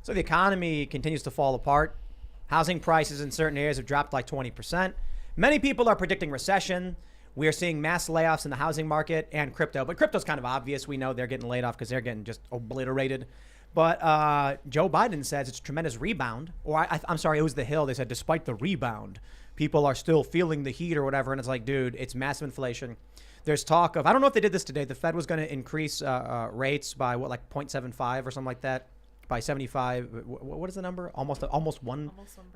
So the economy continues to fall apart. Housing prices in certain areas have dropped like 20%. Many people are predicting recession. We are seeing mass layoffs in the housing market and crypto. But crypto's kind of obvious. We know they're getting laid off because they're getting just obliterated. But Joe Biden says it's a tremendous rebound. Or I'm sorry, it was The Hill. They said despite the rebound, people are still feeling the heat or whatever. And it's like, dude, it's massive inflation. There's talk of, I don't know if they did this today. The Fed was going to increase rates by what, like 0.75 or something like that. By 75, what is the number? Almost 1%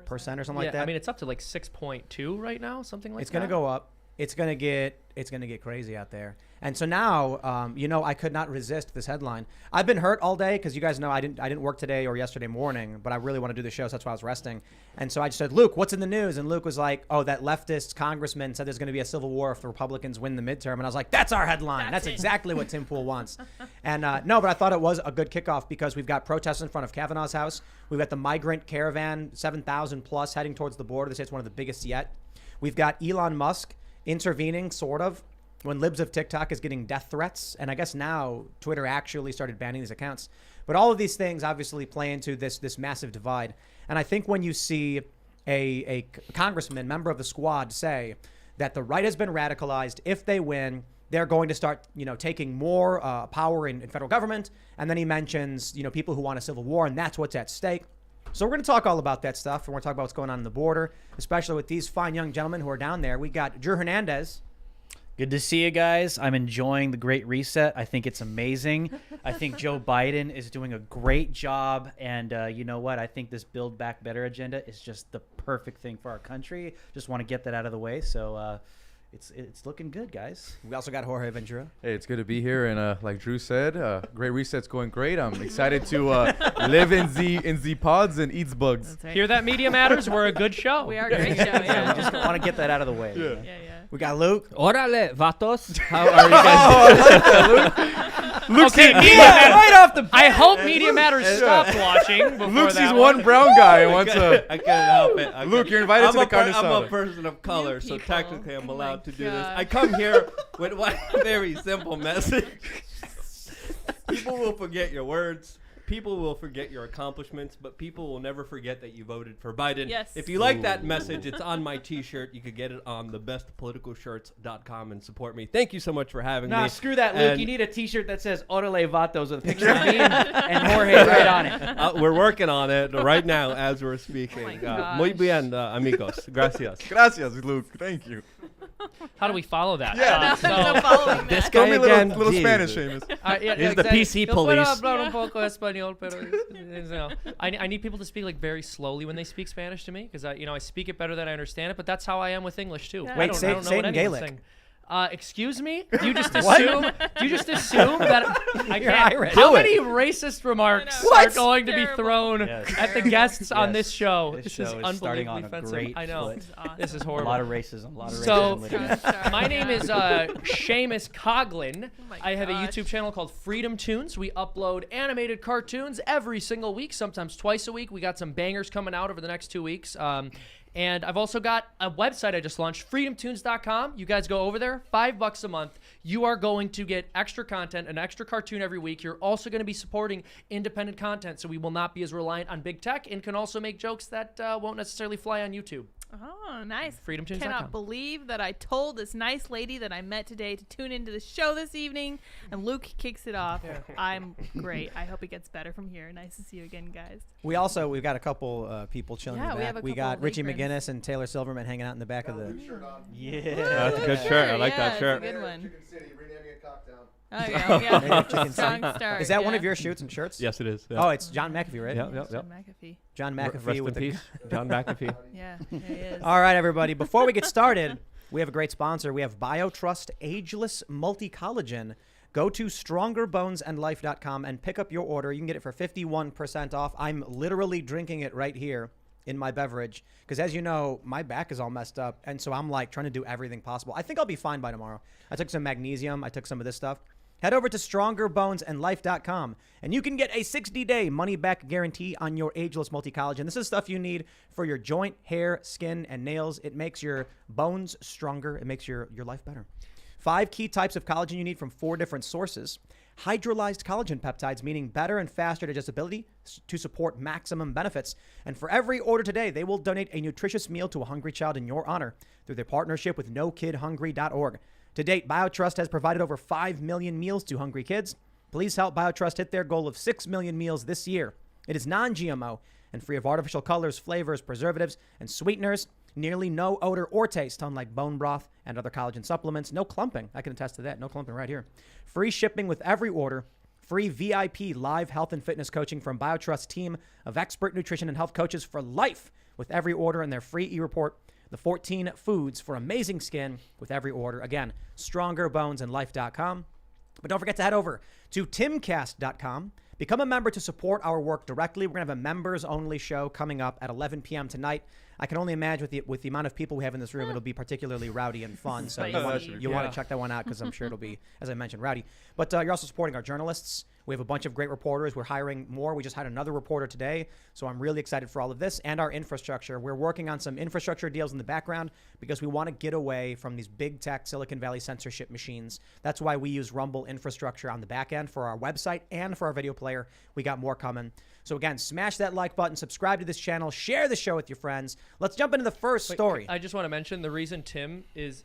or something like that. I mean, it's up to like 6.2 right now, something like that. It's going to go up. It's going to get crazy out there. And so now, I could not resist this headline. I've been hurt all day because you guys know I didn't work today or yesterday morning, but I really want to do the show, so that's why I was resting. And so I just said, Luke, what's in the news? And Luke was like, oh, that leftist congressman said there's going to be a civil war if the Republicans win the midterm. And I was like, that's our headline. That's exactly what Tim Pool wants. And no, but I thought it was a good kickoff because we've got protests in front of Kavanaugh's house. We've got the migrant caravan, 7,000 plus, heading towards the border. They say it's one of the biggest yet. We've got Elon Musk intervening, sort of, when libs of TikTok is getting death threats. And I guess now Twitter actually started banning these accounts. But all of these things obviously play into this massive divide. And I think when you see a congressman, member of the squad, say that the right has been radicalized, if they win, they're going to start, taking more power in federal government. And then he mentions, people who want a civil war, and that's what's at stake. So we're going to talk all about that stuff. And we're going to talk about what's going on in the border, especially with these fine young gentlemen who are down there. We got Jorge Hernandez. Good to see you guys. I'm enjoying the Great Reset. I think it's amazing. I think Joe Biden is doing a great job. And you know what? I think this Build Back Better agenda is just the perfect thing for our country. Just want to get that out of the way. So it's looking good, guys. We also got Jorge Ventura. Hey, it's good to be here. And like Drew said, Great Reset's going great. I'm excited to live in the pods and eat bugs. Right. Hear that, Media Matters? We're a good show. We are a great show, yeah. We just want to get that out of the way. Yeah. We got Luke. Orale, vatos. How are you guys doing? Okay, Media Matters. Right off the bat. I hope Media Matters stopped watching before Luke that sees one brown guy and wants I couldn't help it. Luke, you're invited to the carne I'm asada. a person of color, You so people. technically I'm Oh allowed my to do this. God. I come here with one very simple message. People will forget your words. People will forget your accomplishments, but people will never forget that you voted for Biden. Yes. If you like that message, it's on my t-shirt. You could get it on thebestpoliticalshirts.com and support me. Thank you so much for having me. Nah, screw that, Luke. And You need a t-shirt that says Orale Vatos with a picture of me and Jorge right on it. we're working on it right now as we're speaking. Oh my gosh. Muy bien, amigos. Gracias. Gracias, Luke. Thank you. How do we follow that? Yeah. No following This that. Tell guy me again. little Jesus. Spanish, Seamus. He's the PC police. I need people to speak like very slowly when they speak Spanish to me because I speak it better than I understand it, but that's how I am with English too. Yeah. I Wait, don't say know it what in anyone's Gaelic. saying. Excuse me? Do you just assume? Do you just assume that I You're can't? Irish. How Do many racist remarks know. are What? going to be Terrible. thrown Yes. at the guests on Yes. this show? This This show is is starting unbelievably on a offensive. great I know. foot. This is A horrible. lot of racism. So- living. My name is Seamus Coughlin. Oh my I have a gosh. YouTube channel called Freedom Tunes. We upload animated cartoons every single week, sometimes twice a week. We got some bangers coming out over the next 2 weeks. And I've also got a website I just launched, freedomtunes.com. You guys go over there, $5 a month. You are going to get extra content, an extra cartoon every week. You're also going to be supporting independent content, so we will not be as reliant on big tech and can also make jokes that won't necessarily fly on YouTube. Oh, nice. Freedomtunes.com. Cannot believe that I told this nice lady that I met today to tune into the show this evening, and Luke kicks it off. I'm great. I hope it gets better from here. Nice to see you again, guys. We've got a couple people chilling Yeah, in the we back. have a We couple got of Richie vagrants. McGinnis and Taylor Silverman hanging out in the back of the. Yeah. That's a good shirt. I like yeah, that shirt. It's a good one. Chicken City, renaming it Cocktown. Oh, yeah. Native Chicken Strong City. start. Is that one yeah. of your shoots and shirts? Yes, it is. Yeah. Oh, it's John McAfee, right? Yep. John McAfee. John Rest McAfee in with the. peace, John McAfee. Yeah, he is. All right, everybody. Before we get started, we have a great sponsor. We have BioTrust Ageless Multi-Collagen. Go to strongerbonesandlife.com and pick up your order. You can get it for 51% off. I'm literally drinking it right here in my beverage because, as you know, my back is all messed up. And so I'm like trying to do everything possible. I think I'll be fine by tomorrow. I took some magnesium. I took some of this stuff. Head over to strongerbonesandlife.com and you can get a 60-day money-back guarantee on your Ageless Multi-Collagen. This is stuff you need for your joint, hair, skin, and nails. It makes your bones stronger. It makes your life better. 5 key types of collagen you need from 4 different sources. hydrolyzed collagen peptides, meaning better and faster digestibility to support maximum benefits. And for every order today, they will donate a nutritious meal to a hungry child in your honor through their partnership with NoKidHungry.org. To date, BioTrust has provided over 5 million meals to hungry kids. Please help BioTrust hit their goal of 6 million meals this year. It is non-GMO and free of artificial colors, flavors, preservatives, and sweeteners. Nearly no odor or taste, unlike bone broth and other collagen supplements. No clumping. I can attest to that. No clumping right here. Free shipping with every order. Free VIP live health and fitness coaching from BioTrust's team of expert nutrition and health coaches for life with every order, and their free e-report, the 14 foods for amazing skin with every order. Again, strongerbonesandlife.com. But don't forget to head over to timcast.com. Become a member to support our work directly. We're going to have a members-only show coming up at 11 p.m. tonight. I can only imagine with the amount of people we have in this room, it'll be particularly rowdy and fun. So you want to check that one out because I'm sure it'll be, as I mentioned, rowdy. But you're also supporting our journalists. We have a bunch of great reporters. We're hiring more. We just hired another reporter today. So I'm really excited for all of this and our infrastructure. We're working on some infrastructure deals in the background because we want to get away from these big tech Silicon Valley censorship machines. That's why we use Rumble infrastructure on the back end for our website and for our video player. We got more coming. So again, smash that like button, subscribe to this channel, share the show with your friends. Let's jump into the first story. I just want to mention the reason Tim has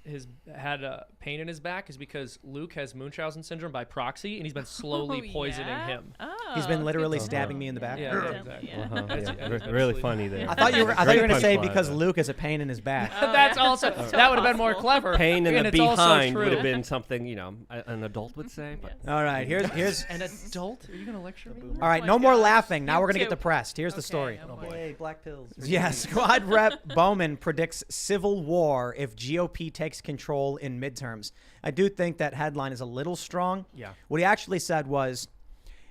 had a pain in his back is because Luke has Munchausen syndrome by proxy, and he's been slowly poisoning him. Oh, He's been literally stabbing me in the back. Yeah, exactly. Yeah. Really funny there. I thought you were going to say because Luke has a pain in his back. That's also that would have been more clever. Pain in And the it's also behind true. would have been something, an adult would say. But All right, here's An adult? Are you going to lecture me? all right, my no more gosh. laughing. Now You we're going to get too. depressed. Here's the Okay, story. oh boy. Hey, black pills. Yeah, Squad Rep Bowman predicts civil war if GOP takes control in midterms. I do think that headline is a little strong. Yeah. What he actually said was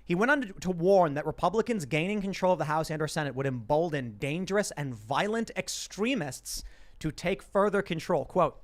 he went on to warn that Republicans gaining control of the House and or Senate would embolden dangerous and violent extremists to take further control. Quote,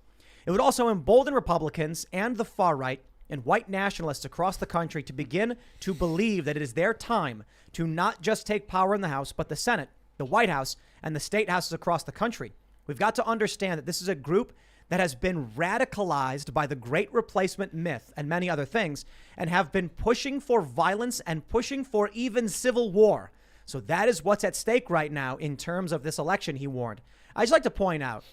it would also embolden Republicans and the far right and white nationalists across the country to begin to believe that it is their time to not just take power in the House, but the Senate, the White House, and the state houses across the country. We've got to understand that this is a group that has been radicalized by the Great Replacement myth and many other things, and have been pushing for violence and pushing for even civil war. So that is what's at stake right now in terms of this election, he warned. I'd just like to point out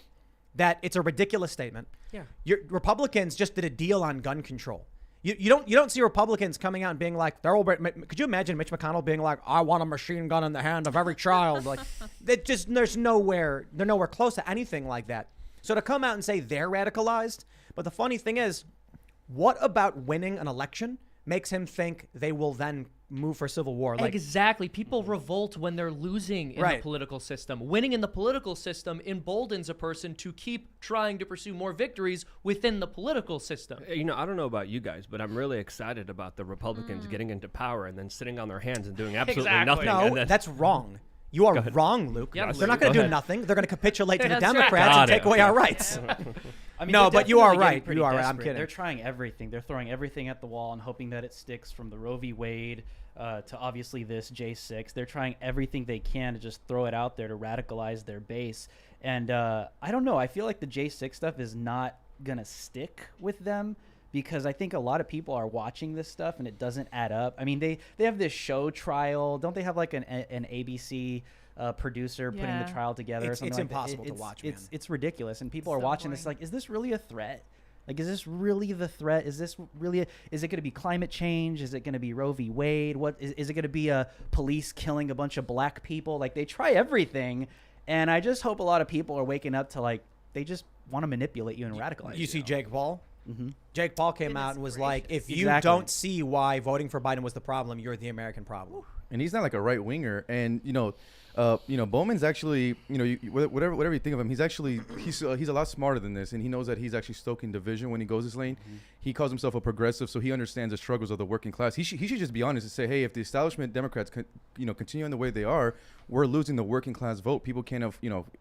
that it's a ridiculous statement. Yeah. Republicans just did a deal on gun control. You don't see Republicans coming out and being like, could you imagine Mitch McConnell being like, I want a machine gun in the hand of every child? Like, they're nowhere close to anything like that. So to come out and say they're radicalized, but the funny thing is, what about winning an election makes him think they will then move for civil war? Like, Exactly. People revolt when they're losing in the political system. Winning in the political system emboldens a person to keep trying to pursue more victories within the political system. I don't know about you guys, but I'm really excited about the Republicans getting into power and then sitting on their hands and doing absolutely Exactly. nothing. no, and then, that's wrong. You are wrong, Luke. Yeah, They're not Luke, going to go do ahead. nothing. They're going to capitulate to the That's right. Democrats Got and take it. away our rights. I mean, No, they're but you are definitely right. getting pretty You are right. I'm desperate. kidding. They're trying everything. They're throwing everything at the wall and hoping that it sticks, from the Roe v. Wade to obviously this J6. They're trying everything they can to just throw it out there to radicalize their base. And I don't know. I feel like the J6 stuff is not going to stick with them, because I think a lot of people are watching this stuff and it doesn't add up. I mean, they have this show trial. Don't they have like an ABC producer putting the Yeah. trial together? It's or something impossible to It's- watch, man. It's ridiculous, and people are So watching this boring. like, is this really a threat? Like, is this really the threat? Is this really? Is it going to be climate change? Is it going to be Roe v. Wade? What is it going to be? Police killing a bunch of black people? Like, they try everything, and I just hope a lot of people are waking up to, like, they just want to manipulate you and radicalize You see Jake Paul? Mm-hmm. Jake Paul came Goodness out and was gracious. like, if you Exactly. don't see why voting for Biden was the problem, you're the American problem. And he's not like a right winger, and Bowman's actually, whatever you think of him, he's a lot smarter than this, and he knows that he's actually stoking division when he goes this lane. Mm-hmm. He calls himself a progressive, so he understands the struggles of the working class. He should just be honest and say, hey, if the establishment Democrats continue on the way they are, we're losing the working class vote. People can't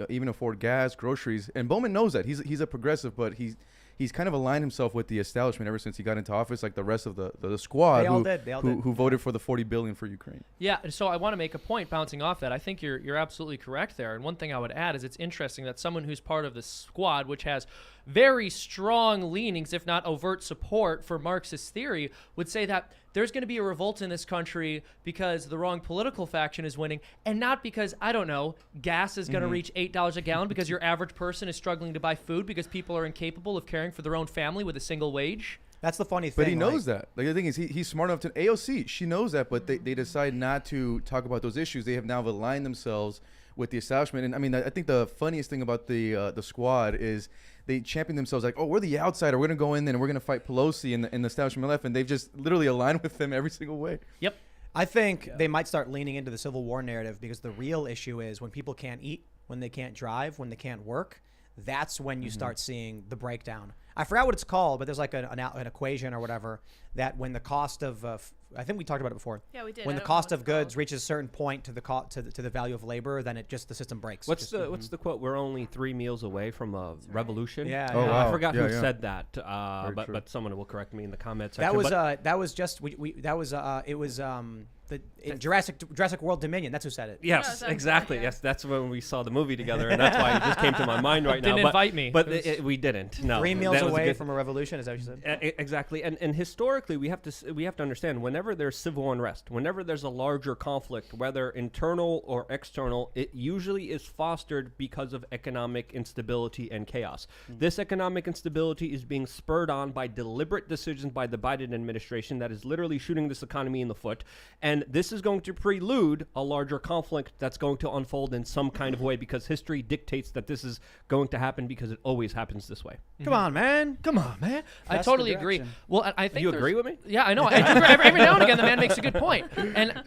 even afford gas, groceries, and Bowman knows that. He's a progressive, but he's kind of aligned himself with the establishment ever since he got into office, like the rest of the squad They all did. who voted for the $40 billion for Ukraine. Yeah, so I want to make a point bouncing off that. I think you're absolutely correct there. And one thing I would add is it's interesting that someone who's part of the squad, which has very strong leanings, if not overt support for Marxist theory, would say that there's going to be a revolt in this country because the wrong political faction is winning, and not because, I don't know, gas is going to reach $8 a gallon because your average person is struggling to buy food because people are incapable of caring for their own family with a single wage. That's the funny thing. But he knows that. Like the thing is, he's smart enough to AOC. She knows that, but they decide not to talk about those issues. They have now aligned themselves with the establishment. And I mean, I think the funniest thing about the squad is they champion themselves like, oh, we're the outsider. We're gonna go in there and we're gonna fight Pelosi and the establishment left, and they've just literally aligned with them every single way. Yep. I think they might start leaning into the Civil War narrative because the real issue is when people can't eat, when they can't drive, when they can't work. That's when you start seeing the breakdown. I forgot what it's called, but there's like an equation or whatever that when the cost of I think we talked about it before. Yeah, we did. When I the don't know cost what of it's goods called. reaches a certain point to the to the value of labor, then the system breaks. What's the quote? We're only 3 meals away from a revolution. Yeah, Oh, yeah. wow. I forgot Yeah, who yeah. said that, Very true. but someone will correct me in the comments That section. was But that was just it was the in Jurassic World Dominion. That's who said it. yes, sounds like, exactly. yeah. Yes, that's when we saw the movie together, and that's why it just came to my mind right now. Didn't But- invite me. but It was- we didn't. No, 3 meals That was a away good- from a revolution. Is that what you said? Exactly, and historically we have to understand whenever there's civil unrest, whenever there's a larger conflict, whether internal or external, it usually is fostered because of economic instability and chaos. This economic instability is being spurred on by deliberate decisions by the Biden administration that is literally shooting this economy in the foot, and this is going to prelude a larger conflict that's going to unfold in some kind of way because history dictates that this is going to happen because it always happens this way. Come on, man. Come on, man. I That's the totally agree. direction. Well, I think You there's- agree with me? Yeah, I know. Every now and again, the man makes a good point. And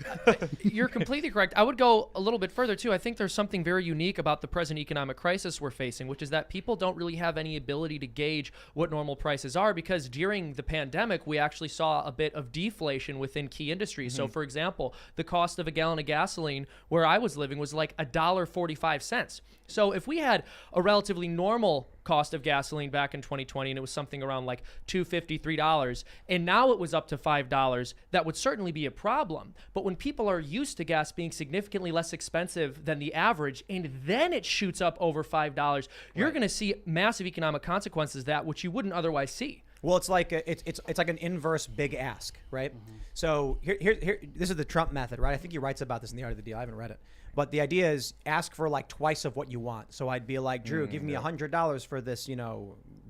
you're completely correct. I would go a little bit further, too. I think there's something very unique about the present economic crisis we're facing, which is that people don't really have any ability to gauge what normal prices are because during the pandemic, we actually saw a bit of deflation within key industries. So, for example, the cost of a gallon of gasoline where I was living was like $1.45. So if we had a relatively normal cost of gasoline back in 2020 and it was something around like $2.50, $3, and now it was up to $5, that would certainly be a problem. But when people are used to gas being significantly less expensive than the average and then it shoots up over $5, you're going to see massive economic consequences of that which you wouldn't otherwise see. Well, it's like it's like an inverse big ask, right? So here, this is the Trump method, right? I think he writes about this in The Art of the Deal. I haven't read it, but the idea is ask for like twice of what you want. So I'd be like, Drew, give me $100 for this,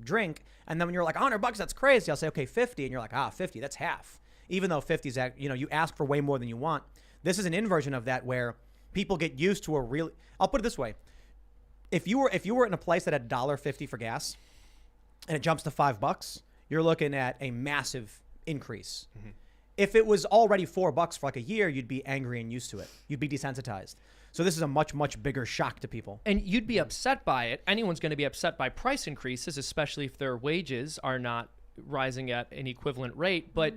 drink, and then when you're like $100, that's crazy. I'll say, okay, 50, and you're like, 50, that's half. Even though 50 is, you ask for way more than you want. This is an inversion of that where people get used to a real. I'll put it this way: if you were in a place that had $1.50 for gas, and it jumps to $5. You're looking at a massive increase. If it was already $4 for like a year, you'd be angry and used to it. You'd be desensitized. So this is a much, much bigger shock to people. And you'd be upset by it. Anyone's going to be upset by price increases, especially if their wages are not rising at an equivalent rate. But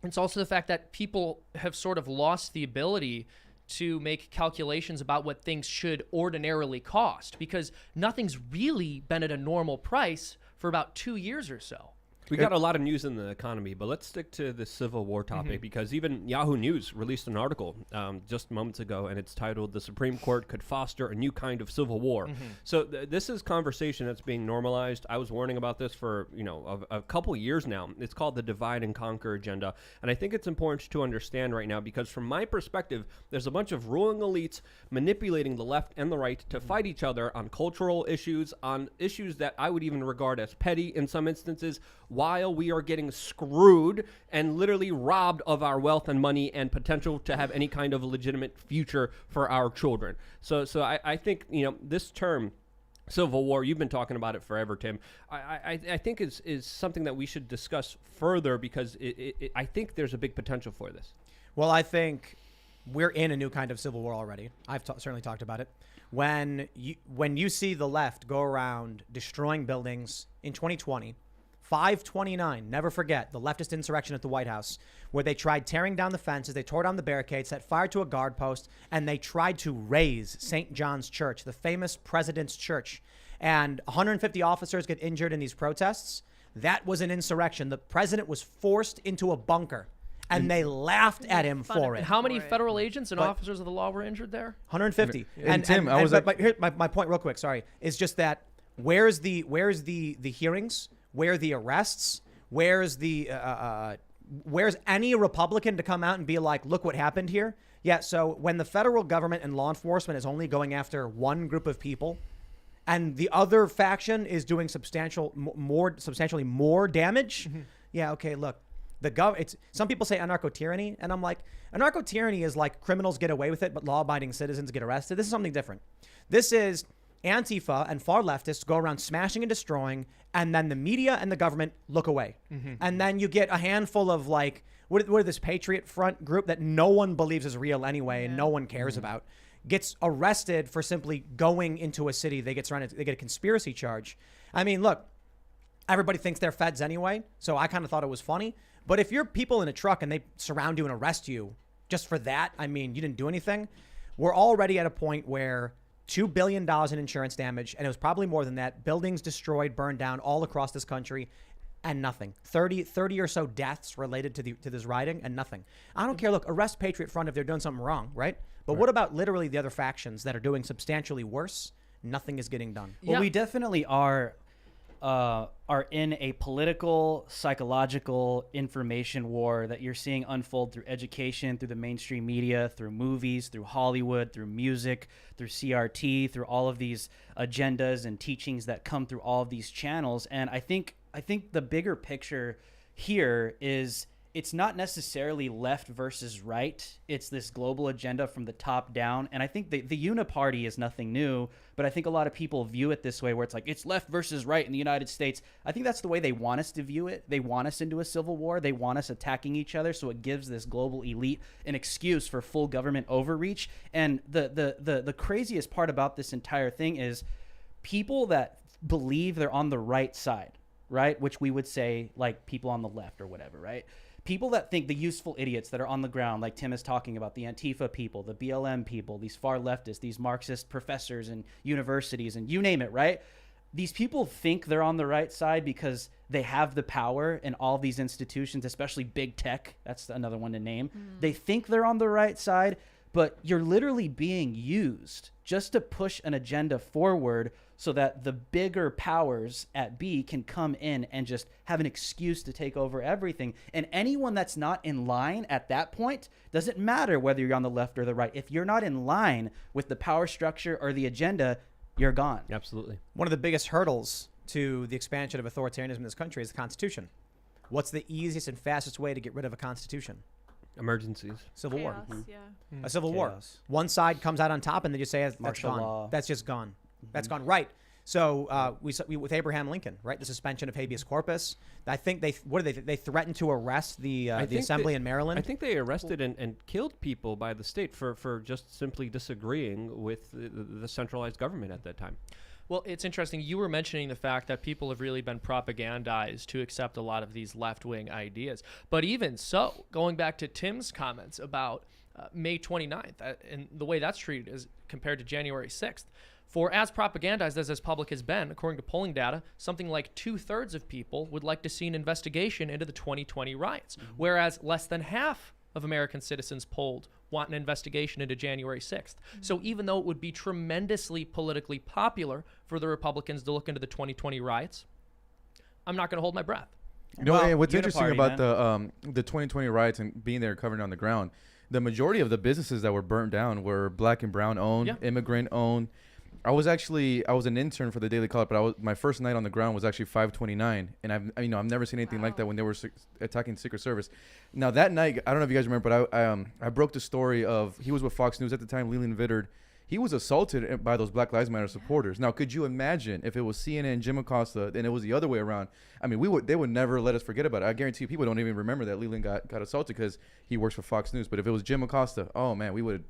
it's also the fact that people have sort of lost the ability to make calculations about what things should ordinarily cost because nothing's really been at a normal price for about 2 years or so. We got a lot of news in the economy, but let's stick to the Civil War topic because even Yahoo News released an article just moments ago, and it's titled "The Supreme Court Could Foster a New Kind of Civil War." So this is conversation that's being normalized. I was warning about this for a couple years now. It's called the divide and conquer agenda, and I think it's important to understand right now because from my perspective, there's a bunch of ruling elites manipulating the left and the right to fight each other on cultural issues, on issues that I would even regard as petty in some instances, while we are getting screwed and literally robbed of our wealth and money and potential to have any kind of legitimate future for our children. So I think, this term, Civil War, you've been talking about it forever, Tim. I think is something that we should discuss further because I think there's a big potential for this. Well, I think we're in a new kind of civil war already. I've certainly talked about it. When you see the left go around destroying buildings in 2020, 5/29, never forget the leftist insurrection at the White House, where they tried tearing down the fences, they tore down the barricades, set fire to a guard post, and they tried to raze St. John's Church, the famous President's Church. And 150 officers get injured in these protests. That was an insurrection. The president was forced into a bunker, and they laughed at him for it. And how many For it. federal agents and But- officers of the law were injured there? 150. And Tim, I was but here, my point real quick, sorry, is just that Where's the hearings? Where are the arrests? Where's any Republican to come out and be like, look what happened here? Yeah, so when the federal government and law enforcement is only going after one group of people and the other faction is doing substantially more damage, yeah, okay, look. Some people say anarcho-tyranny, and I'm like, anarcho-tyranny is like criminals get away with it, but law-abiding citizens get arrested. This is something different. This is Antifa and far leftists go around smashing and destroying, and then the media and the government look away. And then you get a handful of like, what are this Patriot Front group that no one believes is real anyway, and no one cares about, gets arrested for simply going into a city. They get surrounded. They get a conspiracy charge. I mean, look, everybody thinks they're feds anyway, so I kind of thought it was funny. But if you're people in a truck and they surround you and arrest you just for that, I mean, you didn't do anything. We're already at a point where $2 billion in insurance damage, and it was probably more than that, buildings destroyed, burned down all across this country, and nothing. 30 or so deaths related to this rioting, and nothing. I don't care. Look, arrest Patriot Front if they're doing something wrong, right? But what about literally the other factions that are doing substantially worse? Nothing is getting done. Well, we definitely are in a political, psychological information war that you're seeing unfold through education, through the mainstream media, through movies, through Hollywood, through music, through CRT, through all of these agendas and teachings that come through all of these channels. And I think the bigger picture here is it's not necessarily left versus right. It's this global agenda from the top down. And I think the uniparty is nothing new, but I think a lot of people view it this way where it's like, it's left versus right in the United States. I think that's the way they want us to view it. They want us into a civil war. They want us attacking each other. So it gives this global elite an excuse for full government overreach. And the craziest part about this entire thing is people that believe they're on the right side, right? Which we would say like people on the left or whatever, right? People that think the useful idiots that are on the ground, like Tim is talking about, the Antifa people, the BLM people, these far leftists, these Marxist professors and universities and you name it, right? These people think they're on the right side because they have the power in all these institutions, especially big tech. That's another one to name. They think they're on the right side, but you're literally being used just to push an agenda forward so that the bigger powers at B can come in and just have an excuse to take over everything. And anyone that's not in line at that point, doesn't matter whether you're on the left or the right. If you're not in line with the power structure or the agenda, you're gone. Absolutely. One of the biggest hurdles to the expansion of authoritarianism in this country is the Constitution. What's the easiest and fastest way to get rid of a Constitution? Emergencies. Civil war. Yeah. A civil war. Chaos. One side comes out on top and they just say, that's Martial gone. law. That's just gone. That's gone. Right. So we with Abraham Lincoln, right? The suspension of habeas corpus. I think they threatened to arrest the assembly in Maryland. I think they arrested and killed people by the state for just simply disagreeing with the centralized government at that time. Well, it's interesting. You were mentioning the fact that people have really been propagandized to accept a lot of these left-wing ideas. But even so, going back to Tim's comments about May 29th and the way that's treated as compared to January 6th, for as propagandized as this public has been, according to polling data, something like 2/3 of people would like to see an investigation into the 2020 riots, whereas less than half of American citizens polled want an investigation into January 6th. So even though it would be tremendously politically popular for the Republicans to look into the 2020 riots, I'm not going to hold my breath. You know, Well, and what's uniparty, interesting about man. the 2020 riots and being there covering on the ground, the majority of the businesses that were burnt down were black and brown owned, immigrant owned. I was an intern for the Daily Caller, but my first night on the ground was actually 5/29, and I've never seen anything like that when they were attacking Secret Service. Now that night, I don't know if you guys remember, but I broke the story of, he was with Fox News at the time, Leland Vittert. He was assaulted by those Black Lives Matter supporters. Now, could you imagine if it was CNN, Jim Acosta, and it was the other way around? I mean, they would never let us forget about it. I guarantee you, people don't even remember that Leland got assaulted because he works for Fox News. But if it was Jim Acosta, oh man, we wouldn't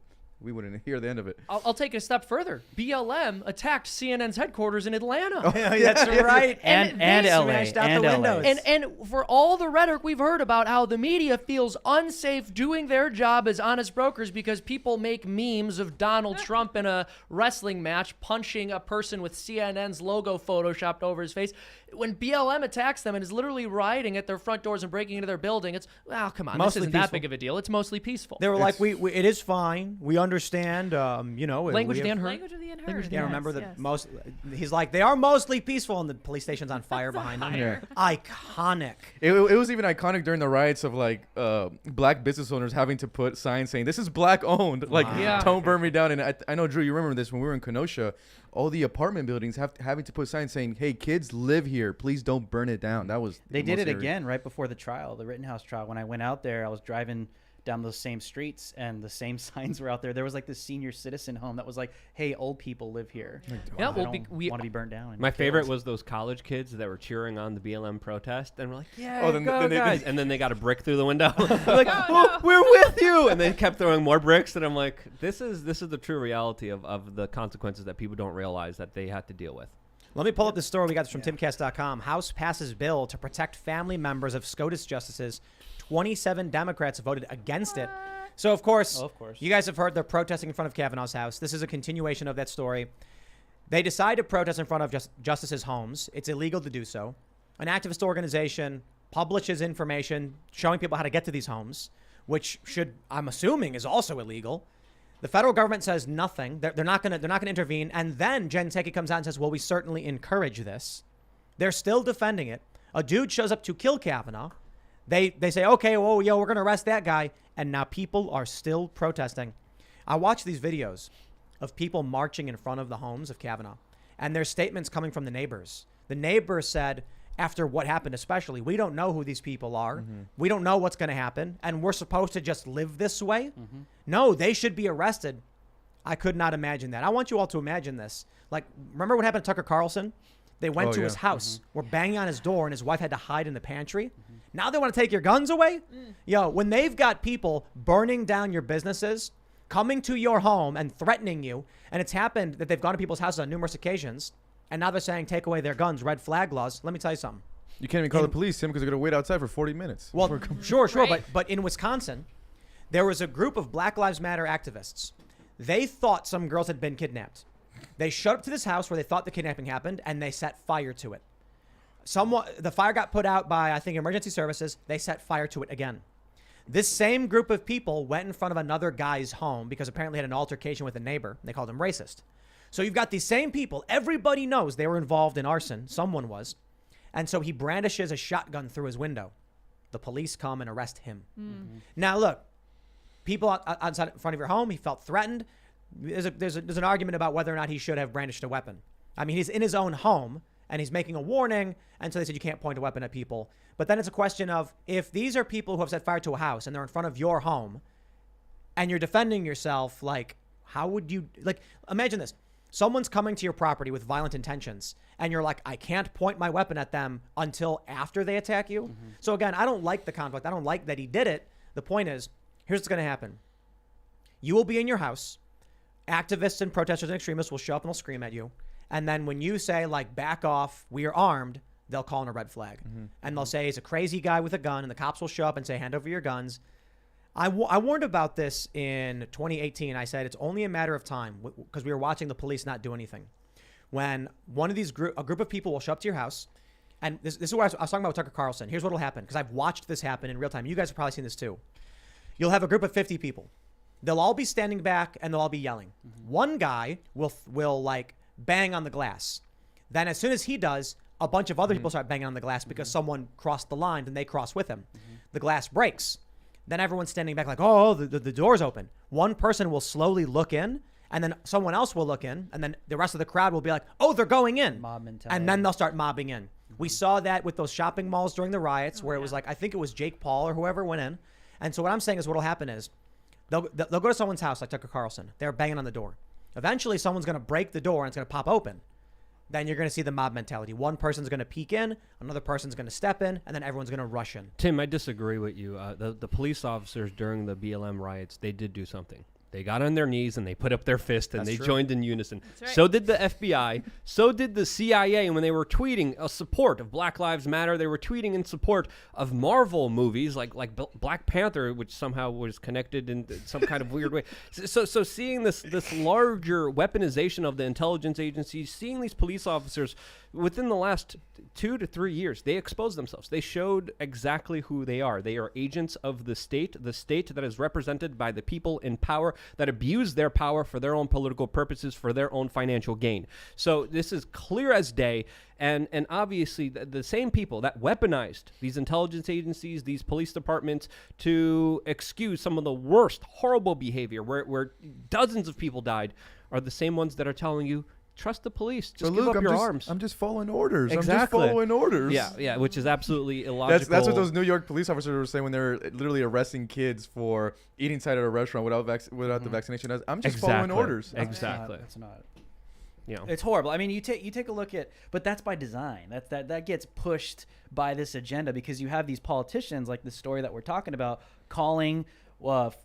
hear the end of it. I'll take it a step further. BLM attacked CNN's headquarters in Atlanta. That's right. And they LA, smashed out and the LA. windows. And for all the rhetoric we've heard about how the media feels unsafe doing their job as honest brokers because people make memes of Donald Trump in a wrestling match punching a person with CNN's logo photoshopped over his face. When BLM attacks them and is literally rioting at their front doors and breaking into their building, it's, well, come on, Mostly this isn't that peaceful. big of a deal. It's mostly peaceful. They were like, it is fine. We understand, Language we have- Dan heard. Language of the unheard. Yeah, remember yes, that yes. most. He's like, they are mostly peaceful, and the police station's on fire behind him. Yeah. Iconic. It was even iconic during the riots of like black business owners having to put signs saying this is black owned, like Yeah. don't burn me down. And I know Drew, you remember this when we were in Kenosha, all the apartment buildings having to put signs saying, "Hey, kids live here, please don't burn it down." That was They the did most it eerie. again right before the trial, the Rittenhouse trial. When I went out there, I was driving down those same streets, and the same signs were out there. There was like this senior citizen home that was like, "Hey, old people live here. Yeah, They well, don't we want to be burnt down." and My killed." favorite was those college kids that were cheering on the BLM protest, and we're like, "Yeah, Oh, then- go then they- guys!" And then they got a brick through the window. They're like, "Oh, we're with you!" And they kept throwing more bricks, and I'm like, "This is the true reality of the consequences that people don't realize that they have to deal with." Let me pull up this story. We got this from Timcast.com. House passes bill to protect family members of SCOTUS justices. 27 Democrats voted against it. So, of course, you guys have heard they're protesting in front of Kavanaugh's house. This is a continuation of that story. They decide to protest in front of justices' homes. It's illegal to do so. An activist organization publishes information showing people how to get to these homes, which I'm assuming, is also illegal. The federal government says nothing. They're not going to intervene. And then Jen Psaki comes out and says, well, we certainly encourage this. They're still defending it. A dude shows up to kill Kavanaugh. They say, okay, well, we're going to arrest that guy. And now people are still protesting. I watch these videos of people marching in front of the homes of Kavanaugh. And there's statements coming from the neighbors. The neighbors said, after what happened especially, we don't know who these people are. Mm-hmm. We don't know what's going to happen. And we're supposed to just live this way? Mm-hmm. No, they should be arrested. I could not imagine that. I want you all to imagine this. Like, remember what happened to Tucker Carlson? They went to his house, were banging on his door, and his wife had to hide in the pantry. Mm-hmm. Now they want to take your guns away? Yo, when they've got people burning down your businesses, coming to your home and threatening you, and it's happened that they've gone to people's houses on numerous occasions, and now they're saying take away their guns, red flag laws. Let me tell you something. You can't even call the police, Tim, because they're going to wait outside for 40 minutes. Well, sure, Right. but in Wisconsin, there was a group of Black Lives Matter activists. They thought some girls had been kidnapped. They showed up to this house where they thought the kidnapping happened, and they set fire to it. The fire got put out by, I think, emergency services. They set fire to it again. This same group of people went in front of another guy's home because apparently had an altercation with a neighbor. They called him racist. So you've got these same people. Everybody knows they were involved in arson. Someone was. And so he brandishes a shotgun through his window. The police come and arrest him. Mm-hmm. Now, look, people outside in front of your home, he felt threatened. There's an argument about whether or not he should have brandished a weapon. I mean, he's in his own home and he's making a warning. And so they said you can't point a weapon at people. But then it's a question of if these are people who have set fire to a house and they're in front of your home and you're defending yourself, like, how would you, like, imagine this. Someone's coming to your property with violent intentions and you're like, I can't point my weapon at them until after they attack you. Mm-hmm. So again, I don't like the conflict. I don't like that he did it. The point is, here's what's going to happen. You will be in your house. Activists and protesters and extremists will show up and they'll scream at you. And then when you say, like, back off, we are armed, they'll call in a red flag. Mm-hmm. And they'll say he's a crazy guy with a gun, and the cops will show up and say, hand over your guns. I warned about this in 2018. I said it's only a matter of time because we were watching the police not do anything. When one of these a group of people will show up to your house, and this is what I was talking about with Tucker Carlson. Here's what will happen, because I've watched this happen in real time. You guys have probably seen this too. You'll have a group of 50 people. They'll all be standing back and they'll all be yelling. Mm-hmm. One guy will like bang on the glass. Then as soon as he does, a bunch of other people start banging on the glass because someone crossed the line and they cross with him. Mm-hmm. The glass breaks. Then everyone's standing back like, oh, the door's open. One person will slowly look in, and then someone else will look in, and then the rest of the crowd will be like, oh, they're going in. Mob mentality. And then they'll start mobbing in. Mm-hmm. We saw that with those shopping malls during the riots where it was like, I think it was Jake Paul or whoever went in. And so what I'm saying is what'll happen is they'll go to someone's house like Tucker Carlson. They're banging on the door. Eventually, someone's going to break the door and it's going to pop open. Then you're going to see the mob mentality. One person's going to peek in, another person's going to step in, and then everyone's going to rush in. Tim, I disagree with you. The police officers during the BLM riots, they did do something. They got on their knees and they put up their fist and they joined in unison. Right. So did the FBI. So did the CIA. And when they were tweeting a support of Black Lives Matter, they were tweeting in support of Marvel movies like Black Panther, which somehow was connected in some kind of weird way. So seeing this larger weaponization of the intelligence agencies, seeing these police officers within the last 2 to 3 years, they exposed themselves. They showed exactly who they are. They are agents of the state that is represented by the people in power that abuse their power for their own political purposes, for their own financial gain. So this is clear as day. And obviously, the same people that weaponized these intelligence agencies, these police departments, to excuse some of the worst, horrible behavior where dozens of people died, are the same ones that are telling you, trust the police. Just give up your arms. I'm just following orders. Exactly. I'm just following orders. Yeah, which is absolutely illogical. That's what those New York police officers were saying when they were literally arresting kids for eating inside at a restaurant without the vaccination. I'm just following orders. Exactly. It's not. You know. It's horrible. I mean, you take a look at, but that's by design. That gets pushed by this agenda because you have these politicians like the story that we're talking about calling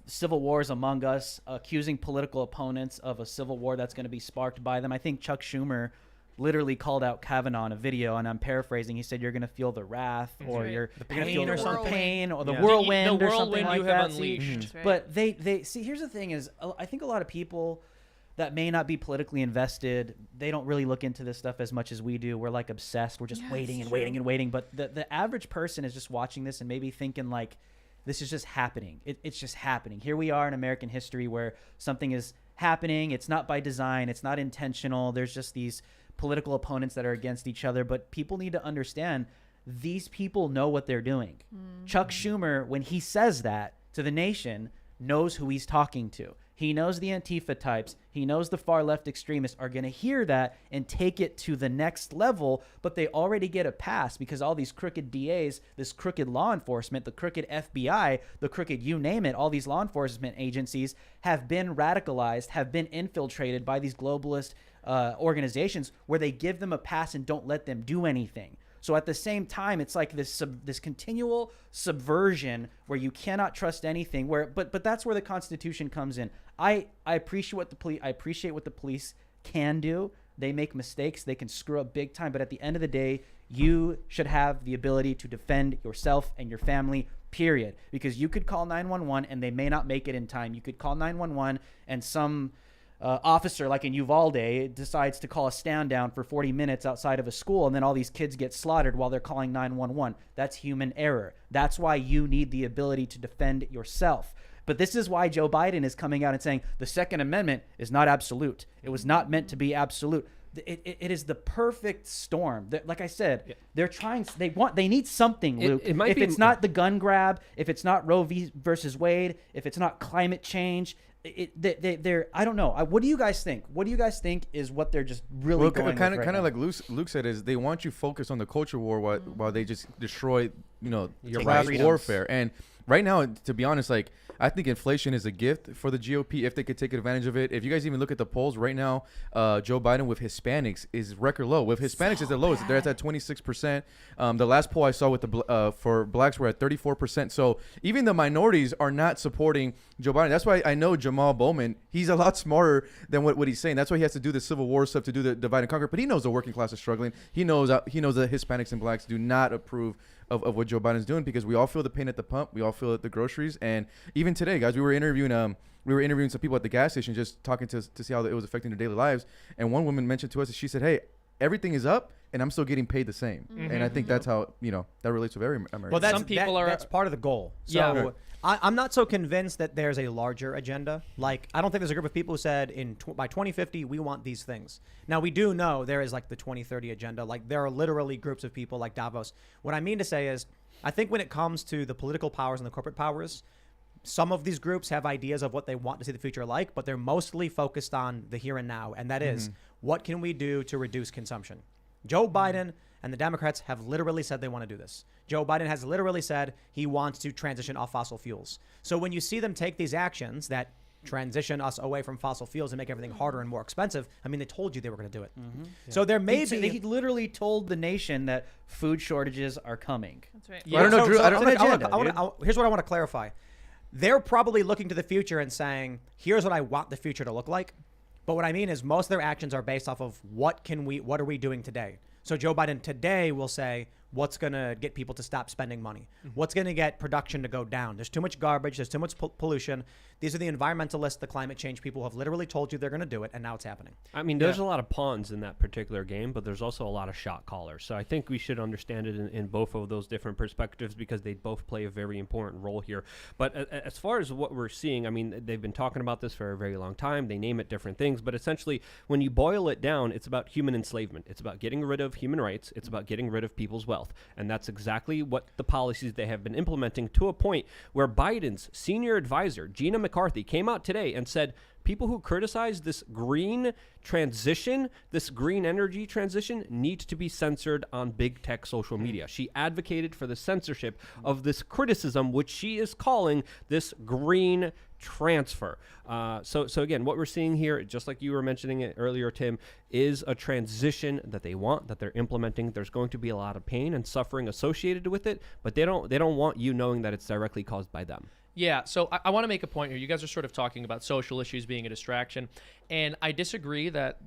civil wars among us, accusing political opponents of a civil war that's going to be sparked by them. I think Chuck Schumer literally called out Kavanaugh in a video, and I'm paraphrasing. He said, "You're going to feel the wrath, or you're going to feel the pain, or the whirlwind, or something like you that." have unleashed. Right. But they see. Here's the thing: is I think a lot of people that may not be politically invested, they don't really look into this stuff as much as we do. We're like obsessed. We're just waiting and waiting and waiting. But the average person is just watching this and maybe thinking like, this is just happening. It's just happening. Here we are in American history where something is happening. It's not by design. It's not intentional. There's just these political opponents that are against each other. But people need to understand these people know what they're doing. Chuck Schumer, when he says that to the nation, knows who he's talking to. He knows the Antifa types. He knows the far left extremists are going to hear that and take it to the next level, but they already get a pass because all these crooked DAs, this crooked law enforcement, the crooked FBI, the crooked you name it, all these law enforcement agencies have been radicalized, have been infiltrated by these globalist organizations where they give them a pass and don't let them do anything. So at the same time, it's like this continual subversion where you cannot trust anything. But that's where the Constitution comes in. I appreciate what the police can do. They make mistakes. They can screw up big time. But at the end of the day, you should have the ability to defend yourself and your family, period. Because you could call 911 and they may not make it in time. You could call 911 and some officer like in Uvalde decides to call a stand down for 40 minutes outside of a school, and then all these kids get slaughtered while they're calling 911. That's human error. That's why you need the ability to defend yourself. But this is why Joe Biden is coming out and saying the Second Amendment is not absolute. It was not meant to be absolute. It is the perfect storm. Like I said, they're trying. They need something, Luke. It might if be it's not the gun grab, if it's not Roe v. versus Wade, if it's not climate change, they're I don't know. What do you guys think? What do you guys think is what they're just really going kind with of right now? like Luke said, is they want you focused on the culture war while they just destroy Your class freedoms. warfare. And right now, to be honest, like I think inflation is a gift for the GOP if they could take advantage of it. If you guys even look at the polls right now, Joe Biden with Hispanics is record low. With Hispanics, it's the lowest. They're at 26%. The last poll I saw with for blacks were at 34%. So even the minorities are not supporting Joe Biden. That's why I know Jamal Bowman, he's a lot smarter than what he's saying. That's why he has to do the Civil War stuff, to do the divide and conquer. But he knows the working class is struggling. He knows that Hispanics and blacks do not approve of what Joe Biden's doing, because we all feel the pain at the pump. We all feel it at the groceries. And even today, guys, we were interviewing some people at the gas station, just talking to see how it was affecting their daily lives. And one woman mentioned to us that she said, "Hey, everything is up and I'm still getting paid the same." And I think that's how, that relates with every American. Well, that's part of the goal. So Yeah. I'm not so convinced that there's a larger agenda. Like, I don't think there's a group of people who said by 2050 we want these things. Now, we do know there is like the 2030 agenda. Like, there are literally groups of people like Davos. What I mean to say is, I think when it comes to the political powers and the corporate powers, some of these groups have ideas of what they want to see the future like, but they're mostly focused on the here and now. And that is, what can we do to reduce consumption? Joe Biden and the Democrats have literally said they want to do this. Joe Biden has literally said he wants to transition off fossil fuels. So when you see them take these actions that transition us away from fossil fuels and make everything harder and more expensive, I mean, they told you they were going to do it. So there may be... He literally told the nation that food shortages are coming. That's right. I don't know, Drew. Here's what I want to clarify. They're probably looking to the future and saying, here's what I want the future to look like. But what I mean is most of their actions are based off of what are we doing today? So Joe Biden today will say, what's going to get people to stop spending money, what's going to get production to go down. There's too much garbage. There's too much pollution. These are the environmentalists, the climate change people who have literally told you they're going to do it, and now it's happening. I mean, there's a lot of pawns in that particular game, but there's also a lot of shot callers. So I think we should understand it in both of those different perspectives because they both play a very important role here. But as far as what we're seeing, I mean, they've been talking about this for a very long time. They name it different things, but essentially, when you boil it down, it's about human enslavement. It's about getting rid of human rights. It's about getting rid of people's wealth. And that's exactly what the policies they have been implementing, to a point where Biden's senior advisor, Gina McCarthy, came out today and said people who criticize this green transition, this green energy transition, need to be censored on big tech social media. She advocated for the censorship of this criticism, which she is calling this green transfer. So again, what we're seeing here, just like you were mentioning it earlier, Tim, is a transition that they want, that they're implementing. There's going to be a lot of pain and suffering associated with it, but they don't want you knowing that it's directly caused by them. Yeah, so I want to make a point here. You guys are sort of talking about social issues being a distraction, and I disagree that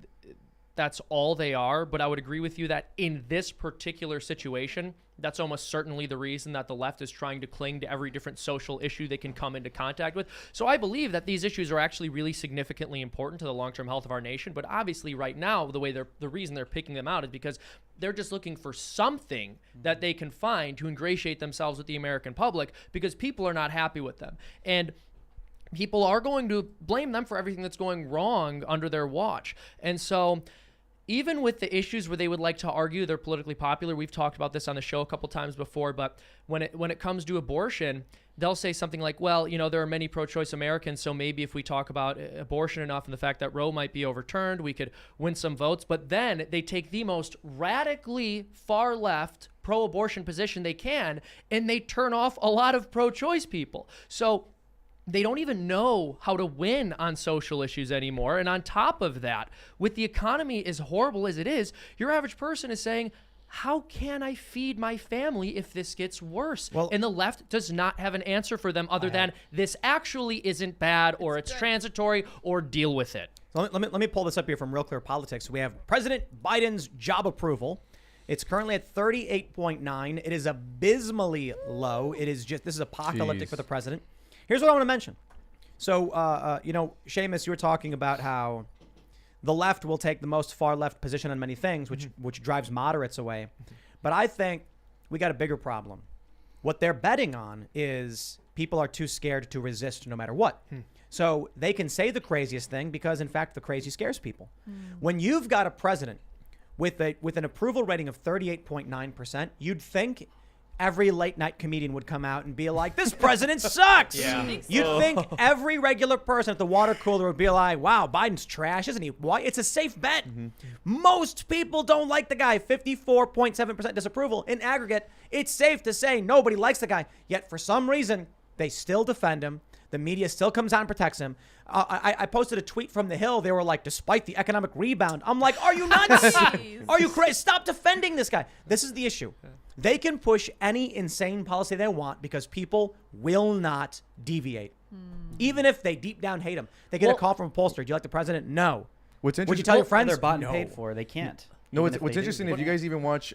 that's all they are, but I would agree with you that in this particular situation, that's almost certainly the reason that the left is trying to cling to every different social issue they can come into contact with. So I believe that these issues are actually really significantly important to the long-term health of our nation, but obviously right now, the reason they're picking them out is because they're just looking for something that they can find to ingratiate themselves with the American public, because people are not happy with them. And people are going to blame them for everything that's going wrong under their watch. And so even with the issues where they would like to argue they're politically popular, we've talked about this on the show a couple times before, but when it comes to abortion, they'll say something like, well, there are many pro-choice Americans, so maybe if we talk about abortion enough and the fact that Roe might be overturned, we could win some votes. But then they take the most radically far left pro-abortion position they can, and they turn off a lot of pro-choice people. So they don't even know how to win on social issues anymore. And on top of that, with the economy as horrible as it is, your average person is saying, how can I feed my family if this gets worse? Well, and the left does not have an answer for them other than this actually isn't bad, or it's transitory, or deal with it. Let me pull this up here from Real Clear Politics. We have President Biden's job approval. It's currently at 38.9. It is abysmally low. This is apocalyptic for the president. Here's what I want to mention. So, Seamus, you were talking about how the left will take the most far left position on many things, which drives moderates away. But I think we got a bigger problem. What they're betting on is people are too scared to resist no matter what. So they can say the craziest thing because, in fact, the crazy scares people. When you've got a president with an approval rating of 38.9%, you'd think every late night comedian would come out and be like, this president sucks. Yeah. You'd think every regular person at the water cooler would be like, wow, Biden's trash, isn't he? Why? It's a safe bet. Most people don't like the guy. 54.7% disapproval. In aggregate, it's safe to say nobody likes the guy. Yet for some reason, they still defend him. The media still comes out and protects him. I posted a tweet from The Hill. They were like, despite the economic rebound. I'm like, are you nuts? Are you crazy? Stop defending this guy. This is the issue. They can push any insane policy they want because people will not deviate. Even if they deep down hate him. They get a call from a pollster. Do you like the president? No. What's interesting? Would you tell your friends? They're bought and No. paid for. They can't. No, even if what's they do. interesting, if you guys even watch,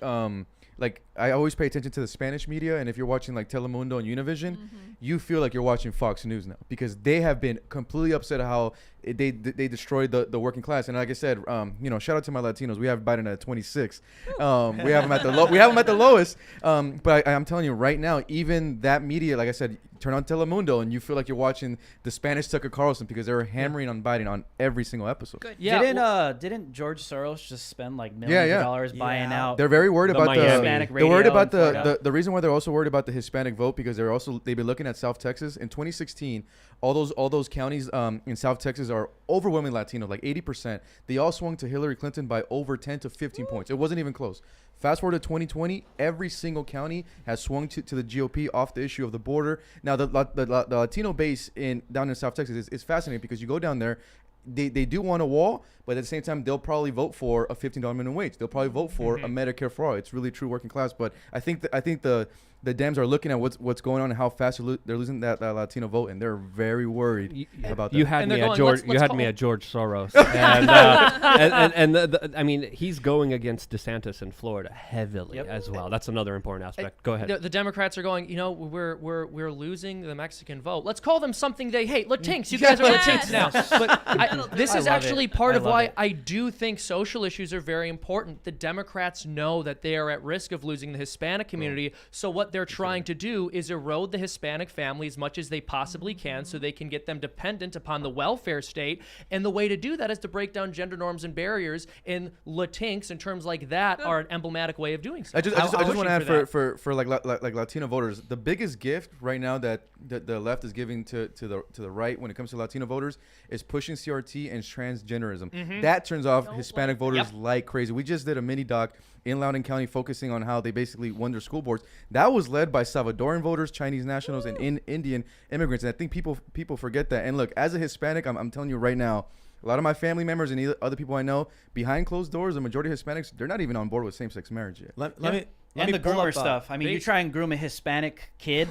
like, I always pay attention to the Spanish media, and if you're watching, like, Telemundo and Univision, you feel like you're watching Fox News now, because they have been completely upset at how they destroyed the working class. And like I said, shout out to my Latinos. We have Biden at 26. We have him at the lowest. But I'm telling you right now, even that media, like I said, turn on Telemundo and you feel like you're watching the Spanish Tucker Carlson, because they're hammering on Biden on every single episode. Good. Yeah. Didn't George Soros just spend like millions of dollars buying out? They're very worried The about the Hispanic they're worried radio about in Florida. the reason why they're also worried about the Hispanic vote, because they've been looking at South Texas in 2016. All those counties in South Texas are overwhelmingly Latino, like 80%. They all swung to Hillary Clinton by over 10 to 15 points. It wasn't even close. Fast forward to 2020, every single county has swung to the GOP off the issue of the border. Now, the Latino base down in South Texas is fascinating, because you go down there, they do want a wall, but at the same time, they'll probably vote for a $15 minimum wage. They'll probably vote for a Medicare for all. It's really true working class. But I think the the Dems are looking at what's going on and how fast they're losing that Latino vote, and they're very worried about that. You had And me they're at going, George. let's You had call- me at George Soros, and I mean, he's going against DeSantis in Florida heavily as well. That's another important aspect. Go ahead. The Democrats are going, we're losing the Mexican vote. Let's call them something they hate. Latinx. You guys are Latinx now. But this I is love actually it. part I of love why it. I do think social issues are very important. The Democrats know that they are at risk of losing the Hispanic community. So what they're trying to do is erode the Hispanic family as much as they possibly can so they can get them dependent upon the welfare state. And the way to do that is to break down gender norms and barriers. And Latinx and terms like that are an emblematic way of doing so. I just want to pushing add for for like Latino voters, the biggest gift right now that the left is giving to the right when it comes to Latino voters is pushing CRT and transgenderism. That turns off Hispanic voters like crazy. We just did a mini doc in Loudoun County focusing on how they basically won their school boards. That was led by Salvadoran voters, Chinese nationals, and Indian immigrants. And I think people forget that. And look, as a Hispanic, I'm telling you right now, a lot of my family members and other people I know, behind closed doors, the majority of Hispanics, they're not even on board with same-sex marriage yet. Let me And the pull groomer up, stuff. I mean, you try and groom a Hispanic kid,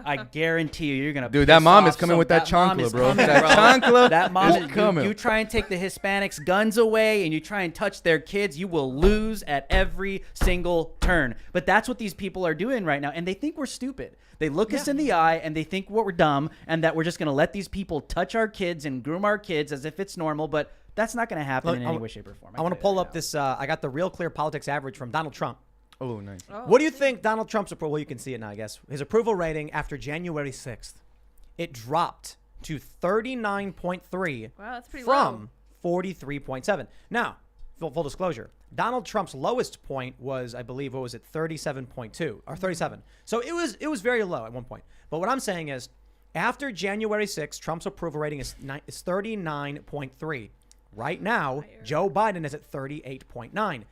I guarantee you're gonna. Dude, that piss mom off is coming some- with that mom chancla, is bro. coming, That chancla That mom is is coming. You try and take the Hispanics' guns away, and you try and touch their kids, you will lose at every single turn. But that's what these people are doing right now, and they think we're stupid. They look us in the eye, and they think we're dumb, and that we're just gonna let these people touch our kids and groom our kids as if it's normal. But that's not gonna happen Look, in any way, shape, or form. I want to pull up this. I got the Real Clear Politics average from Donald Trump. Oh, nice. What do you think Donald Trump's approval? Well, you can see it now, I guess. His approval rating after January 6th, it dropped to 39.3 Wow, that's pretty from 43.7. Now, full disclosure, Donald Trump's lowest point was, I believe, 37.2 or 37. So it was very low at one point. But what I'm saying is, after January 6th, Trump's approval rating is 39.3. Right now, Joe Biden is at 38.9.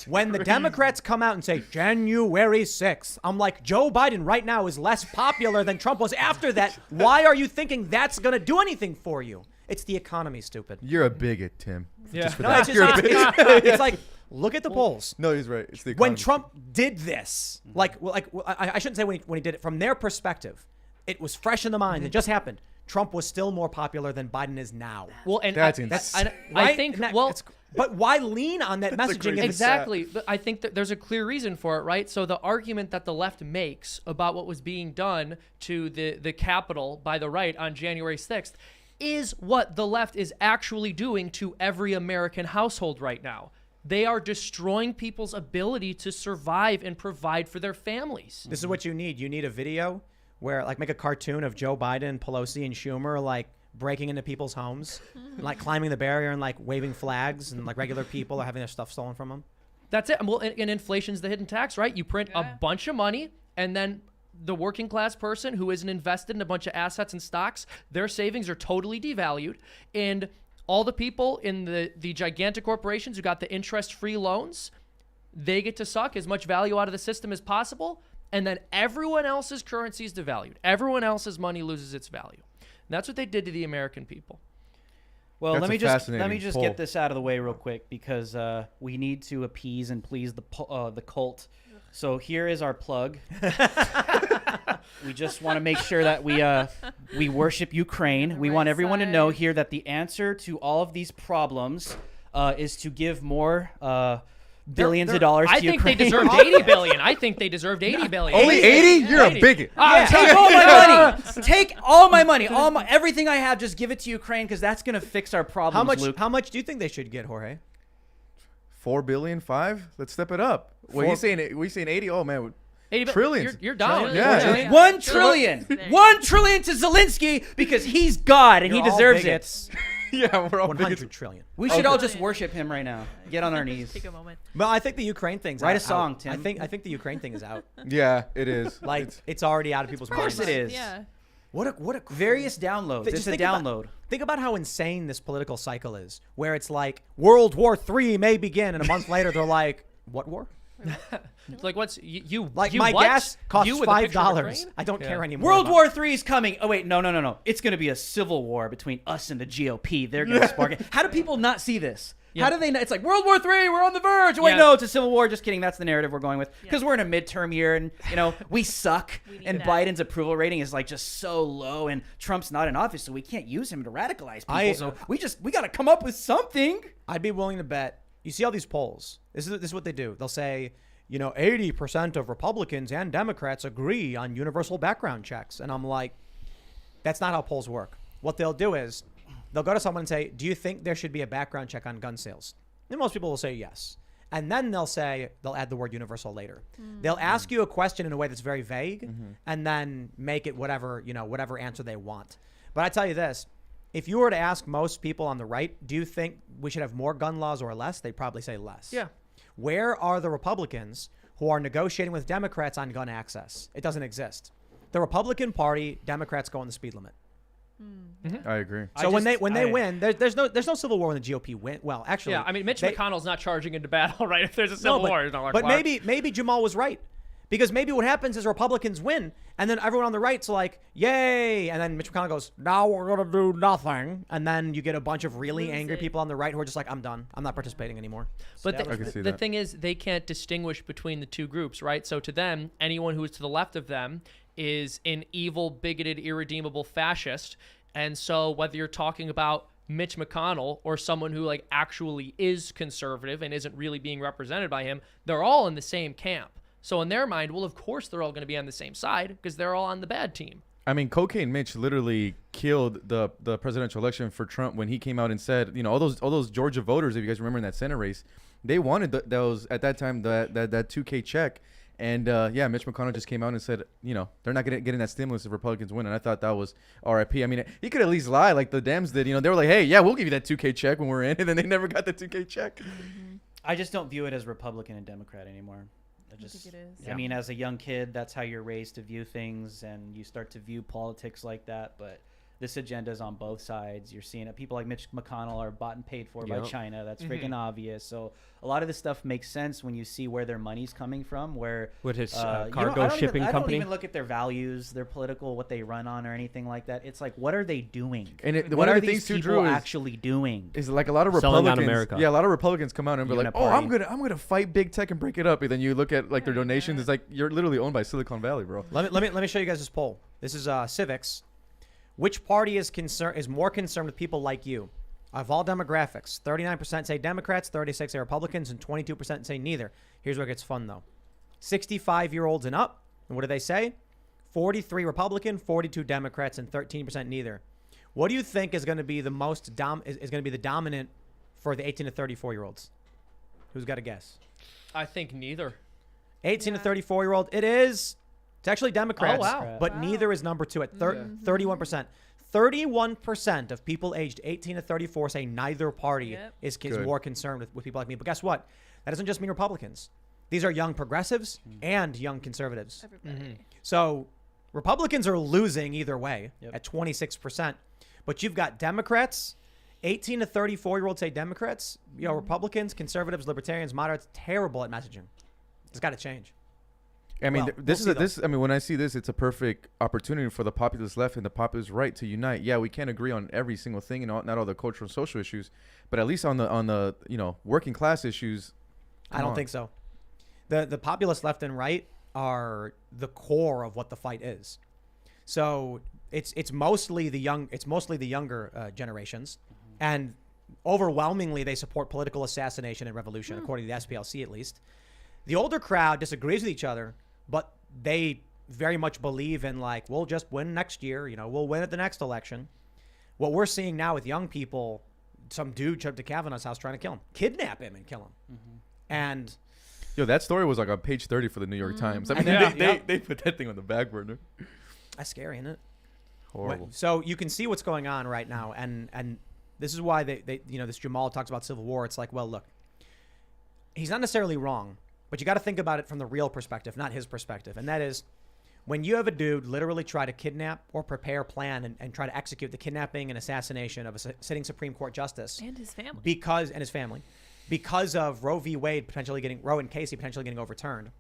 When the Democrats come out and say January 6th, I'm like, Joe Biden right now is less popular than Trump was after that. Why are you thinking that's going to do anything for you? It's the economy, stupid. You're a bigot, Tim. Yeah. Just for No, that. it's, You're a bigot. it's like, look at the polls. No, he's right. It's the When economy. Trump did this, I shouldn't say when he did it, from their perspective, it was fresh in the mind. It just happened. Trump was still more popular than Biden is now. Well, and That's I insane. think, And that- well, but why lean on that messaging? crazy if it's- exactly. But I think that there's a clear reason for it, right? So the argument that the left makes about what was being done to the Capitol by the right on January 6th is what the left is actually doing to every American household right now. They are destroying people's ability to survive and provide for their families. This is what you need. You need a video where, like, make a cartoon of Joe Biden, Pelosi, and Schumer, like, breaking into people's homes, like, climbing the barrier and, like, waving flags, and, like, regular people are having their stuff stolen from them. That's it. Well, and inflation's the hidden tax, right? You print a bunch of money, and then the working class person who isn't invested in a bunch of assets and stocks, their savings are totally devalued. And all the people in the gigantic corporations who got the interest-free loans, they get to suck as much value out of the system as possible. And then everyone else's currency is devalued. Everyone else's money loses its value. And that's what they did to the American people. Well, That's let a me just fascinating poll. get this out of the way real quick because we need to appease and please the cult. So here is our plug. We just want to make sure that we worship Ukraine. We want everyone to know here that the answer to all of these problems is to give more billions of dollars I to think Ukraine. they deserved 80 billion. I think they deserved 80 billion. Only 80? You're a bigot. Take all my money. Take all my money. Everything I have. Just give it to Ukraine because that's gonna fix our problems. Luke. How much do you think they should get, Jorge? 4 billion, 5? Let's step it up. Well, he's saying 80. Oh man, 80 trillions. You're down. Yeah. 1 trillion. 1 trillion to Zelensky because he's God and You're he all deserves bigots. it. Yeah, we're all 100 trillion. We should all just worship him right now. Get on our knees. Take a moment. But I think the Ukraine thing's Write out. a song, out. Tim. I think the Ukraine thing is out. Yeah, it is. Like, it's already out of people's minds. Of course it is. Yeah. What a Various downloads. It's Just a think about- download. Think about how insane this political cycle is, where it's like World War III may begin, and a month later they're like, "What war?" It's like, what's you? Like you my what? gas costs You with a picture of $5. Ukraine? I don't Yeah. care anymore. World about- War III is coming. Oh wait, no. It's going to be a civil war between us and the GOP. They're going to spark it. How do people not see this? How do they know? It's like World War III, we're on the verge. Wait, Yeah. no, it's a civil war. Just kidding. That's the narrative we're going with. Because we're in a midterm year and, we suck. We need And that. Biden's approval rating is like just so low and Trump's not in office, so we can't use him to radicalize people. So we got to come up with something. I'd be willing to bet. You see all these polls. This is what they do. They'll say, 80% of Republicans and Democrats agree on universal background checks. And I'm like, that's not how polls work. What they'll do is they'll go to someone and say, do you think there should be a background check on gun sales? And most people will say yes. And then they'll add the word universal later. They'll ask you a question in a way that's very vague and then make it whatever answer they want. But I tell you this, if you were to ask most people on the right, do you think we should have more gun laws or less? They'd probably say less. Yeah. Where are the Republicans who are negotiating with Democrats on gun access? It doesn't exist. The Republican Party, Democrats go on the speed limit. I agree. So when they win, there's no civil war when the GOP win. Well, actually, Yeah, I mean, Mitch McConnell's not charging into battle, right? If there's a civil war, he's not like, but "Well, maybe Jamal was right, because maybe what happens is Republicans win, and then everyone on the right's like, "Yay!" And then Mitch McConnell goes, "Now we're gonna do nothing," and then you get a bunch of really Lose angry it. people on the right who are just like, "I'm done. I'm not participating anymore." But I can see the that. thing is, they can't distinguish between the two groups, right? So to them, anyone who is to the left of them is an evil, bigoted, irredeemable fascist. And so whether you're talking about Mitch McConnell or someone who like actually is conservative and isn't really being represented by him, they're all in the same camp. So in their mind, well, of course they're all going to be on the same side because they're all on the bad team. I mean, Cocaine Mitch literally killed the presidential election for Trump when he came out and said, all those Georgia voters, if you guys remember in that Senate race, they wanted those at that time that 2K check. And Mitch McConnell just came out and said, they're not getting that stimulus if Republicans win. And I thought that was RIP. I mean, he could at least lie like the Dems did. They were like, hey, yeah, we'll give you that 2K check when we're in. And then they never got the 2K check. I just don't view it as Republican and Democrat anymore. I think it is. I mean, as a young kid, that's how you're raised to view things, and you start to view politics like that. But this agenda is on both sides. You're seeing it. People like Mitch McConnell are bought and paid for by China. That's freaking obvious. So a lot of this stuff makes sense when you see where their money's coming from. Where With his I cargo don't shipping even, I company. don't even look at their values, their political, what they run on, or anything like that. It's like, what are they doing? And What one are of the these things too, people Drew, actually doing? is like a lot of Selling out Republicans. America. Yeah, a lot of Republicans come out and be like, Unit party. I'm gonna fight big tech and break it up. And then you look at like their donations. It's like you're literally owned by Silicon Valley, bro. Let me show you guys this poll. This is Civics. Which party is more concerned with people like you? Of all demographics, 39% say Democrats, 36% say Republicans, and 22% say neither. Here's where it gets fun, though. 65-year-olds and up, and what do they say? 43 Republican, 42 Democrats, and 13% neither. What do you think is going to be the most going to be the dominant for the 18 to 34-year-olds? Who's got a guess? I think neither. 18 to 34-year-old. It's actually Democrats. Oh, wow. But neither is number two at 31%. 31% of people aged 18 to 34 say neither party is more concerned with people like me. But guess what? That doesn't just mean Republicans. These are young progressives and young conservatives. Everybody. So Republicans are losing either way at 26%. But you've got Democrats, 18 to 34-year-olds say Democrats. Republicans, conservatives, libertarians, moderates, terrible at messaging. It's got to change. I mean, Well, when I see this, it's a perfect opportunity for the populist left and the populist right to unite. Yeah, we can't agree on every single thing and not all the cultural and social issues, but at least on the working class issues. I don't think so. The populist left and right are the core of what the fight is. So it's mostly the younger generations, and overwhelmingly they support political assassination and revolution, according to the SPLC at least. The older crowd disagrees with each other, but they very much believe in we'll just win next year. We'll win at the next election. What we're seeing now with young people, some dude showed up to Kavanaugh's house trying to kill him, kidnap him and kill him. And that story was like on page 30 for the New York Times. I mean, they put that thing on the back burner. that's scary, isn't it? Horrible. So you can see what's going on right now. And this is why they this Jamal talks about civil war. It's like, well, look, he's not necessarily wrong. But you got to think about it from the real perspective, not his perspective. And that is when you have a dude literally try to kidnap or prepare, plan, and try to execute the kidnapping and assassination of a sitting Supreme Court justice. And his family. Because of Roe v. Wade Roe and Casey potentially getting overturned.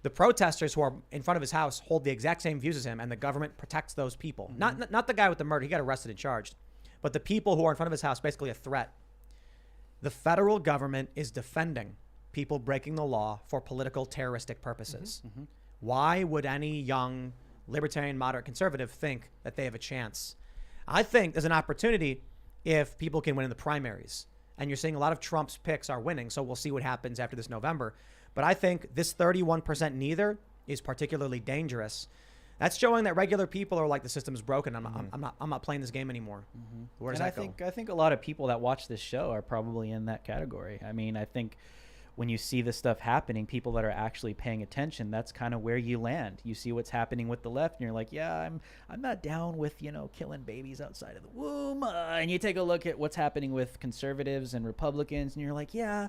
The protesters who are in front of his house hold the exact same views as him, and the government protects those people. Not the guy with the murder. He got arrested and charged. But the people who are in front of his house, basically a threat. The federal government is defending people breaking the law for political terroristic purposes. Why would any young libertarian, moderate conservative think that they have a chance? I think there's an opportunity if people can win in the primaries. And you're seeing a lot of Trump's picks are winning, so we'll see what happens after this November. But I think this 31% neither is particularly dangerous. That's showing that regular people are like, the system is broken. I'm not playing this game anymore. Where does that go? I think a lot of people that watch this show are probably in that category. I mean, I think when you see this stuff happening, people that are actually paying attention, that's kind of where you land. You see what's happening with the left, and you're like, yeah, I'm not down with, killing babies outside of the womb. And you take a look at what's happening with conservatives and Republicans, and you're like, yeah,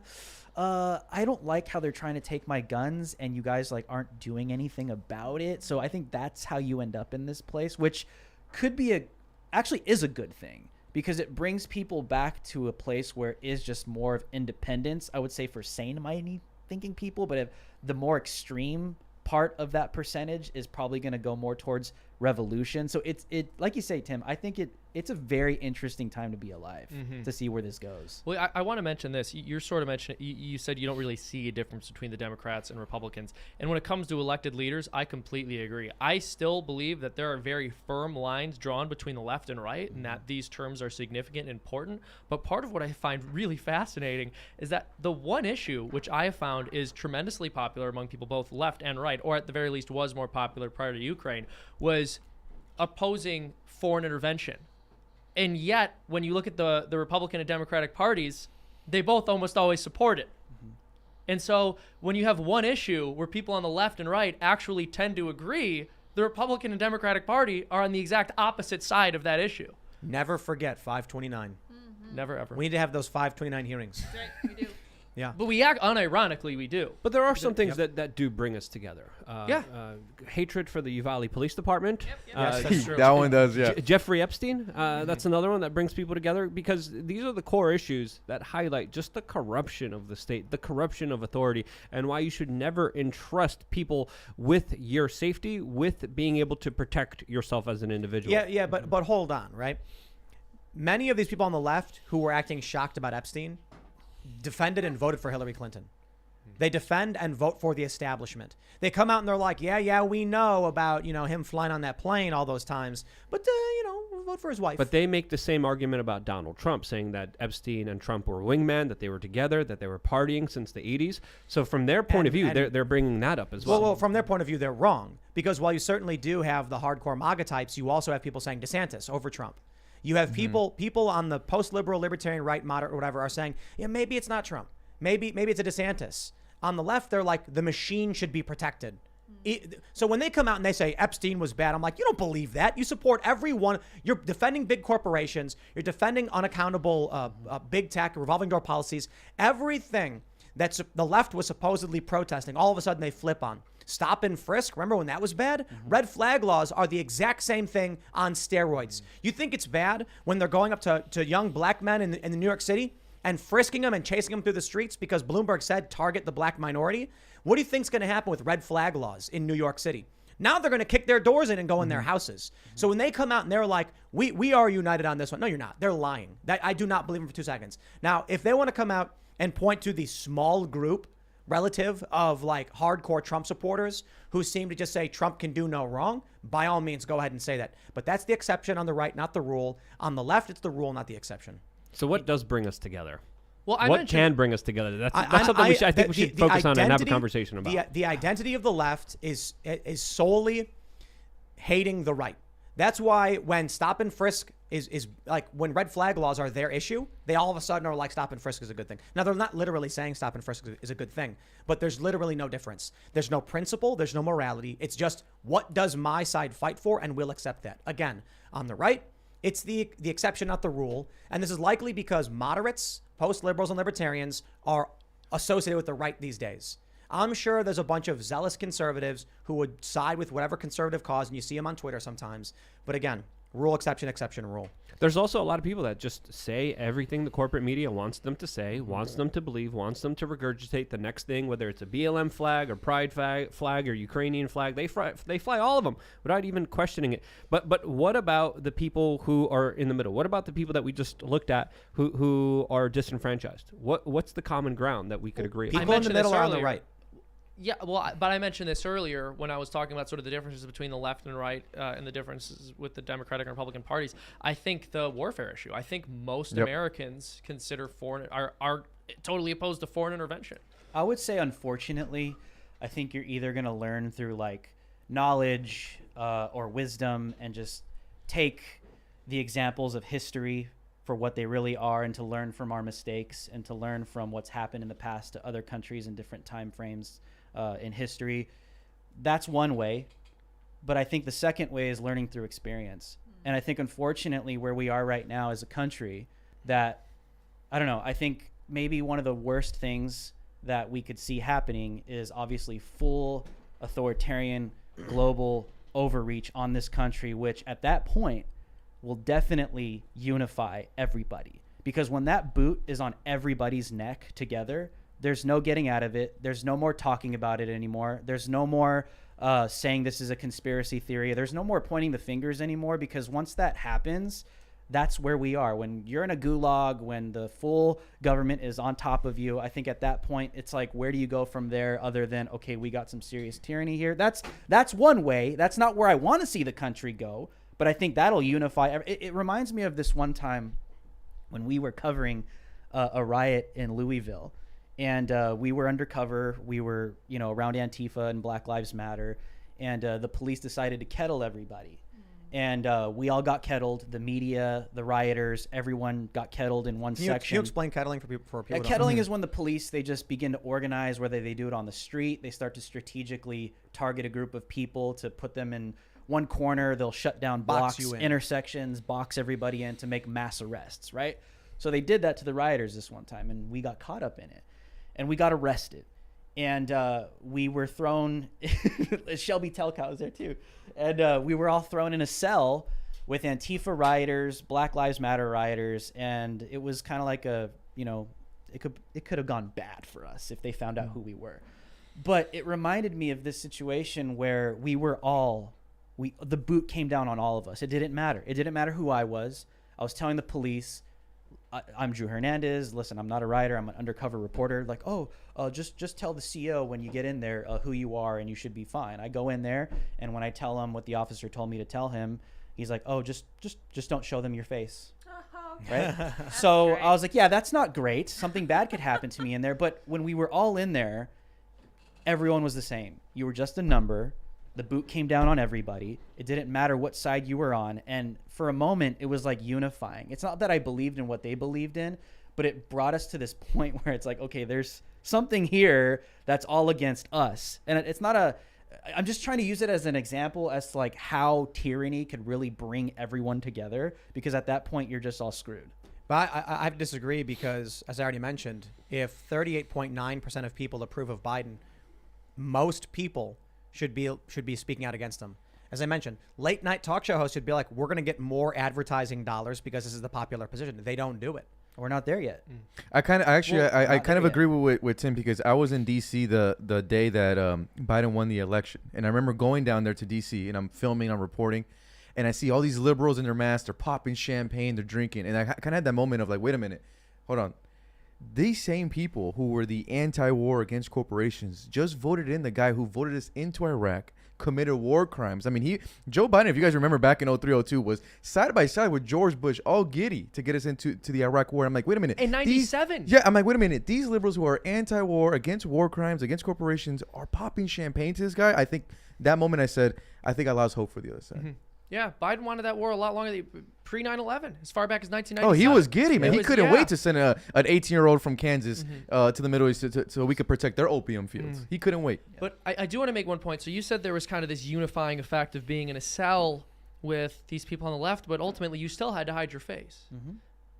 I don't like how they're trying to take my guns, and you guys aren't doing anything about it. So I think that's how you end up in this place, which could be actually is a good thing. Because it brings people back to a place where it is just more of independence, I would say, for sane-minded thinking people. But if the more extreme part of that percentage is probably going to go more towards revolution. So it like you say, Tim, I think it's a very interesting time to be alive to see where this goes. Well, I want to mention this. You're sort of mentioning, you said you don't really see a difference between the Democrats and Republicans. And when it comes to elected leaders, I completely agree. I still believe that there are very firm lines drawn between the left and right, and that these terms are significant and important. But part of what I find really fascinating is that the one issue which I have found is tremendously popular among people both left and right, or at the very least was more popular prior to Ukraine, was opposing foreign intervention. And yet, when you look at the Republican and Democratic parties, they both almost always support it. And so when you have one issue where people on the left and right actually tend to agree, the Republican and Democratic Party are on the exact opposite side of that issue. Never forget 529. Never ever. We need to have those 529 hearings. That's right, we do. Yeah. But we act unironically, we do. But there are some things that do bring us together. Hatred for the Uvalde Police Department. Yes, that's true. That one does, yeah. Jeffrey Epstein. That's another one that brings people together, because these are the core issues that highlight just the corruption of the state, the corruption of authority, and why you should never entrust people with your safety, with being able to protect yourself as an individual. Yeah, but hold on, right? Many of these people on the left who were acting shocked about Epstein defended and voted for Hillary Clinton. They defend and vote for the establishment. They come out and they're like, yeah, we know about, him flying on that plane all those times, but, vote for his wife. But they make the same argument about Donald Trump, saying that Epstein and Trump were wingmen, that they were together, that they were partying since the 80s. So from their point of view, they're bringing that up as well. Well, from their point of view, they're wrong. Because while you certainly do have the hardcore MAGA types, you also have people saying DeSantis over Trump. You have people on the post-liberal, libertarian, right, moderate, or whatever are saying, yeah, maybe it's not Trump. Maybe it's a DeSantis. On the left, they're like, the machine should be protected. So when they come out and they say Epstein was bad, I'm like, you don't believe that. You support everyone. You're defending big corporations. You're defending unaccountable big tech, revolving door policies. Everything that the left was supposedly protesting, all of a sudden they flip on. Stop and frisk. Remember when that was bad? Red flag laws are the exact same thing on steroids. You think it's bad when they're going up to young black men in New York City and frisking them and chasing them through the streets because Bloomberg said target the black minority? What do you think's going to happen with red flag laws in New York City? Now they're going to kick their doors in and go in their houses. So when they come out and they're like, we are united on this one. No, you're not. They're lying. I do not believe them for 2 seconds. Now, if they want to come out and point to the small group relative of hardcore Trump supporters who seem to just say Trump can do no wrong, by all means, go ahead and say that. But that's the exception on the right, not the rule. On the left, it's the rule, not the exception. So what does bring us together? Well, what can bring us together? That's something I think we should focus on and have a conversation about. The identity of the left is solely hating the right. That's why when stop and frisk is like when red flag laws are their issue, they all of a sudden are like stop and frisk is a good thing. Now, they're not literally saying stop and frisk is a good thing, but there's literally no difference. There's no principle. There's no morality. It's just what does my side fight for, and we'll accept that. Again, on the right, it's the exception, not the rule. And this is likely because moderates, post-liberals, and libertarians are associated with the right these days. I'm sure there's a bunch of zealous conservatives who would side with whatever conservative cause, and you see them on Twitter sometimes. But again, rule, exception, exception, rule. there's also a lot of people that just say everything the corporate media wants them to say, wants them to believe, wants them to regurgitate the next thing, whether it's a BLM flag or pride flag or Ukrainian flag. They fly all of them without even questioning it. But what about the people who are in the middle? What about the people that we just looked at who are disenfranchised? What's the common ground that we could agree on? People in the middle are on the right. Yeah, well, but I mentioned this earlier when I was talking about sort of the differences between the left and right and the differences with the Democratic and Republican parties. I think the warfare issue. I think most Americans consider are totally opposed to foreign intervention. I would say, unfortunately, I think you're either going to learn through like knowledge or wisdom and just take the examples of history for what they really are and to learn from our mistakes and to learn from what's happened in the past to other countries in different time frames in history. That's one way. But I think the second way is learning through experience. And I think, unfortunately, where we are right now as a country, that, I don't know, I think maybe one of the worst things that we could see happening is obviously full authoritarian global overreach on this country, which at that point will definitely unify everybody. Because when that boot is on everybody's neck together, there's no getting out of it. There's no more talking about it anymore. There's no more saying this is a conspiracy theory. There's no more pointing the fingers anymore, because once that happens, that's where we are. When you're in a gulag, when the full government is on top of you, I think at that point, it's like, where do you go from there other than, okay, we got some serious tyranny here? That's one way. That's not where I want to see the country go, but I think that'll unify. It reminds me of this one time when we were covering a riot in Louisville. And we were undercover. We were, around Antifa and Black Lives Matter. And the police decided to kettle everybody. And we all got kettled. The media, the rioters, everyone got kettled in one section. Can you explain kettling for people? Kettling is when the police, they just begin to organize, whether they do it on the street. They start to strategically target a group of people to put them in one corner. They'll shut down blocks, intersections, box everybody in to make mass arrests, right? So they did that to the rioters this one time, and we got caught up in it. And we got arrested, and we were thrown. Shelby Telkow was there too, and we were all thrown in a cell with Antifa rioters, Black Lives Matter rioters, and it was kind of like it could have gone bad for us if they found out who we were. But it reminded me of this situation where we were the boot came down on all of us. It didn't matter. It didn't matter who I was. I was telling the police, I'm Drew Hernandez. Listen, I'm not a writer. I'm an undercover reporter. Like, just tell the CO when you get in there who you are, and you should be fine. I go in there, and when I tell him what the officer told me to tell him, he's like, oh, just don't show them your face. Right? So great. I was like, yeah, that's not great. Something bad could happen to me in there. But when we were all in there, everyone was the same. You were just a number. The boot came down on everybody. It didn't matter what side you were on. And for a moment, it was like unifying. It's not that I believed in what they believed in, but it brought us to this point where it's like, okay, there's something here that's all against us. And it's not I'm just trying to use it as an example as to like how tyranny could really bring everyone together, because at that point, you're just all screwed. But I disagree, because, as I already mentioned, if 38.9% of people approve of Biden, most people should be speaking out against them. As I mentioned, late night talk show hosts should be like, we're going to get more advertising dollars because this is the popular position. They don't do it. We're not there yet. I kind of agree with Tim, because I was in DC the day that Biden won the election, and I remember going down there to DC, and I'm filming, I'm reporting, and I see all these liberals in their masks, they're popping champagne, they're drinking, and I kind of had that moment of like, wait a minute, hold on. These same people who were the anti-war against corporations just voted in the guy who voted us into Iraq, committed war crimes. I mean, Joe Biden, if you guys remember back in 03-02, was side by side with George Bush, all giddy to get us into the Iraq war. I'm like, wait a minute. In 97. I'm like, wait a minute. These liberals who are anti-war, against war crimes, against corporations are popping champagne to this guy. I think that moment I said, I think I lost hope for the other side. Mm-hmm. Yeah, Biden wanted that war a lot longer than pre 9/11, as far back as 1997. Oh, he was giddy, man. He couldn't wait to send an 18-year-old from Kansas to the Middle East so we could protect their opium fields. He couldn't wait. But I do want to make one point. So you said there was kind of this unifying effect of being in a cell with these people on the left, but ultimately you still had to hide your face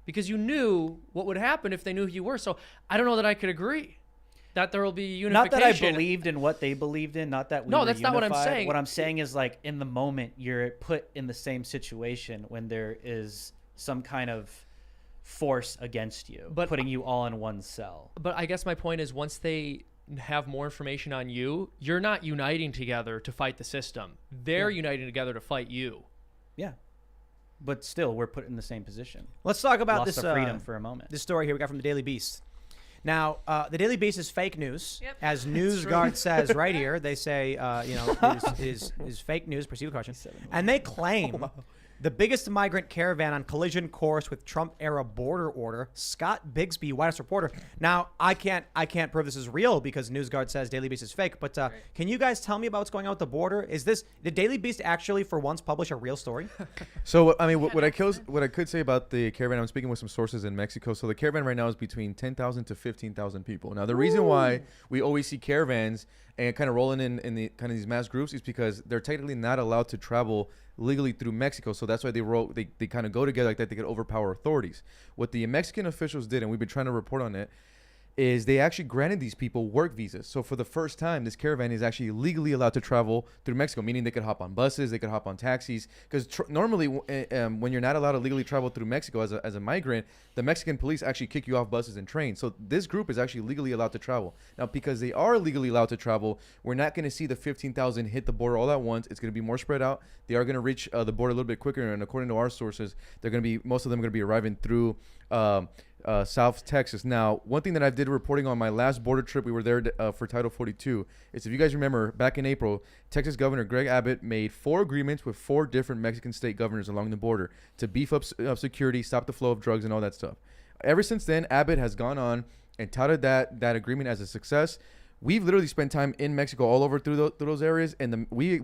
because you knew what would happen if they knew who you were. So I don't know that I could agree that there will be unification. Not that I believed in what they believed in, not that we were that's unified. not what I'm saying. What I'm saying is, like, in the moment, you're put in the same situation when there is some kind of force against you, But- putting you all in one cell. But I guess my point is, once they have more information on you, you're not uniting together to fight the system. They're uniting together to fight you. Yeah. But still, we're put in the same position. Let's talk about Lost this our freedom for a moment. this story here we got from the Daily Beast. Now, the Daily Beast is fake news, Yep, as true. NewsGuard says right here. They say, is fake news. Proceed with caution. And they claim the biggest migrant caravan on collision course with Trump-era border order. Scott Bigsby, White House reporter. Now, I can't prove this is real because NewsGuard says Daily Beast is fake. But can you guys tell me about what's going on with the border? Did Daily Beast actually, for once, publish a real story? So I mean, what I could say about the caravan, I'm speaking with some sources in Mexico. So the caravan right now is between 10,000 to 15,000 people. Now the reason why we always see caravans and kind of rolling in the kind of these mass groups is because they're technically not allowed to travel legally through Mexico. So that's why they kind of go together like that. They could overpower authorities. What the Mexican officials did, and we've been trying to report on it, is they actually granted these people work visas. So for the first time, this caravan is actually legally allowed to travel through Mexico, meaning they could hop on buses, they could hop on taxis. Because normally, when you're not allowed to legally travel through Mexico as a migrant, the Mexican police actually kick you off buses and trains. So this group is actually legally allowed to travel. Now, because they are legally allowed to travel, we're not going to see the 15,000 hit the border all at once. It's going to be more spread out. They are going to reach the border a little bit quicker. And according to our sources, most of them are going to be arriving through South Texas. Now, one thing that I did reporting on my last border trip, we were there for Title 42, is if you guys remember, back in April, Texas Governor Greg Abbott made 4 agreements with 4 different Mexican state governors along the border to beef up security, stop the flow of drugs, and all that stuff. Ever since then, Abbott has gone on and touted that agreement as a success. We've literally spent time in Mexico all over through those areas, and we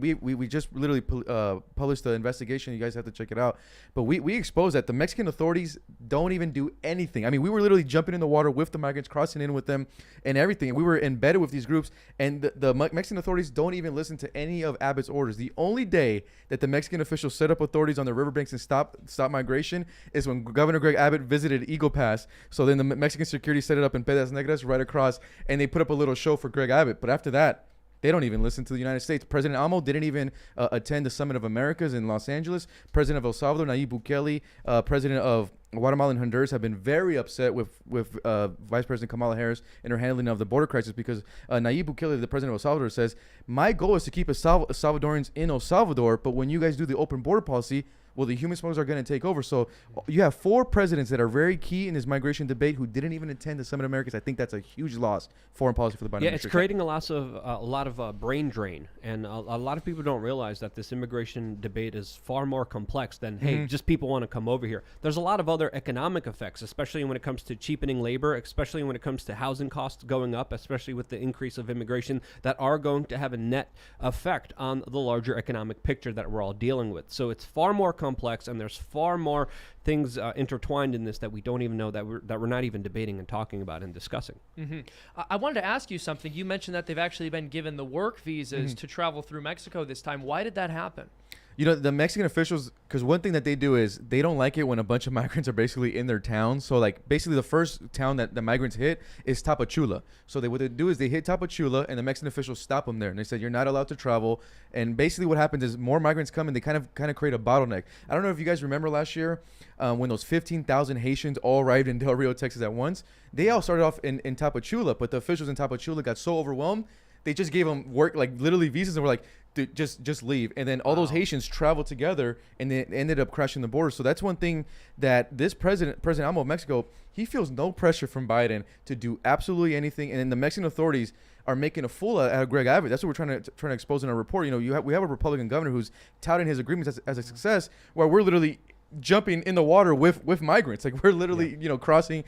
just literally published the investigation. You guys have to check it out. But we exposed that the Mexican authorities don't even do anything. I mean, we were literally jumping in the water with the migrants, crossing in with them, and everything. And we were embedded with these groups, and the Mexican authorities don't even listen to any of Abbott's orders. The only day that the Mexican officials set up authorities on the riverbanks and stop migration is when Governor Greg Abbott visited Eagle Pass. So then the Mexican security set it up in Piedras Negras right across, and they put up a little show for Greg Abbott. But after that, they don't even listen to the United States. President Amo didn't even attend the Summit of Americas in Los Angeles. President of El Salvador, Nayib Bukele, President of Guatemala and Honduras have been very upset with Vice President Kamala Harris and her handling of the border crisis because Nayib Bukele, the president of El Salvador, says, my goal is to keep Salvadorians in El Salvador, but when you guys do the open border policy, well, the human smugglers are going to take over. So you have 4 presidents that are very key in this migration debate who didn't even attend the Summit of Americas. I think that's a huge loss foreign policy for the Biden Yeah, it's administration. creating a lot of brain drain, and a lot of people don't realize that this immigration debate is far more complex than hey, just people want to come over here. There's a lot of other economic effects, especially when it comes to cheapening labor, especially when it comes to housing costs going up, especially with the increase of immigration, that are going to have a net effect on the larger economic picture that we're all dealing with. So it's far more complex, and there's far more things intertwined in this that we don't even know that we're not even debating and talking about and discussing. I wanted to ask you something. You mentioned that they've actually been given the work visas to travel through Mexico this time. Why did that happen? You know, the Mexican officials, because one thing that they do is they don't like it when a bunch of migrants are basically in their town. So, like, basically the first town that the migrants hit is Tapachula. So what they do is they hit Tapachula, and the Mexican officials stop them there. And they said, you're not allowed to travel. And basically what happens is more migrants come, and they kind of create a bottleneck. I don't know if you guys remember last year when those 15,000 Haitians all arrived in Del Rio, Texas at once. They all started off in Tapachula, but the officials in Tapachula got so overwhelmed, they just gave them work, like literally visas, and were like, dude, just leave. And then all those Haitians traveled together, and they ended up crashing the border. So that's one thing that this President Amo of Mexico, he feels no pressure from Biden to do absolutely anything. And then the Mexican authorities are making a fool out of Greg Abbott. That's what we're trying to expose in our report. You know, we have a Republican governor who's touting his agreements as a success, while we're literally jumping in the water with migrants. Like, we're literally, you know, crossing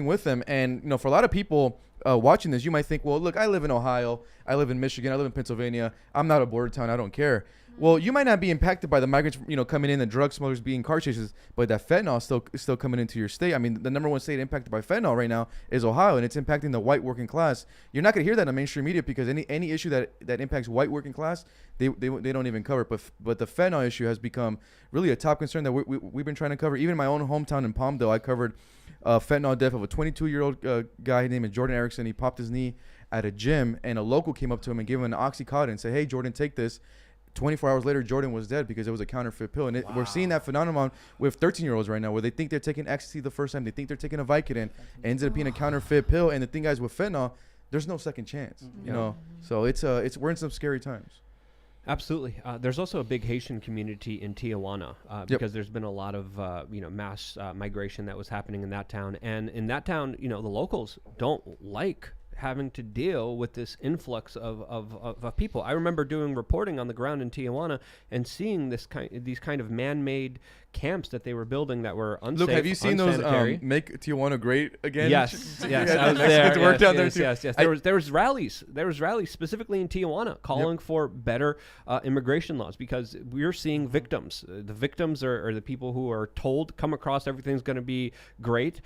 with them. And, you know, for a lot of people watching this, you might think, well, look, I live in Ohio, I live in Michigan, I live in Pennsylvania, I'm not a border town, I don't care. Well, you might not be impacted by the migrants, you know, coming in, the drug smugglers being car chases, but that fentanyl is still coming into your state. I mean, the number one state impacted by fentanyl right now is Ohio, and it's impacting the white working class. You're not going to hear that in the mainstream media because any issue that impacts white working class, they don't even cover it. But the fentanyl issue has become really a top concern that we've been trying to cover. Even in my own hometown in Palmdale, I covered fentanyl death of a 22-year-old guy named Jordan Erickson. He popped his knee at a gym, and a local came up to him and gave him an Oxycontin and said, hey, Jordan, take this. 24 hours later, Jordan was dead because it was a counterfeit pill. And we're seeing that phenomenon with 13-year-olds right now, where they think they're taking ecstasy the first time. They think they're taking a Vicodin. Ends up being a counterfeit pill. And the thing, guys, with fentanyl, there's no second chance, you know? So we're in some scary times. Absolutely. There's also a big Haitian community in Tijuana because there's been a lot of mass migration that was happening in that town. And in that town, the locals don't like having to deal with this influx of people. I remember doing reporting on the ground in Tijuana and seeing these kind of man-made camps that they were building that were unsafe. Luke, have you seen those Make Tijuana Great Again? Yes, I was there. Work down there too. Yes. There was rallies specifically in Tijuana calling for better immigration laws because we're seeing victims. The victims are the people who are told come across everything's going to be great.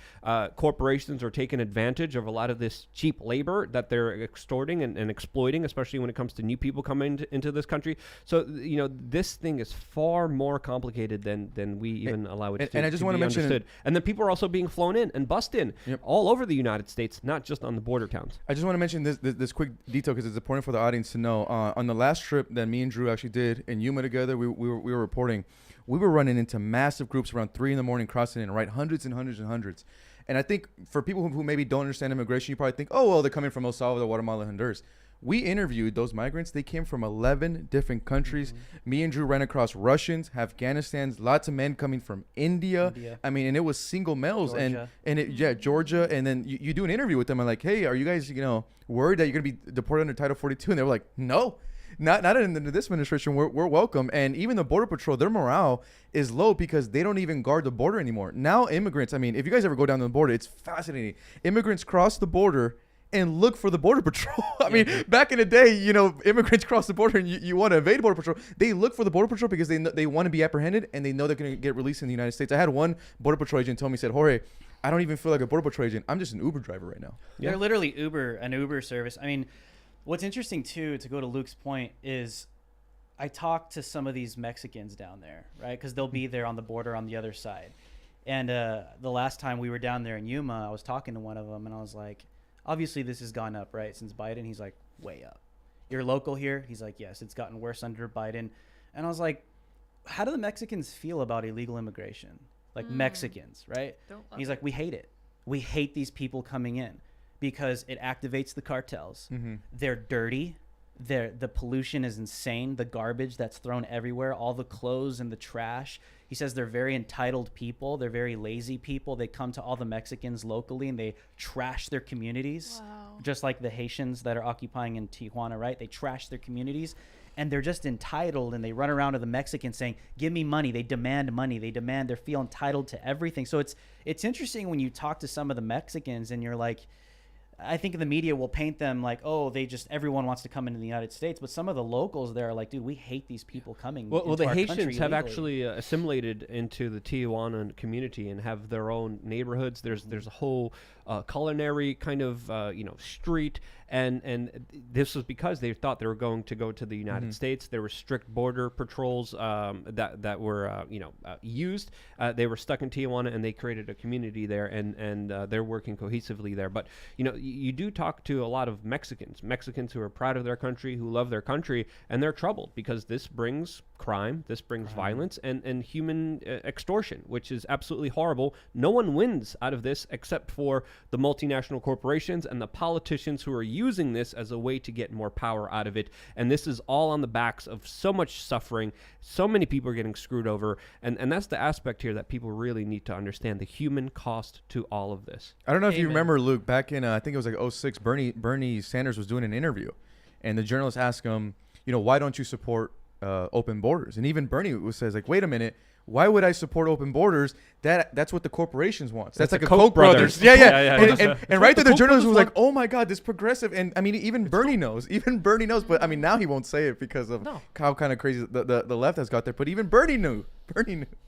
Corporations are taking advantage of a lot of this cheap labor that they're extorting and exploiting, especially when it comes to new people coming into this country. So this thing is far more complicated than we even allow it to. And I just want to mention, understood. And then people are also being flown in and bussed in all over the United States, not just on the border towns. I just want to mention this quick detail because it's important for the audience to know. On the last trip that me and Drew actually did in Yuma together, we were reporting. We were running into massive groups around 3 a.m. crossing in, right? Hundreds and hundreds and hundreds. And I think for people who maybe don't understand immigration, you probably think, oh, well, they're coming from El Salvador, Guatemala, Honduras. We interviewed those migrants. They came from 11 different countries. Me and Drew ran across Russians, Afghanistans, lots of men coming from India. I mean, and it was single males. Georgia. Georgia. And then you do an interview with them. I'm like, hey, are you guys, worried that you're going to be deported under Title 42? And they were like, no. Not in this administration. We're welcome. And even the Border Patrol, their morale is low because they don't even guard the border anymore. Now immigrants, I mean, if you guys ever go down the border, it's fascinating. Immigrants cross the border and look for the Border Patrol. I mean, back in the day, immigrants cross the border and you want to evade Border Patrol. They look for the Border Patrol because they want to be apprehended and they know they're going to get released in the United States. I had one Border Patrol agent tell me, said, Jorge, I don't even feel like a Border Patrol agent. I'm just an Uber driver right now. They're literally an Uber service. I mean, what's interesting, too, to go to Luke's point, is I talked to some of these Mexicans down there, right? Because they'll be there on the border on the other side. And the last time we were down there in Yuma, I was talking to one of them, and I was like, obviously this has gone up, right, since Biden? He's like, way up. You're local here? He's like, yes, it's gotten worse under Biden. And I was like, how do the Mexicans feel about illegal immigration? Like Mexicans, right? He's like, we hate it. We hate these people coming in because it activates the cartels. They're dirty. The pollution is insane. The garbage that's thrown everywhere, all the clothes and the trash. He says they're very entitled people. They're very lazy people. They come to all the Mexicans locally and they trash their communities. Wow. Just like the Haitians that are occupying in Tijuana, right? They trash their communities and they're just entitled, and they run around to the Mexicans saying, give me money. They demand money. They feel entitled to everything. So it's interesting when you talk to some of the Mexicans and you're like, I think the media will paint them like, oh, everyone wants to come into the United States. But some of the locals there are like, dude, we hate these people coming. Well, the Haitians have illegally. Actually assimilated into the Tijuana community and have their own neighborhoods. There's a whole culinary kind of street, and this was because they thought they were going to go to the United States. There were strict border patrols that were used. They were stuck in Tijuana, and they created a community there, and they're working cohesively there. But you do talk to a lot of Mexicans who are proud of their country, who love their country, and they're troubled because this brings crime, this brings violence, and human extortion, which is absolutely horrible. No one wins out of this except for the multinational corporations and the politicians who are using this as a way to get more power out of it. And this is all on the backs of so much suffering. So many people are getting screwed over. And that's the aspect here that people really need to understand, the human cost to all of this. I don't know if you remember, Luke, back in, I think it was like 2006, Bernie Sanders was doing an interview. And the journalist asked him, why don't you support open borders? And even Bernie says, like, wait a minute. Why would I support open borders? That's what the corporations want. That's like a Koch brothers. Yeah. And right there, the journalist was like, "Oh my God, this progressive." And I mean, even Bernie knows. But I mean, now he won't say it because of how kind of crazy the left has got there. But even Bernie knew.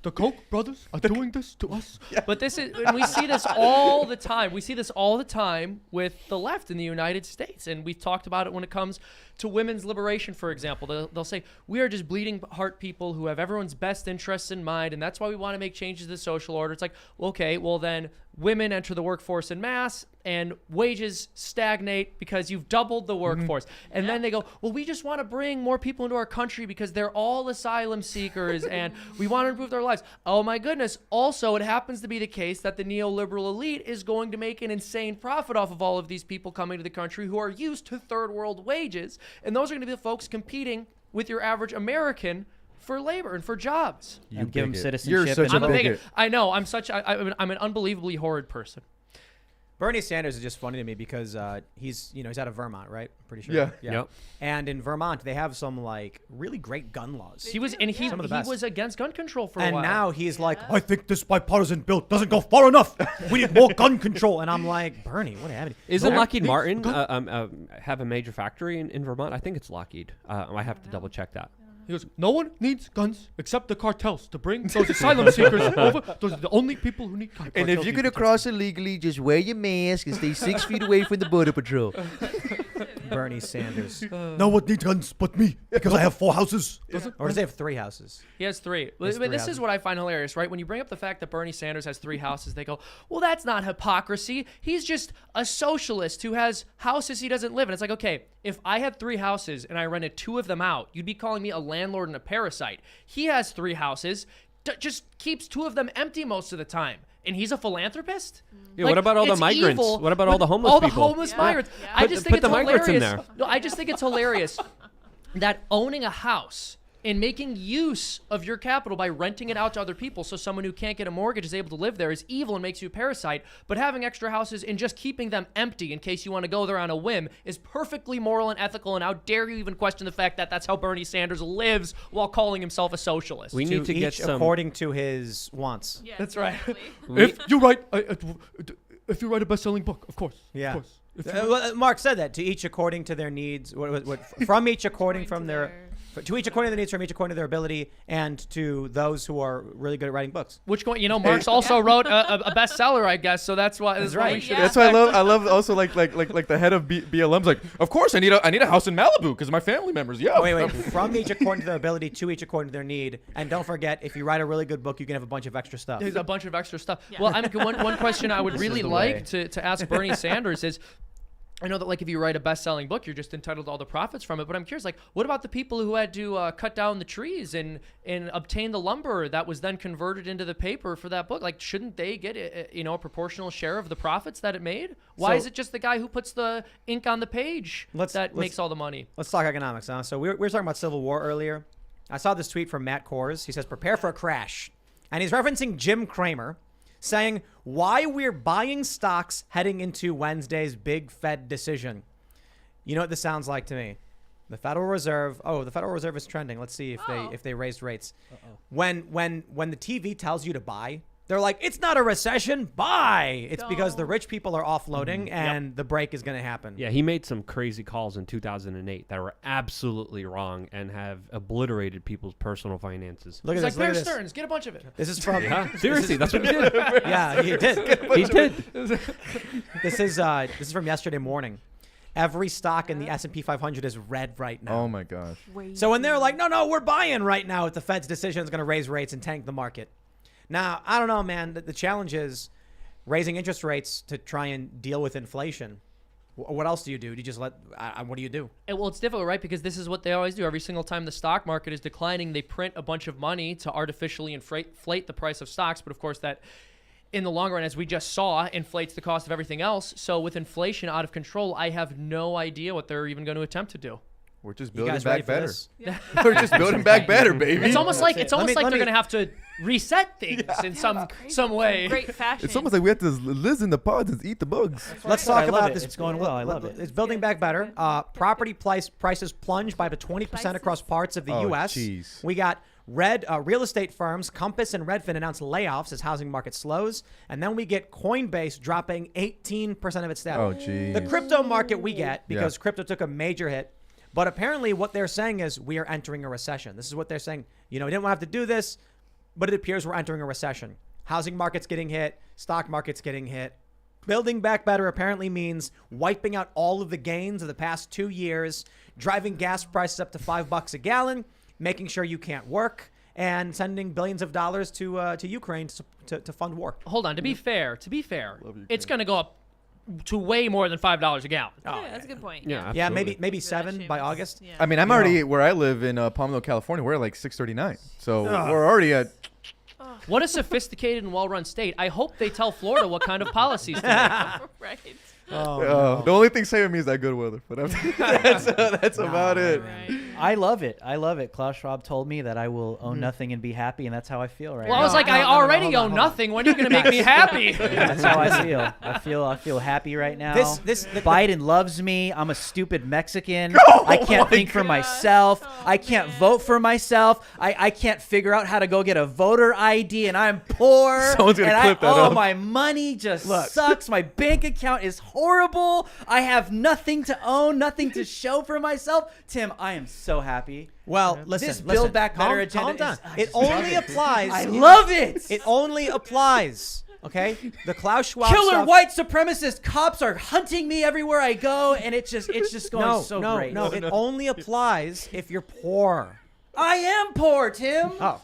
The Koch brothers are doing this to us. Yeah. But we see this all the time. We see this all the time with the left in the United States, and we've talked about it when it comes to women's liberation, for example. They'll say, we are just bleeding heart people who have everyone's best interests in mind, and that's why we want to make changes to the social order. It's like, okay, well then women enter the workforce en masse, and wages stagnate because you've doubled the workforce. And then they go, well, we just want to bring more people into our country because they're all asylum seekers and we want to improve their lives. Oh my goodness. Also, it happens to be the case that the neoliberal elite is going to make an insane profit off of all of these people coming to the country who are used to third world wages. And those are going to be the folks competing with your average American for labor and for jobs. And give them bigot. citizenship. You're such and a I'm a bigot. bigot. I know. I'm an unbelievably horrid person. Bernie Sanders is just funny to me because he's out of Vermont, right? Pretty sure. Yeah. Yep. And in Vermont, they have some like really great gun laws. He was do, and yeah. he Some of the best. was against gun control for a And while. now he's like, I think this bipartisan bill doesn't go far enough. We need more gun control. And I'm like, Bernie, what happened? Isn't No, Lockheed Martin have a major factory in Vermont? I think it's Lockheed. I have to double check that. He goes, no one needs guns except the cartels to bring those asylum seekers over. Those are the only people who need guns. And if you're gonna cross illegally, just wear your mask and stay 6 feet away from the border patrol. Bernie Sanders. No one needs guns but me because I have 4 houses. Or does he have 3 houses? He has 3. Has But 3 this houses. is what I find hilarious, right? When you bring up the fact that Bernie Sanders has 3 houses, they go, well, that's not hypocrisy. He's just a socialist who has houses he doesn't live in. It's like, okay, if I had 3 houses and I rented 2 of them out, you'd be calling me a landlord and a parasite. He has 3 houses, just keeps 2 of them empty most of the time. And he's a philanthropist? Yeah, what about all the it's migrants? evil What about all the homeless all people? the homeless Yeah. migrants. Yeah. I just think Put it's the migrants in hilarious. there. No, I just think it's hilarious that owning a house and making use of your capital by renting it out to other people so someone who can't get a mortgage is able to live there is evil and makes you a parasite. But having extra houses and just keeping them empty in case you want to go there on a whim is perfectly moral and ethical. And how dare you even question the fact that that's how Bernie Sanders lives while calling himself a socialist? We need to get each some. according to his wants. Yes, That's right. exactly. If you write a best-selling book, of course. Yeah. Of course. Well, Mark said that, to each according to their needs. From each according from their. To each according to their needs, from each according to their ability, and to those who are really good at writing books. Which one? Marx also wrote a bestseller, I guess. So that's why. That's why we right. should Yeah. That's why I love also like the head of BLM's like, of course I need a house in Malibu because my family members. Yeah. Oh, wait. From each according to their ability, to each according to their need. And don't forget, if you write a really good book, you can have a bunch of extra stuff. There's a bunch of extra stuff. Yeah. Well, one question I would This really is the way. like to ask Bernie Sanders is, I know that like if you write a best-selling book, you're just entitled to all the profits from it. But I'm curious, like, what about the people who had to cut down the trees and obtain the lumber that was then converted into the paper for that book? Like, shouldn't they get a proportional share of the profits that it made? Why So- is it just the guy who puts the ink on the page that makes all the money? Let's talk economics, huh? So we were talking about Civil War earlier. I saw this tweet from Matt Kors. He says, prepare for a crash. And he's referencing Jim Cramer, saying why we're buying stocks heading into Wednesday's big Fed decision. You know what this sounds like to me? The Federal Reserve. Oh, the Federal Reserve is trending. Let's see if they raised rates. When the TV tells you to buy, they're like, it's not a recession, buy. It's because the Don't. rich people are offloading and the break is going to happen. Yeah, he made some crazy calls in 2008 that were absolutely wrong and have obliterated people's personal finanes. Look It's at like this. Look Bear at this. Stearns, get a bunch of it. This is from. Seriously, that's what he did. Yeah, he did. He did. This is from yesterday morning. Every stock in the S&P 500 is red right now. Oh my gosh. So when they're like, no, we're buying right now if the Fed's decision is going to raise rates and tank the market. Now, I don't know, man. The challenge is raising interest rates to try and deal with inflation. What else do you do? Do you just what do you do? Well, it's difficult, right? Because this is what they always do. Every single time the stock market is declining, they print a bunch of money to artificially inflate the price of stocks. But of course, that in the long run, as we just saw, inflates the cost of everything else. So with inflation out of control, I have no idea what they're even going to attempt to do. We're just You building guys ready back for better. this? We're just building back better, baby. It's almost like Let they're me- going to have to reset things in some way. Great fashion. It's almost like we have to live in the pods and eat the bugs. Let's I talk love about it. this. It's going well. I love it. It's building back better. Property prices plunged by about 20% across parts of the Oh, U.S. jeez. We got real estate firms Compass and Redfin announced layoffs as housing market slows, and then we get Coinbase dropping 18% of its staff. Oh, geez. The crypto market we get because crypto took a major hit. But apparently what they're saying is we are entering a recession. This is what they're saying. We didn't want to have to do this, but it appears we're entering a recession. Housing market's getting hit. Stock market's getting hit. Building back better apparently means wiping out all of the gains of the past 2 years, driving gas prices up to $5 a gallon, making sure you can't work, and sending billions of dollars to Ukraine to fund war. Hold on. To be fair, it's going to go up to way more than $5 a gallon. Yeah, that's a good point. Yeah, Yeah, absolutely. maybe For that 7 by Seamus. August. Yeah. I mean, I'm already where I live in Palmdale, California. We're at like 639, so we're already at. What a sophisticated and well-run state. I hope they tell Florida what kind of policies to make. Right. The only thing saving me is that good weather, but that's about it. Right. I love it. I love it. Klaus Schwab told me that I will own nothing and be happy, and that's how I feel right Well, I now. was like, I already hold on, own hold on. nothing. When are you going to make me happy? That's how I feel. I feel happy right now. Biden loves me. I'm a stupid Mexican. I can't think for myself. Oh, I can't man. vote for myself. I can't figure out how to go get a voter ID, and I'm poor. Someone's gonna and clip that oh, up. my money just sucks. My bank account is horrible. I have nothing to own, nothing to show for myself. Tim, I am so happy. Well, listen, This Build Back Better calm agenda down. is- I It just love only it. applies. I love it. It only applies. Okay, the Klaus Schwab Killer stuff. white supremacist cops are hunting me everywhere I go, and it's just going so great. No. It only applies if you're poor. I am poor, Tim. Oh,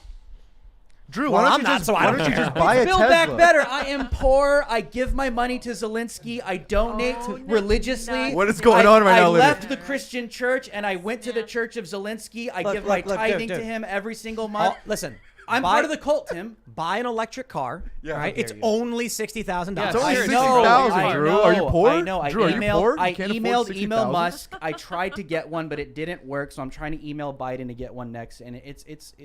Drew, Well, why I'm don't you not, just so I why don't don't you care. just buy a Build Tesla? Back Better. I am poor. I give my money to Zelensky. I donate Oh, no, religiously. What is going on right I now, Lydia? left the Christian church and I went to the Church of Zelensky. I give my look, tithing dude. to him every single month. Listen, I'm buy- part of the cult, Tim. Buy an electric car. Yeah, right? how It's dare you. only $60,000. Yeah, It's only I know, 60,000, Drew. Are you poor? I know. Drew, are you poor? You I can't afford emailed 60,000? Musk. I tried to get one, but it didn't work. So I'm trying to email Biden to get one next, and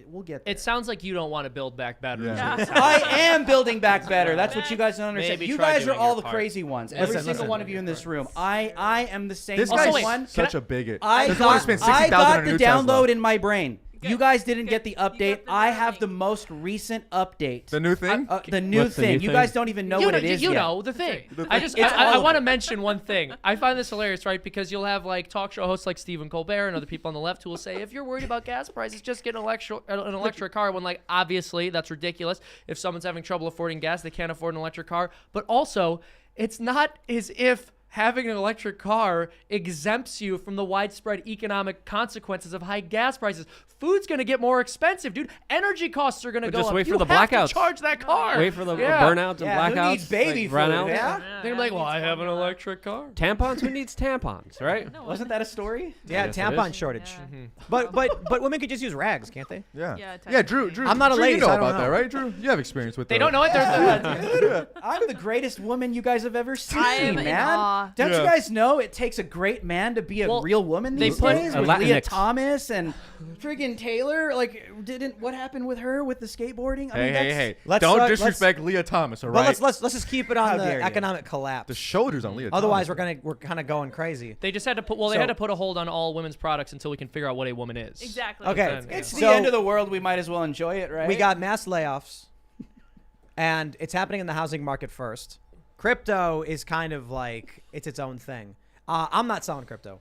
we'll get there. It sounds like you don't want to build back better. Yeah. I am building back better. That's what you guys don't understand. Maybe You try guys are doing all your the part. crazy ones. Every Listen, single one of you in this room. I am the same This Also, guy's wait, one. such a bigot. I Doesn't want got, to spend I 60,000 got on a the new download Tesla. in my brain. You guys didn't get the You got update. the I have update. the most recent update. The new thing? The new What's the new thing. You thing? guys don't even know You what know, it is you yet. know the thing. It's I all of want to it. mention one thing. I find this hilarious, right? Because you'll have like talk show hosts like Stephen Colbert and other people on the left who will say, if you're worried about gas prices, just get an electric car. When like obviously that's ridiculous. If someone's having trouble affording gas, they can't afford an electric car. But also, it's not as if having an electric car exempts you from the widespread economic consequences of high gas prices. Food's going to get more expensive, dude. Energy costs are going to But go just up. wait for You the have to blackouts. charge that car. Wait for the Yeah. burnouts and Yeah, who blackouts. needs baby like, food, brownouts. yeah? They're gonna be like, well, I have an electric car. Tampons? Who needs tampons, right? Wasn't that a story? Yeah, Yes, it tampon is. shortage. Yeah. But women could just use rags, can't they? Yeah. Yeah, Yeah, Drew. I'm not a Drew, lady, You know so I don't about that, know. right, Drew? You have experience with They that. don't know it. They're I'm the greatest woman you guys have ever seen, I am in man. awe. Don't Yeah. you guys know it takes a great man to be a Well, real woman they these put- days? A With Leah Latinx. Thomas and friggin' Taylor. Like, what happened with her with the skateboarding? I mean, Hey. Let's, Don't let's- disrespect Leah Thomas, all But right? let's just keep it How on dare the you. economic collapse. The shoulders on Leah Otherwise, Thomas. we're kind of going crazy. They just had to put. Well, they So- had to put a hold on all women's products until we can figure out what a woman is. Exactly. Okay. It's the So- end of the world. We might as well enjoy it, right? We got mass layoffs, and it's happening in the housing market first. Crypto is kind of like it's its own thing. I'm not selling crypto.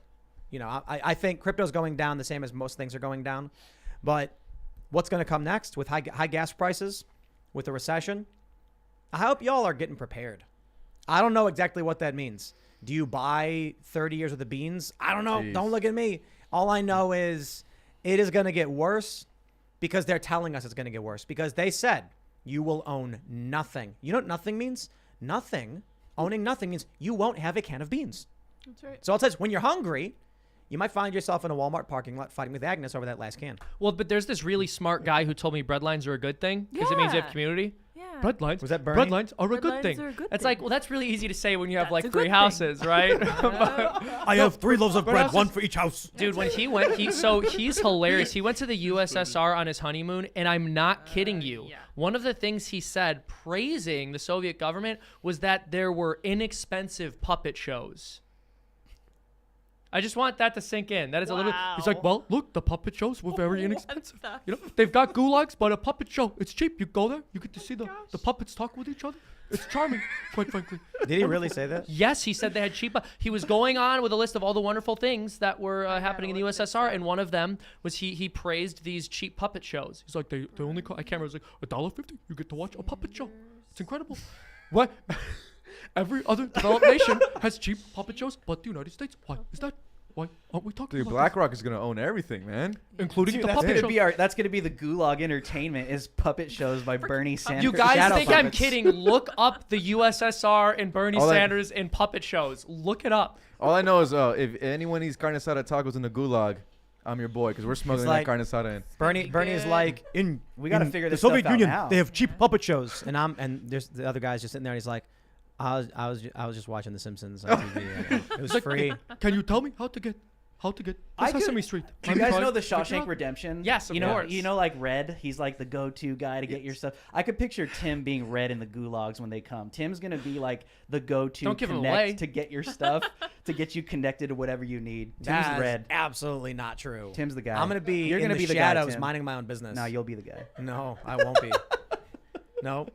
You know, I think crypto's going down the same as most things are going down. But what's going to come next with high gas prices, with the recession? I hope y'all are getting prepared. I don't know exactly what that means. Do you buy 30 years of the beans? I don't know. Jeez. Don't look at me. All I know is it is going to get worse because they're telling us it's going to get worse because they said you will own nothing. You know what nothing means? Nothing. Owning nothing means you won't have a can of beans. That's right. So it says when you're hungry, you might find yourself in a Walmart parking lot fighting with Agnes over that last can. Well, but there's this really smart guy who told me breadlines are a good thing because it means you have Yeah. community. Yeah. Breadlines. Was that Bernie? Breadlines are a good Breadlines thing. are a good It's thing. like, well, that's really easy to say when you have That's like a 3 good houses, right? I have 3 loaves of bread, bread, one one for each house. Dude, when he went, he's hilarious. He went to the USSR on his honeymoon, and I'm not kidding you. yeah. One of the things he said praising the Soviet government was that there were inexpensive puppet shows. I just want that to sink in. That is a little. He's like, Wow. well, look, the puppet shows were very What inexpensive. the- You know, they've got gulags, but a puppet show, it's cheap. You go there, you get to see the puppets talk with each other. It's charming, quite frankly. Did he really say that? Yes, he said they had cheap. He was going on with a list of all the wonderful things that were happening in the USSR, and one of them was he praised these cheap puppet shows. He's like, they only cost, I can't remember, it was like $1.50. You get to watch a puppet show. It's incredible. What? Every other developed nation has cheap puppet shows, but the United States, why is that? Why aren't we talking Dude, about BlackRock is gonna own everything, man. this? Including the That's puppet gonna show. be that's gonna be the Gulag Entertainment is puppet shows by Bernie Sanders. You guys Shadow think I'm puppets. kidding? Look up the USSR and Bernie All that- Sanders in puppet shows. Look it up. All I know is if anyone eats carne asada tacos in the gulag, I'm your boy because we're smuggling like- that carne asada in. Bernie is good. like We gotta in figure the this Soviet stuff out Union. now. They have cheap puppet shows, and there's the other guy's just sitting there. And he's like, I was just watching The Simpsons on TV. It was free. Can you tell me how to get I could- Sesame Street? Do you guys know the Shawshank Redemption? Yes, of you know, course. You know, like Red. He's like the go-to guy to get your stuff. I could picture Tim being Red in the gulags when they come. Tim's gonna be like the go-to Don't give him connect away. to get your stuff, to get you connected to whatever you need. Tim's That's Red. absolutely not true. Tim's the guy. I'm gonna be. You're in gonna the be the shadows, guy, Tim. minding my own business. No, you'll be the guy. No, I won't be. No,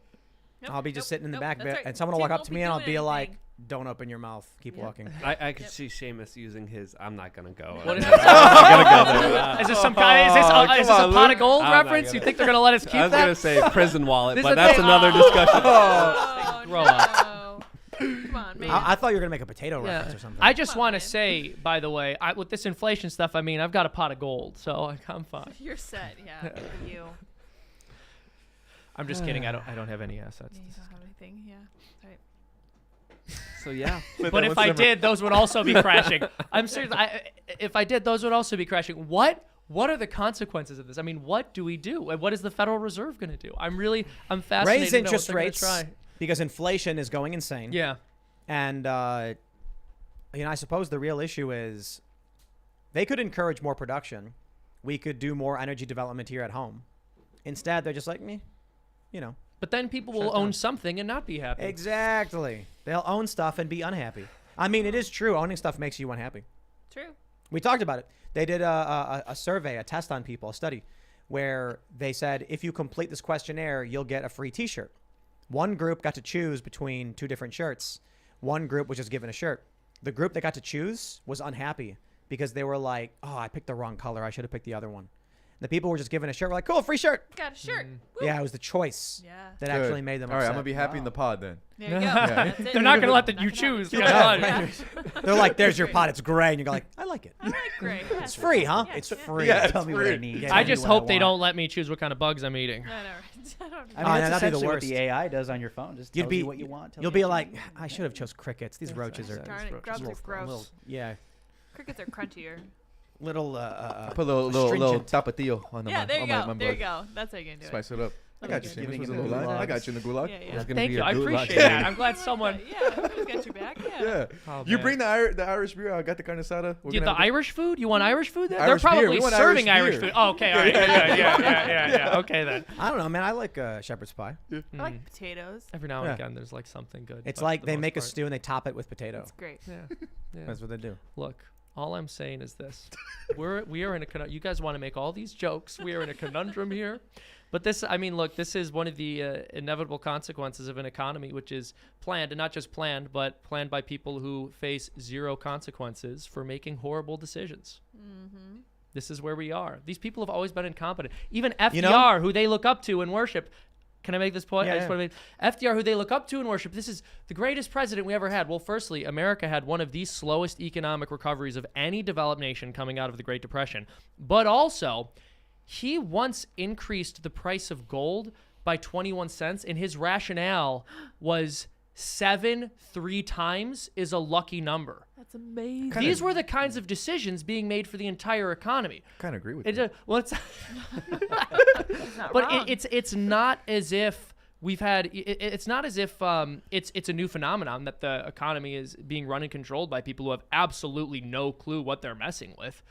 Nope, I'll be just nope, sitting in the nope, back, that's right. and someone will Tim walk up won't to be me, and I'll doing be like, anything. "Don't open your mouth. Keep Yep. walking." I could Yep. see Seamus using his. I'm not gonna go. What is I'm this? not gonna go there. Is this some kind? Is this Oh, is this come a on, pot Luke. of gold I'm not reference? gonna- You think they're gonna let us keep I was that? gonna say prison wallet, This but is that's the- another discussion. Oh, Grow no. up. Come on, man. I thought you were gonna make a potato Yeah. reference or something. I just Come on, want to man. say, by the way, with this inflation stuff, I mean, I've got a pot of gold, so I'm fine. You're set. Yeah, good for you. I'm just kidding. I don't have any assets. Yeah, you don't have anything. Yeah. Right. So yeah. But if I did, those would also be crashing. I'm serious. If I did, those would also be crashing. What are the consequences of this? I mean, what do we do? What is the Federal Reserve going to do? I'm fascinated. raise to know interest what they're gonna rates Try. because inflation is going insane. Yeah. And I suppose the real issue is they could encourage more production. We could do more energy development here at home. Instead, they're just like me, But then people Shut will down. own something and not be happy. Exactly. They'll own stuff and be unhappy. I mean, it is true. Owning stuff makes you unhappy. True. We talked about it. They did a survey, a test on people, a study, where they said if you complete this questionnaire, you'll get a free T-shirt. One group got to choose between two different shirts. One group was just given a shirt. The group that got to choose was unhappy because they were like, "Oh, I picked the wrong color. I should have picked the other one." The people were just given a shirt. We're like, "Cool, free shirt." Got a shirt. Woo. Yeah, it was the choice Yeah. that Good. actually made them All right, upset. I'm gonna be happy in the pod then. There you go. That's it. They're not going to let you Knock it out. choose. Yeah, Yeah. right. They're like, "There's your pot. It's gray," and you're like, "I like it. I like gray. Yeah, It's free, huh? yeah, It's yeah. free." Yeah, Tell me what I need. Yeah, Tell I me just what hope they want. don't let me choose what kind of bugs I'm eating. I know, right? I don't I Oh, mean, yeah, that's that'd be the essentially what worst. the AI does on your phone. Just tells you what you want. tells You'll you be what like, you I should have chose crickets. These roaches are Darn it, grubs are gross. yeah, Crickets are crunchier. little Put a little astringent. tapatio on the Yeah, there you on my go. There you blood. go. That's how you can do it. Spice it up. I That'll got you, be Seamus. good. Was it Giving a it gulag? the I got you in the gulag. Yeah, It's yeah. gonna Thank be you. a I gulag. appreciate that. I'm glad someone. Yeah, who's got your back? Yeah. Yeah. Oh, You man. bring the Irish beer. I got the carne asada. We're Yeah, gonna the have Irish food? You want Irish food there? Irish They're beer. probably We want serving Irish Irish beer. food. Oh, okay, all right. Yeah. Okay, then. I don't know, man. I like shepherd's pie. I like potatoes. Every now and Yeah. again, there's like something good. It's but like for they the make a most part- stew and they top it with potato. It's great. Yeah. Yeah. That's what they do. Look, all I'm saying is this: we are in a you guys want to make all these jokes. We are in a conundrum here, but this, I mean, look, this is one of the inevitable consequences of an economy which is planned, and not just planned, but planned by people who face zero consequences for making horrible decisions. Mm-hmm. This is where we are. These people have always been incompetent. Even FDR, You know? who they look up to and worship. Can I make this point? Yeah, I just yeah. want to make FDR, who they look up to and worship. This is the greatest president we ever had. Well, firstly, America had one of the slowest economic recoveries of any developed nation coming out of the Great Depression. But also, he once increased the price of gold by 21 cents, and his rationale was 3 times is a lucky number. That's amazing. Kinda- These were the kinds of decisions being made for the entire economy. kind of agree with It's you. a, well, it's not but wrong. it's not as if we've had it's not as if it's a new phenomenon that the economy is being run and controlled by people who have absolutely no clue what they're messing with.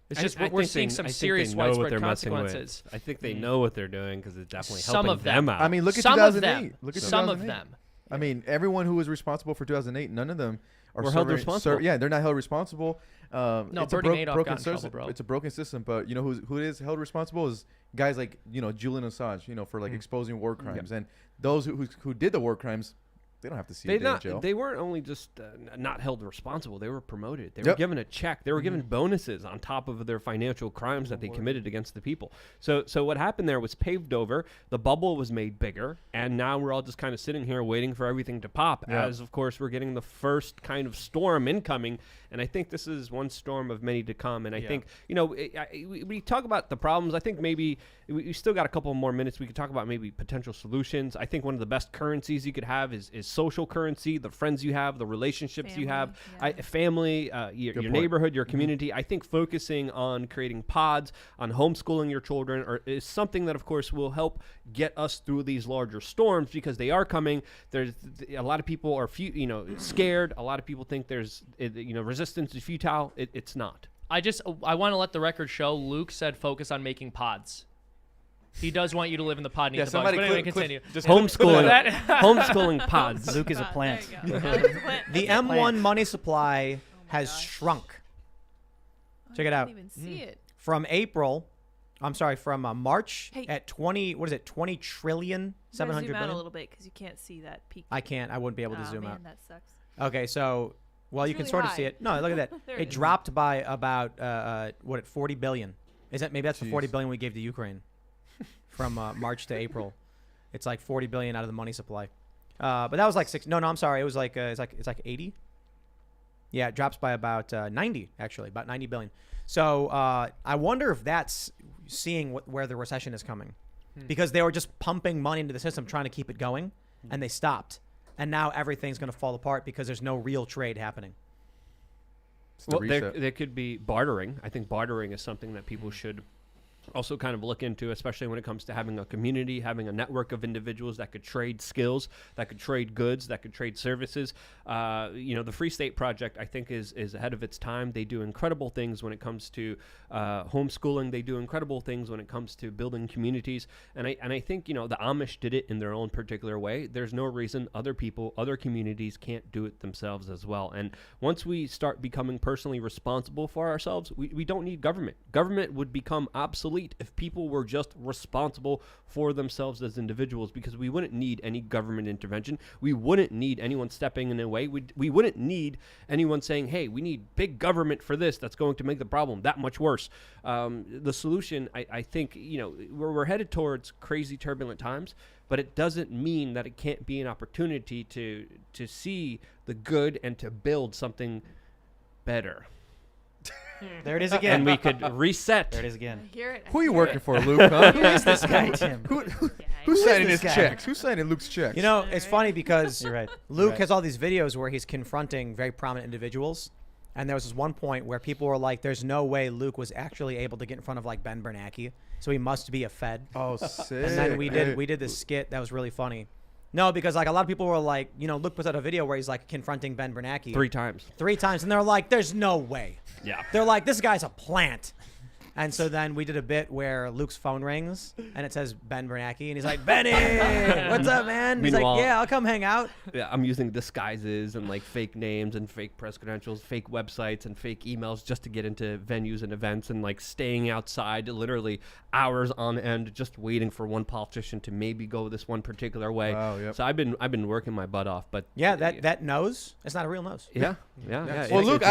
It's just we're seeing some serious widespread consequences. I think they know what they're doing because it's definitely Some helping of them. out. I mean, look at Some of 2008. them. Look at Some of 2008. them. I mean, everyone who was responsible for 2008, none of them are Were held serving- responsible. yeah, they're not held responsible. No, it's a Bernie Madoff broken got in trouble, system. bro. It's a broken system, but you know who is held responsible is guys like Julian Assange, for like exposing war crimes, and those who did the war crimes They don't have to see a day in jail. They weren't only just not held responsible. They were promoted. They were Yep. given a check. They were given bonuses on top of their financial crimes that they committed against the people. So what happened there was paved over. The bubble was made bigger, and now we're all just kind of sitting here waiting for everything to pop. Yeah. As of course we're getting the first kind of storm incoming, and I think this is one storm of many to come. And I think we talk about the problems. I think maybe we still got a couple more minutes. We could talk about maybe potential solutions. I think one of the best currencies you could have is social currency, the friends you have, the relationships you have, family, your point. neighborhood, your community. I think focusing on creating pods, on homeschooling your children is something that, of course, will help get us through these larger storms, because they are coming. There's a lot of people are scared. A lot of people think there's resistance is futile. It's not. I want to let the record show Luke said focus on making pods. He does want you to live in the pod and eat the bugs. somebody But anyway, clip- continue. just Homeschooling, homeschooling pods. Luke is a plant. There you go. The M1 money supply has shrunk. Check it out. I didn't even see it. From March Hey. at 20, what is it, 20 trillion, You gotta 700 zoom out a billion? little bit because you can't see that peak. I can't. I wouldn't be able to Oh, zoom man, out. that sucks. Okay, so, well, It's you can really sort of high. see it. No, look at that. There It it is. dropped by about, 40 billion. Is that, maybe that's the 40 Jeez. billion we gave to Ukraine from March to April. It's like 40 billion out of the money supply. But that was like I'm sorry. It was like, it's like 80. Yeah, it drops by about 90, actually, about 90 billion. So I wonder if that's seeing where the recession is coming, because they were just pumping money into the system trying to keep it going, and they stopped. And now everything's going to fall apart because there's no real trade happening. It's the Well, reset. there could be bartering. I think bartering is something that people should also kind of look into, especially when it comes to having a community, having a network of individuals that could trade skills, that could trade goods, that could trade services. The Free State Project, I think, is ahead of its time. They do incredible things when it comes to homeschooling. They do incredible things when it comes to building communities. And I think, the Amish did it in their own particular way. There's no reason other people, other communities can't do it themselves as well. And once we start becoming personally responsible for ourselves, we don't need government. Government would become obsolete if people were just responsible for themselves as individuals, because we wouldn't need any government intervention. We wouldn't need anyone stepping in a way. We wouldn't need anyone saying, hey, we need big government for this. That's going to make the problem that much worse. The solution, I think, we're headed towards crazy turbulent times, but it doesn't mean that it can't be an opportunity to see the good and to build something better. There it is again. And we could reset. There it is again. I hear it. I Who are you hear working it. for, Luke? Huh? Who is this guy, Tim? Who's signing this his guy? checks? Who's signing Luke's checks? You know, it's funny because You're right. Luke Right. has all these videos where he's confronting very prominent individuals. And there was this one point where people were like, there's no way Luke was actually able to get in front of like Ben Bernanke. So he must be a Fed. Oh, sick. And then we did this skit that was really funny. No, because like a lot of people were like, Luke puts out a video where he's like confronting Ben Bernanke 3 times. 3 times, and they're like, there's no way. Yeah. They're like, this guy's a plant. And so then we did a bit where Luke's phone rings and it says Ben Bernanke, and he's like, Benny, what's up, man? He's Meanwhile- like, yeah, I'll come hang out. Yeah, I'm using disguises and like fake names and fake press credentials, fake websites and fake emails just to get into venues and events, and like staying outside literally hours on end just waiting for one politician to maybe go this one particular way. Wow, yep. So I've been working my butt off, but Yeah, that nose, it's not a real nose. yeah. Well, Luke,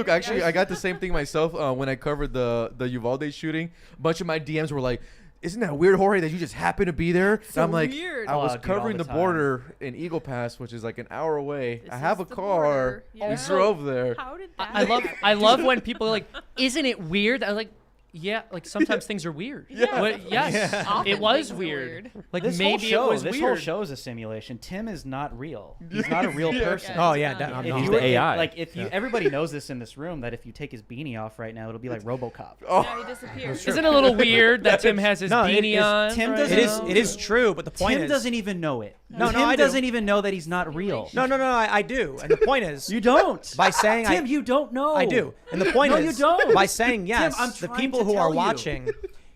actually, I got the same thing myself when I covered the Uvalde shooting. A bunch of my DMs were like, "Isn't that weird, Jorge, that you just happened to be there?" So and I'm like, weird. I was Oh, dude, covering all the the time. border in Eagle Pass, which is like an hour away. This I have is a the car. border. We Yeah. drove there. How did that I love when people are like, isn't it weird? I'm like, yeah, like sometimes things are weird. Yeah. What- yes, Often it was things are weird. Like This maybe whole show, it was this weird. whole show is a simulation. Tim is not real. He's not a real person. Oh, yeah, Yeah. I'm If not. you He's were- the AI. Like if you, everybody knows this in this room that if you take his beanie off right now, it'll be like RoboCop. Yeah, he disappeared. Isn't it a little weird that Tim has his No, it beanie is- on? Tim right doesn't- now? It is true, but the point Tim is, doesn't even know it. No, Tim I do. doesn't even know that he's not real. No, I do. And the point is, You don't. by saying Tim, you don't know. I do. And the point No, is, you don't. by saying yes, I'm the trying people to who are tell you. watching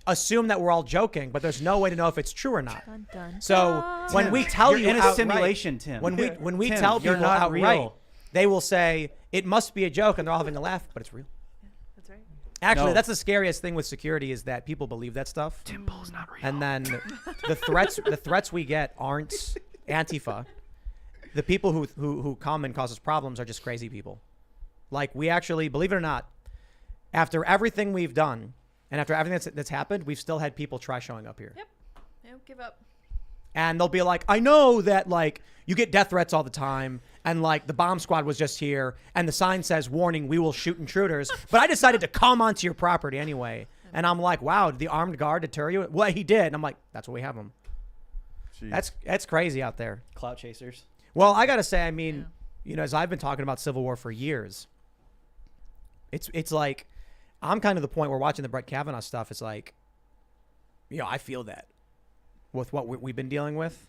assume that we're all joking, but there's no way to know if it's true or not. Dun, dun, So dun. when we tell You're you in a outright- simulation, Tim. when we Tim, tell you're people not outright, real. they will say it must be a joke, and they're all having a laugh, but it's real. That's right. Actually, No. that's the scariest thing with security is that people believe that stuff. Tim Pool's not real. And then the threats we get aren't Antifa. the people who come and cause us problems are just crazy people. Like, we actually, believe it or not, after everything we've done and after everything that's happened, we've still had people try showing up here. Yep. They don't give up. And they'll be like, I know that, like, you get death threats all the time, and, like, the bomb squad was just here, and the sign says, warning, we will shoot intruders, but I decided to come onto your property anyway. And I'm like, wow, did the armed guard deter you? Well, he did. And I'm like, that's what we have him. Jeez. That's crazy out there. Clout chasers. Well, I got to say, I mean, you know, as I've been talking about civil war for years, it's like, I'm kind of the point where watching the Brett Kavanaugh stuff, it's like, you know, I feel that with what we've been dealing with.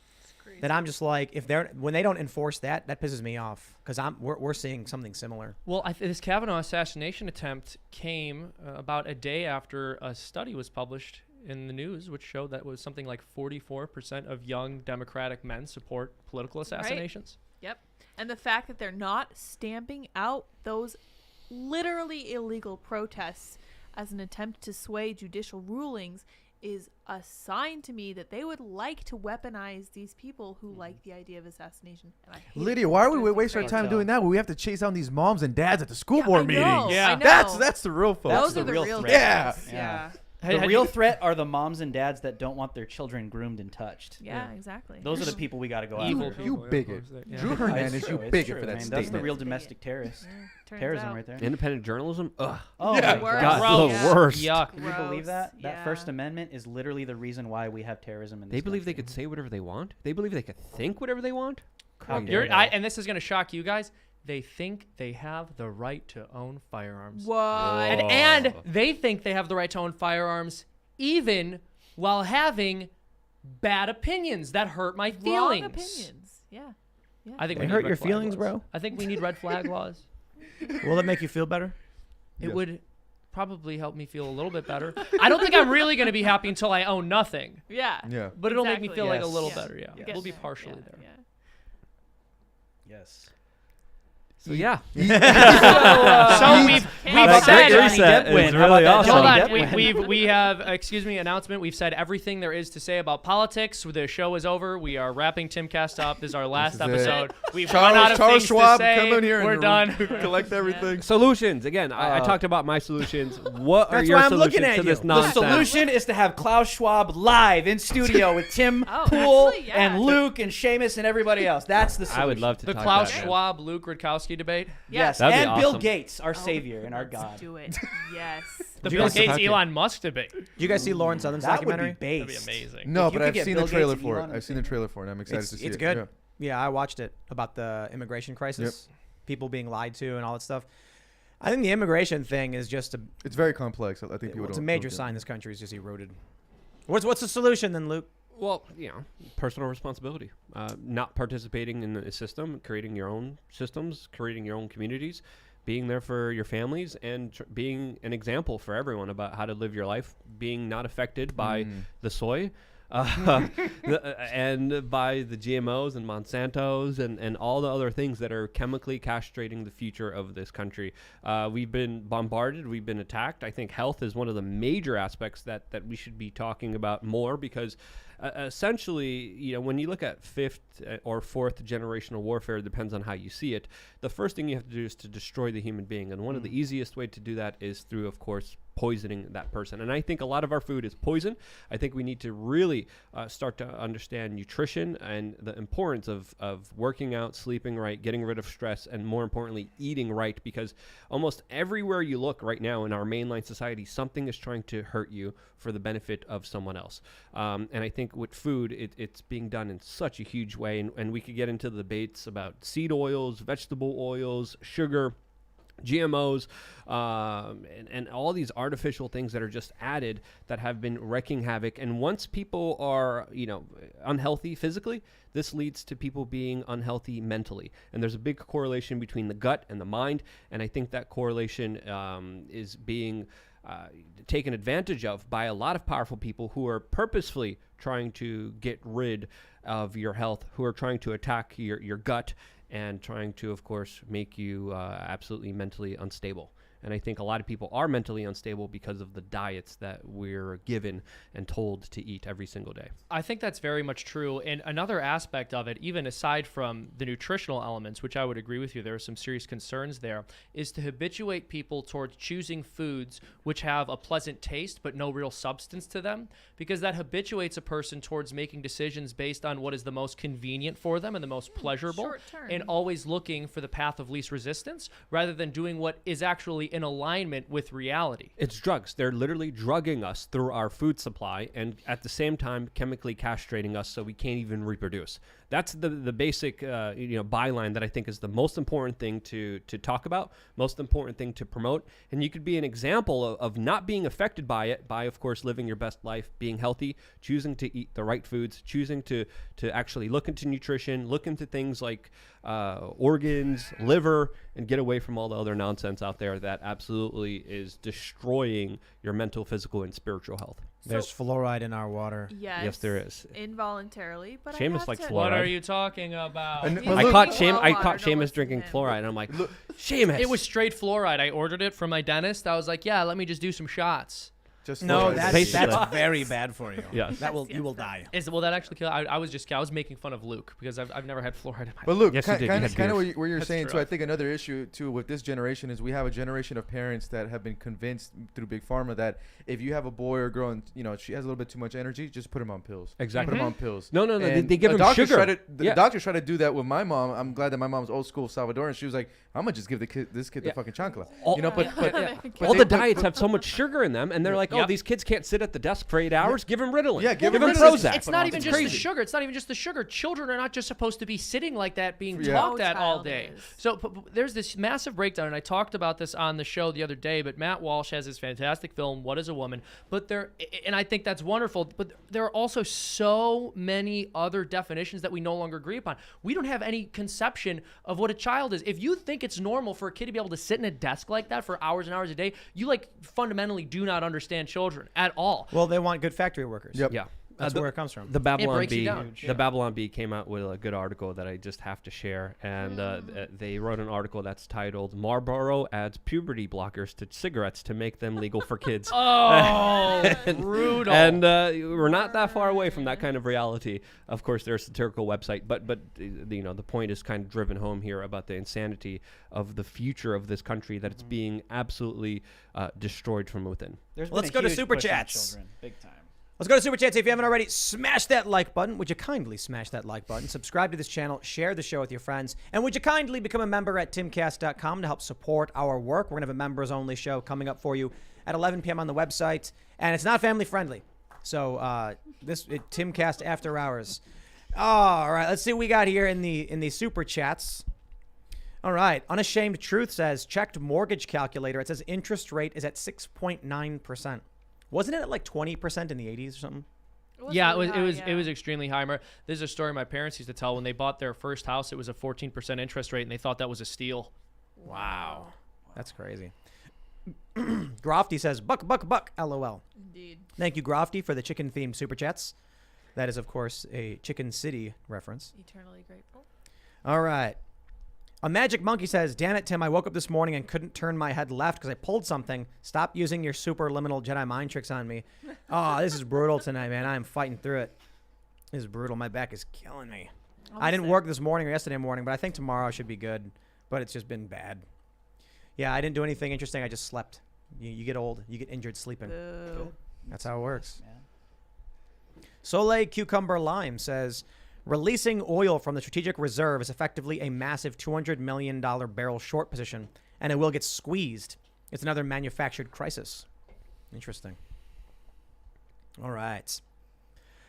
That I'm just like, when they don't enforce that pisses me off, because we're seeing something similar. Well, this Kavanaugh assassination attempt came about a day after a study was published in the news, which showed that was something like 44% of young Democratic men support political assassinations. Right. Yep. And the fact that they're not stamping out those literally illegal protests as an attempt to sway judicial rulings is a sign to me that they would like to weaponize these people who like the idea of assassination. And I hate Lydia, it. why It would we drives me waste our crazy. time doing that when we have to chase down these moms and dads at the school Yeah, board I meetings? know, Yeah. I know. That's the real folks. Those the are the real real threat. Yeah. threats. Yeah. The real threat are the moms and dads that don't want their children groomed and touched. Yeah, exactly. Those are the people we got to go Evil after. people. You bigot. Yeah. Drew It's Hernandez, true, you it's bigot true, for that man. statement. That's the real Bigot. domestic terrorist. Turns Terrorism out. right there. Independent journalism? Ugh. Oh Yeah. my Worse. God. God, Yeah. the worst. Yuck. Can you believe that? Gross. That Yeah. First Amendment is literally the reason why we have terrorism in this They believe they country. could say whatever they want. They believe they could think whatever they want. How dare they? And this is going to shock you guys. They think they have the right to own firearms. What? And they think they have the right to own firearms even while having bad opinions that hurt my feelings. Wrong opinions. Yeah. I think They we need hurt red your flag feelings, laws. bro? I think we need red flag laws. Will it make you feel better? It Yes. would probably help me feel a little bit better. I don't think I'm really going to be happy until I own nothing, Yeah. Yeah. but it'll make me Exactly. feel like a Yes. little Yeah. better. Yeah, Yes. we'll be Get partially Yeah, there. yeah. Yes. So yeah. So we've That said great reset Depp win. is How about really that awesome. Hold Johnny on. Depp win? We have, excuse me, announcement. We've said everything there is to say about politics. The show is over. We are wrapping Timcast up. This is our last is it. episode. We've run out of Charles things Schwab, to say. come in here We're and done. collect everything. Solutions. Again, I talked about my solutions. What are That's your why I'm looking solutions at to this you. The nonsense? solution is to have Klaus Schwab live in studio with Tim Oh, Pool actually, yeah. and Luke and Seamus and everybody else. That's the solution. I would love to The talk Klaus that, man. Schwab, Luke Rudkowski debate. Yes, That'd be and Bill awesome. Gates, our Oh, savior and our let's God. do it. Yes. The You Bill guys Gates talking- Elon Musk debate. Did you guys see Lauren Southern's That would documentary? be That'd be based. amazing. No, If you but could I've get seen Bill the trailer Gates and for it. Elon I've seen the trailer for it. And I'm excited to see It's it. good. Yeah. Yeah, I watched it about the immigration crisis, people being lied to, and all that stuff. I think the immigration thing is just It's very complex. I think people it's don't. a major don't get it. sign this country is just eroded. What's the solution then, Luke? Well, personal responsibility. Not participating in the system, creating your own systems, creating your own communities, being there for your families, and being an example for everyone about how to live your life, being not affected by the soy. And by the GMOs and Monsantos and all the other things that are chemically castrating the future of this country. We've been bombarded. We've been attacked. I think health is one of the major aspects that we should be talking about more because essentially, when you look at fifth or fourth generational warfare, it depends on how you see it. The first thing you have to do is to destroy the human being. And one of the easiest way to do that is through, of course, poisoning that person. And I think a lot of our food is poison. I think we need to really start to understand nutrition and the importance of working out, sleeping right, getting rid of stress, and more importantly, eating right, because almost everywhere you look right now in our mainline society, something is trying to hurt you for the benefit of someone else. And I think with food, it's being done in such a huge way. And we could get into the debates about seed oils, vegetable oils, sugar, GMOs, and all these artificial things that are just added that have been wreaking havoc. And once people are, unhealthy physically, this leads to people being unhealthy mentally. And there's a big correlation between the gut and the mind. And I think that correlation is being taken advantage of by a lot of powerful people who are purposefully trying to get rid of your health, who are trying to attack your gut and trying to, of course, make you absolutely mentally unstable. And I think a lot of people are mentally unstable because of the diets that we're given and told to eat every single day. I think that's very much true. And another aspect of it, even aside from the nutritional elements, which I would agree with you, there are some serious concerns there, is to habituate people towards choosing foods which have a pleasant taste but no real substance to them, because that habituates a person towards making decisions based on what is the most convenient for them and the most pleasurable, short term. and always looking for the path of least resistance rather than doing what is actually in alignment with reality. It's drugs. They're literally drugging us through our food supply and at the same time chemically castrating us so we can't even reproduce. That's the basic byline that I think is the most important thing to talk about, most important thing to promote. And you could be an example of not being affected by it, by of course living your best life, being healthy, choosing to eat the right foods, choosing to actually look into nutrition, look into things like organs, liver, and get away from all the other nonsense out there that absolutely is destroying your mental, physical, and spiritual health. There's fluoride in our water. Yes, there is. Involuntarily, but Seamus I have likes to, What fluoride. are you talking about? And- He's but I look- caught drinking well water, Seamus don't listen drinking to him. fluoride, and I'm like, Seamus. It was straight fluoride. I ordered it from my dentist. I was like, yeah, let me just do some shots. Just No, fluoride. that's Basically. very bad for you. Yes. That will Yes, you will yes, die. Will that actually kill? I was making fun of Luke because I've never had fluoride in my But look, Yes, you did. You kind had of beers. what you're That's saying true. too. I think another issue too with this generation is we have a generation of parents that have been convinced through big pharma that if you have a boy or girl and she has a little bit too much energy, just put them on pills. Exactly. Put them on pills. No, they And give the them doctors sugar. The doctors try to do that with my mom. I'm glad that my mom's old school Salvadoran. She was like, I'm gonna just give this kid Yeah. the fucking chancla. All- But All they- the diets have so much sugar in them, and they're like, oh, Yep. these kids can't sit at the desk for 8 hours. Give them Ritalin. Yeah, give them them Prozac. It's not even It's just the crazy. sugar. It's not even just the sugar. Children are not just supposed to be sitting like that being Yeah. talked No at all child day. is. So there's this massive breakdown, and I talked about this on the show the other day, but Matt Walsh has this fantastic film, What is a Woman? And I think that's wonderful, but there are also so many other definitions that we no longer agree upon. We don't have any conception of what a child is. If you think it's normal for a kid to be able to sit in a desk like that for hours and hours a day, you fundamentally do not understand children at all. Well, they want good factory workers. Yep. Yeah. That's where it comes from. The Babylon breaks you Bee, down. the Babylon Bee came out with a good article that I just have to share, and they wrote an article that's titled "Marlboro adds puberty blockers to cigarettes to make them legal for kids." Oh, brutal. And we're not that far away from that kind of reality. Of course, they're a satirical website, but the point is kind of driven home here about the insanity of the future of this country, that it's being absolutely destroyed from within. There's Let's been a go to huge Super push on Chats. children, big time. Let's go to Super Chats. If you haven't already, smash that like button. Would you kindly smash that like button? Subscribe to this channel. Share the show with your friends. And would you kindly become a member at timcast.com to help support our work? We're going to have a members-only show coming up for you at 11 p.m. on the website. And it's not family-friendly. So Timcast After Hours. All right, let's see what we got here in the Super Chats. All right. Unashamed Truth says, checked mortgage calculator. It says interest rate is at 6.9%. Wasn't it at like 20% in the 80s or something? Yeah, really it was high, it was extremely high. There's a story my parents used to tell when they bought their first house. It was a 14% interest rate, and they thought that was a steal. Wow. That's crazy. Grofty says, buck, LOL. Indeed. Thank you, Grofty, for the chicken-themed Super Chats. That is, of course, a Chicken City reference. Eternally grateful. All right. A Magic Monkey says, damn it, Tim, I woke up this morning and couldn't turn my head left because I pulled something. Stop using your super liminal Jedi mind tricks on me. Oh, this is brutal tonight, man. I am fighting through it. This is brutal. My back is killing me. I didn't work this morning or yesterday morning, but I think tomorrow should be good. But it's just been bad. Yeah, I didn't do anything interesting. I just slept. You get old. You get injured sleeping. Boo. That's how it works. Man. Soleil Cucumber Lime says, releasing oil from the strategic reserve is effectively a massive $200 million barrel short position, and it will get squeezed. It's another manufactured crisis. Interesting. All right.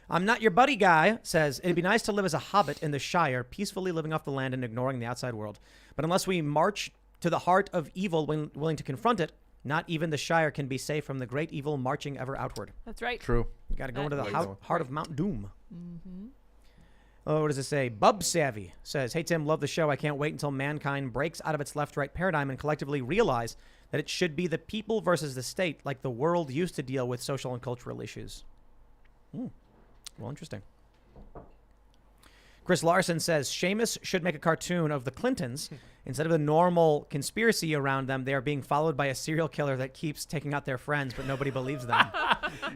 I'm not your buddy guy says, it'd be nice to live as a hobbit in the Shire, peacefully living off the land and ignoring the outside world. But unless we march to the heart of evil when willing to confront it, not even the Shire can be safe from the great evil marching ever outward. That's right. True. You got to go into the Right. heart of Mount Doom. Mm-hmm. Oh, what does it say? Bub Savvy says, hey, Tim, love the show. I can't wait until mankind breaks out of its left-right paradigm and collectively realize that it should be the people versus the state, like the world used to deal with social and cultural issues. Well, interesting. Chris Larson says Seamus should make a cartoon of the Clintons. Instead of the normal conspiracy around them, they are being followed by a serial killer that keeps taking out their friends, but nobody believes them.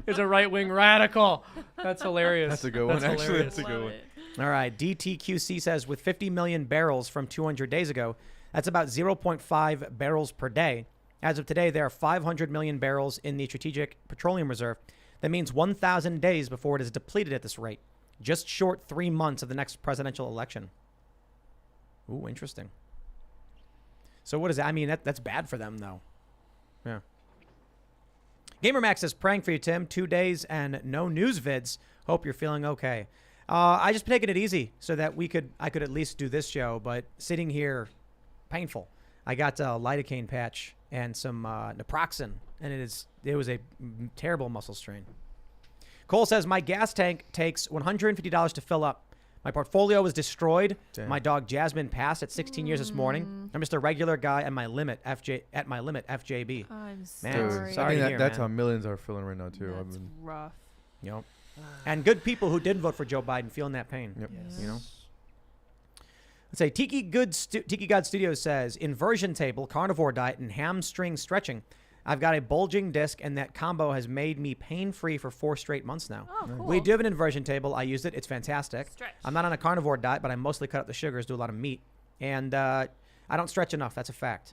It's a right-wing radical. That's hilarious. That's a good one, actually. hilarious. That's a good Love one. it. All right. DTQC says with 50 million barrels from 200 days ago, that's about 0.5 barrels per day. As of today, there are 500 million barrels in the Strategic Petroleum Reserve. That means 1,000 days before it is depleted at this rate. Just short 3 months of the next presidential election. Ooh, interesting. So what is that? I mean, that's bad for them, though. Yeah. GamerMax says, praying for you, Tim. 2 days and no news vids. Hope you're feeling okay. I just taking it easy so that I could at least do this show, but sitting here, painful. I got a lidocaine patch and some naproxen, and it was a terrible muscle strain. Cole says, my gas tank takes $150 to fill up. My portfolio was destroyed. Damn. My dog Jasmine passed at 16 years this morning. I'm just a regular guy at my limit, FJB. I'm Man, sorry. Dude, sorry I think to hear, that's man. how millions are feeling right now too. That's rough. Yep. And good people who did vote for Joe Biden feeling that pain. Yep. Yes. You know. Let's say Tiki God Studios says inversion table, carnivore diet, and hamstring stretching. I've got a bulging disc, and that combo has made me pain-free for 4 straight months now. Oh, cool. We do have an inversion table. I used it. It's fantastic. Stretch. I'm not on a carnivore diet, but I mostly cut out the sugars, do a lot of meat. And I don't stretch enough. That's a fact.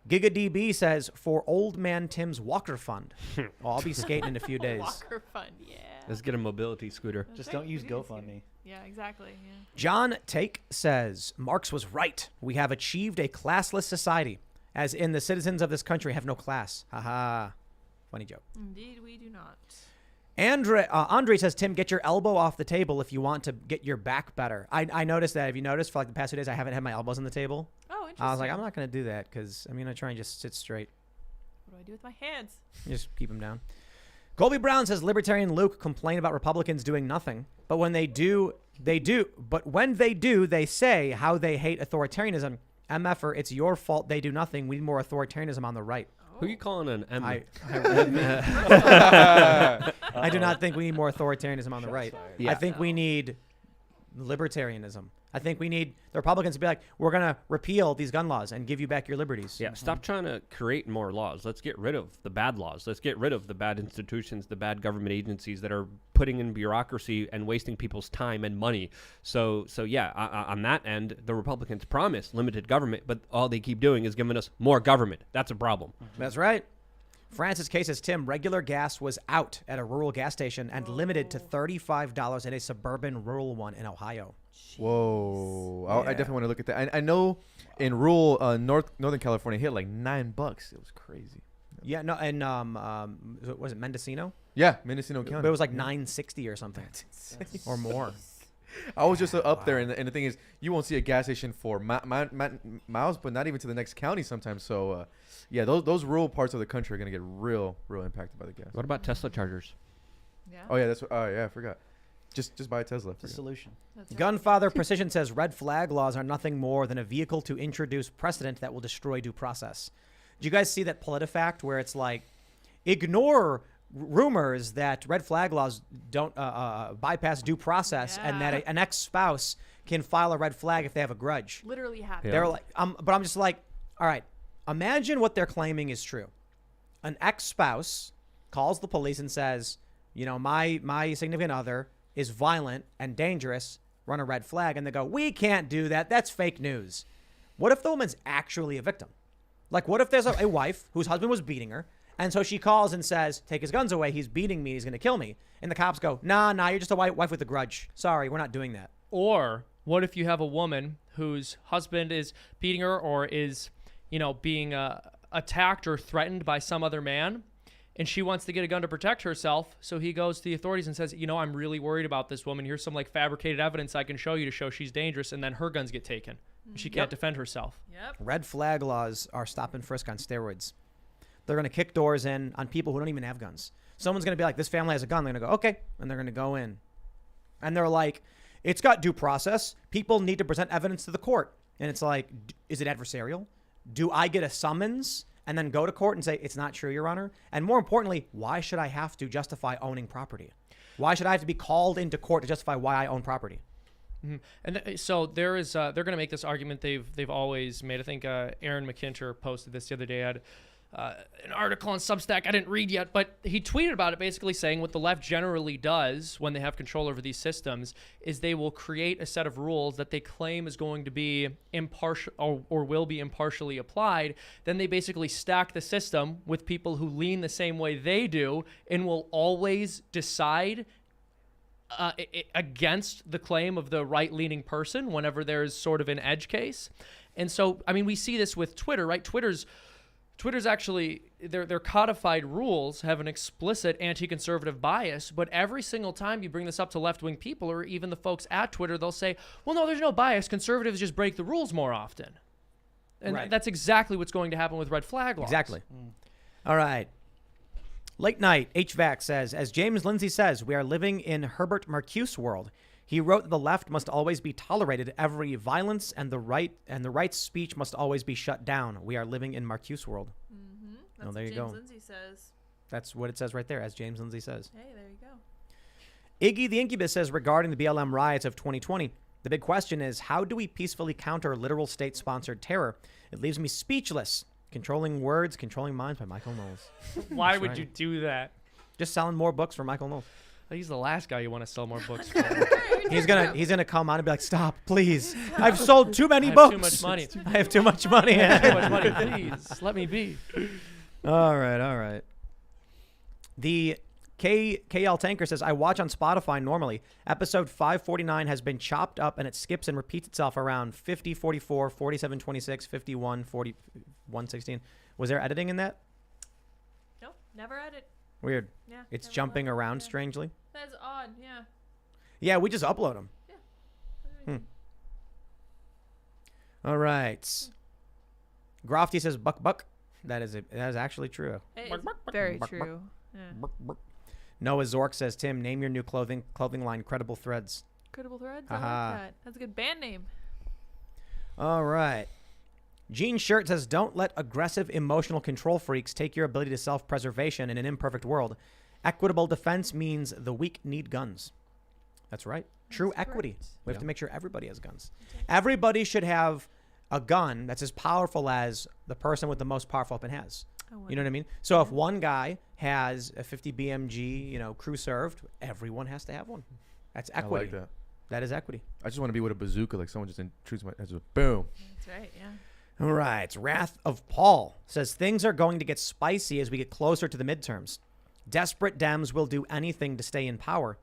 GigaDB says, for old man Tim's Walker Fund. Oh, I'll be skating in a few days. Walker fund, yeah. Let's get a mobility scooter. That's Just right, don't use we do this GoFundMe. here. Yeah, exactly. Yeah. John Take says, Marx was right. We have achieved a classless society, as in the citizens of this country have no class. Haha. Funny joke. Indeed, we do not. Andre says, Tim, get your elbow off the table if you want to get your back better. I noticed that. Have you noticed for like the past 2 days, I haven't had my elbows on the table? Oh, interesting. I was like, I'm not going to do that because I'm going to try and just sit straight. What do I do with my hands? Just keep them down. Colby Brown says, Libertarian Luke complain about Republicans doing nothing. But when they do, they do. But when they do, they say how they hate authoritarianism. MFer, it's your fault they do nothing. We need more authoritarianism on the right. Who are you calling an M? I do not think we need more authoritarianism on the right. Yeah. I think we need libertarianism. I think we need the Republicans to be like, we're going to repeal these gun laws and give you back your liberties. Yeah, stop trying to create more laws. Let's get rid of the bad laws. Let's get rid of the bad institutions, the bad government agencies that are putting in bureaucracy and wasting people's time and money. So yeah, on that end, the Republicans promise limited government, but all they keep doing is giving us more government. That's a problem. That's right. Francis K says, Tim, regular gas was out at a rural gas station and limited to $35 at a suburban rural one in Ohio. Whoa. I Yeah. definitely want to look at that. I know in rural Northern California, it hit like $9. It was crazy. Yeah, no, and was it Mendocino? Yeah, Mendocino County. But it was like $9.60 or something, or more. I was just up there, and the thing is, you won't see a gas station for miles, but not even to the next county sometimes. So, yeah, those rural parts of the country are gonna get real impacted by the gas. What about Tesla chargers? Yeah. Oh yeah, I forgot. Just buy a Tesla. It's a solution. That's right. Gunfather Precision says red flag laws are nothing more than a vehicle to introduce precedent that will destroy due process. Did you guys see that PolitiFact where it's like, ignore rumors that red flag laws don't bypass due process and that an ex-spouse can file a red flag if they have a grudge? Literally happened. They're like, but I'm just like, all right, imagine what they're claiming is true. An ex-spouse calls the police and says, you know, my significant other is violent and dangerous, run a red flag, and they go, we can't do that. That's fake news. What if the woman's actually a victim? Like, what if there's a wife whose husband was beating her, and so she calls and says, take his guns away, he's beating me, he's going to kill me. And the cops go, nah, you're just a wife with a grudge. Sorry, we're not doing that. Or what if you have a woman whose husband is beating her or is, you know, being attacked or threatened by some other man, and she wants to get a gun to protect herself, so he goes to the authorities and says, you know, I'm really worried about this woman. Here's some like fabricated evidence I can show you to show she's dangerous, and then her guns get taken. She can't defend herself. Yep. Red flag laws are stop and frisk on steroids. They're going to kick doors in on people who don't even have guns. Someone's going to be like, this family has a gun. They're going to go, okay. And they're going to go in. And they're like, it's got due process. People need to present evidence to the court. And it's like, is it adversarial? Do I get a summons and then go to court and say, it's not true, Your Honor? And more importantly, why should I have to justify owning property? Why should I have to be called into court to justify why I own property? And so there is they're going to make this argument they've always made. I think Aaron McKinter posted this the other day. Had an article on Substack I didn't read yet, but he tweeted about it, basically saying what the left generally does when they have control over these systems is they will create a set of rules that they claim is going to be impartial or will be impartially applied. Then they basically stack the system with people who lean the same way they do and will always decide against the claim of the right-leaning person whenever there's sort of an edge case. And so, I mean, we see this with Twitter, right? Twitter's actually, their codified rules have an explicit anti-conservative bias, but every single time you bring this up to left-wing people or even the folks at Twitter, they'll say, well, no, there's no bias. Conservatives just break the rules more often. And Right. that's exactly what's going to happen with red flag laws. Exactly. All right. Late Night HVAC says, as James Lindsay says, we are living in Herbert Marcuse world. He wrote that the left must always be tolerated, every violence, and the right's speech must always be shut down. We are living in Marcuse world. That's there what you go. James Lindsay says. That's what it says right there, as James Lindsay says. Hey, there you go. Iggy the Incubus says, regarding the BLM riots of 2020, the big question is, how do we peacefully counter literal state-sponsored terror? It leaves me speechless. Controlling Words, Controlling Minds by Michael Knowles. Why That's would right. you do that? Just selling more books for Michael Knowles. He's the last guy you want to sell more books for. He's gonna come on and be like, stop, please. I've sold too many I have books. too much money. I have too much money. Too much money, please. Let me be. All right. The KL Tanker says, I watch on Spotify normally. Episode 549 has been chopped up and it skips and repeats itself around 50, 44, 47, 26, 51, 40, 116. Was there editing in that? Nope, never edit. Weird. Yeah. It's never jumping left. around Yeah. strangely. That's odd, yeah. Yeah, we just upload them. All right. Grofty says, buck. That is actually true. It is very true. Yeah. Noah Zork says, Tim, name your new clothing line, Credible Threads. Credible Threads? Haha. I like that. That's a good band name. All right. Gene Shirt says, don't let aggressive emotional control freaks take your ability to self-preservation in an imperfect world. Equitable defense means the weak need guns. That's right. True That's equity. correct. We have to make sure everybody has guns. Everybody should have a gun that's as powerful as the person with the most powerful weapon has. You know what I mean? So if one guy has a 50 BMG, crew served, everyone has to have one. That's equity. I like that. That is equity. I just want to be with a bazooka, like someone just intrudes my, just boom. That's right, yeah. All right. Wrath of Paul says things are going to get spicy as we get closer to the midterms. Desperate Dems will do anything to stay in power.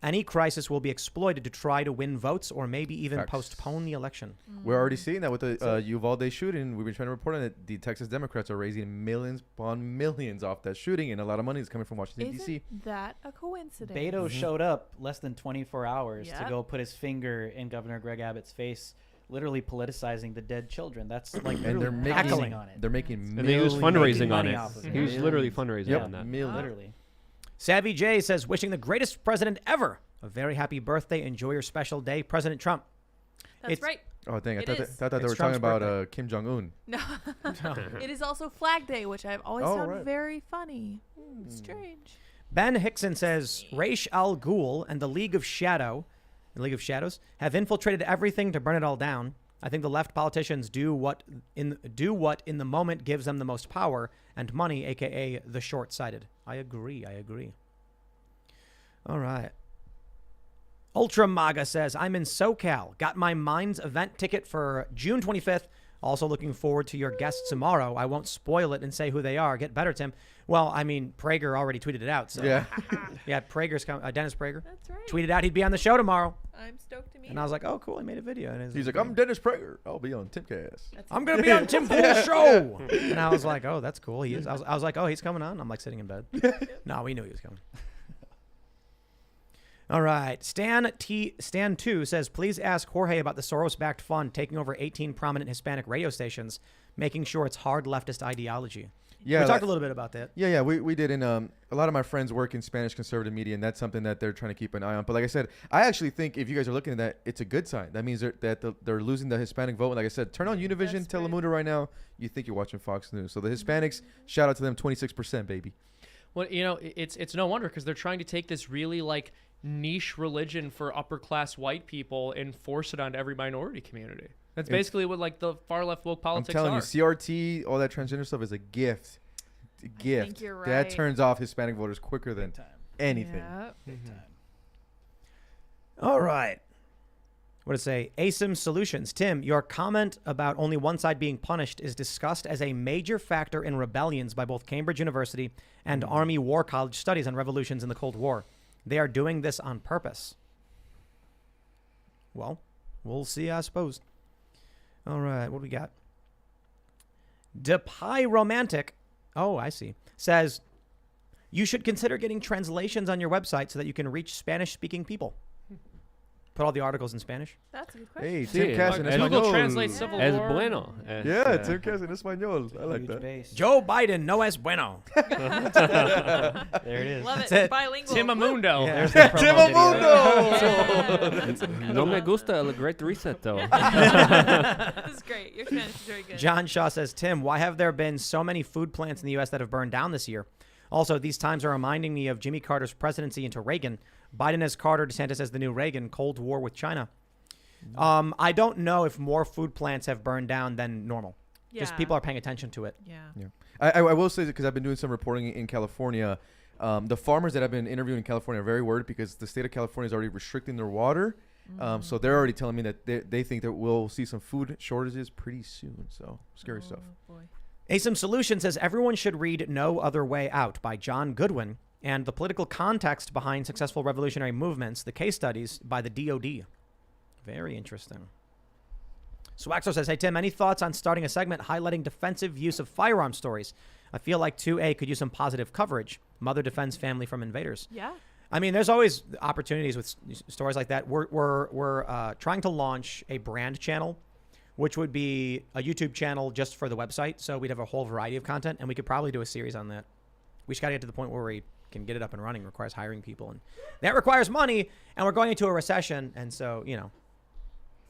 Any crisis will be exploited to try to win votes or maybe even Facts. postpone the election. We're already seeing that with the Uvalde shooting. We've been trying to report on it. The Texas Democrats are raising millions upon millions off that shooting, and a lot of money is coming from Washington, D.C. Isn't that a coincidence? Beto showed up less than 24 hours to Yep. go put his finger in Governor Greg Abbott's face, literally politicizing the dead children. That's like And they're literally making hackling on it. They're making And millions. they use fundraising on money it. off of it. He was literally Millions. fundraising Yep. on that. Millions. Literally. Savvy J says, wishing the greatest president ever a very happy birthday. Enjoy your special day, President Trump. That's It's- right. Oh, dang. I It thought, is. thought they It's were Trump's talking about birthday. Kim Jong-un. No. It is also Flag Day, which I've always Oh, found right. very funny. Strange. Ben Hickson says, Ra's al Ghul and the League of Shadows have infiltrated everything to burn it all down. I think the left politicians do what in the moment gives them the most power and money, aka the short-sighted. I agree. All right. Ultra Maga says, I'm in SoCal. Got my Minds event ticket for June 25th. Also looking forward to your guests tomorrow. I won't spoil it and say who they are. Get better, Tim. Well, I mean, Prager already tweeted it out. So Yeah. yeah, Prager's coming. Dennis Prager That's right. tweeted out he'd be on the show tomorrow. I'm stoked to meet And I was like, oh, cool. I made a video. And He's like, I'm Dennis Prager. I'll be on Timcast. I'm going to be on Tim Pool's show. And I was like, oh, that's cool. He is. I was like, oh, he's coming on. I'm like sitting in bed. No, we knew he was coming. All right. Stan2 says, please ask Jorge about the Soros-backed fund taking over 18 prominent Hispanic radio stations, making sure it's hard leftist ideology. Yeah, we talked a little bit about that. Yeah, we did. And a lot of my friends work in Spanish conservative media, and that's something that they're trying to keep an eye on. But like I said, I actually think if you guys are looking at that, it's a good sign. That means they're losing the Hispanic vote. Like I said, turn on Univision, That's Telemundo right now. You think you're watching Fox News. So the Hispanics, shout out to them, 26%, baby. Well, you know, it's no wonder because they're trying to take this really like niche religion for upper class white people and force it onto every minority community. That's basically what like the far left woke I'm politics telling are. you, CRT, all that transgender stuff is a gift. A gift. think you're That right. turns off Hispanic voters quicker than Big time. anything. Yeah. Big time. All right. What did it say? ASIM Solutions. Tim, your comment about only one side being punished is discussed as a major factor in rebellions by both Cambridge University and Army War College studies on revolutions in the Cold War. They are doing this on purpose. Well, we'll see, I suppose. All right, what do we got? Depai Romantic, oh, I see, says, you should consider getting translations on your website so that you can reach Spanish-speaking people. Put all the articles in Spanish. That's a good question. Hey, Sí, Timcast en Google español. translates Civil Es War. bueno. Yeah, Timcast en español. I like Huge that. base. Joe Biden no es bueno. There it is. Love That's it. it. Bilingual. Timamundo. There's the promo video. No me gusta el Great Reset, though. This is great. Your Spanish is very good. John Shaw says, Tim, why have there been so many food plants in the U.S. that have burned down this year? Also, these times are reminding me of Jimmy Carter's presidency into Reagan. Biden as Carter, DeSantis as the new Reagan, Cold War with China. I don't know if more food plants have burned down than normal. Just Yeah. people are paying attention to it. Yeah. Yeah. I will say that because I've been doing some reporting in California. The farmers that I've been interviewing in California are very worried because the state of California is already restricting their water. So they're already telling me that they think that we'll see some food shortages pretty soon. So scary stuff. Boy. ASIM Solution says everyone should read No Other Way Out by John Goodwin and the political context behind successful revolutionary movements, the case studies by the DOD. Very interesting. Swaxo says, hey, Tim, any thoughts on starting a segment highlighting defensive use of firearm stories? I feel like 2A could use some positive coverage. Mother defends family from invaders. Yeah. I mean, there's always opportunities with stories like that. We're trying to launch a brand channel, which would be a YouTube channel just for the website. So we'd have a whole variety of content, and we could probably do a series on that. We just got to get to the point where we can get it up and running. It requires hiring people, and that requires money. And we're going into a recession, and so, you know,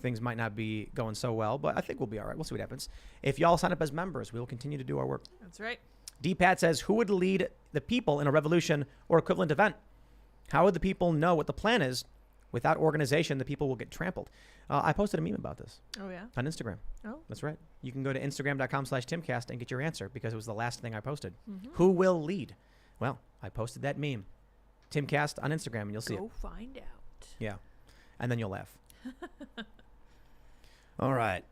things might not be going so well, but I think we'll be all right. We'll see what happens. If y'all sign up as members, we will continue to do our work. That's right. D-Pat says, who would lead the people in a revolution or equivalent event? How would the people know what the plan is? Without organization, the people will get trampled. I posted a meme about this Oh, yeah. on Instagram. Oh. That's right. You can go to Instagram.com/Timcast and get your answer because it was the last thing I posted. Who will lead? Well, I posted that meme. Timcast on Instagram, and you'll see it. Go find out. Yeah. And then you'll laugh. All right.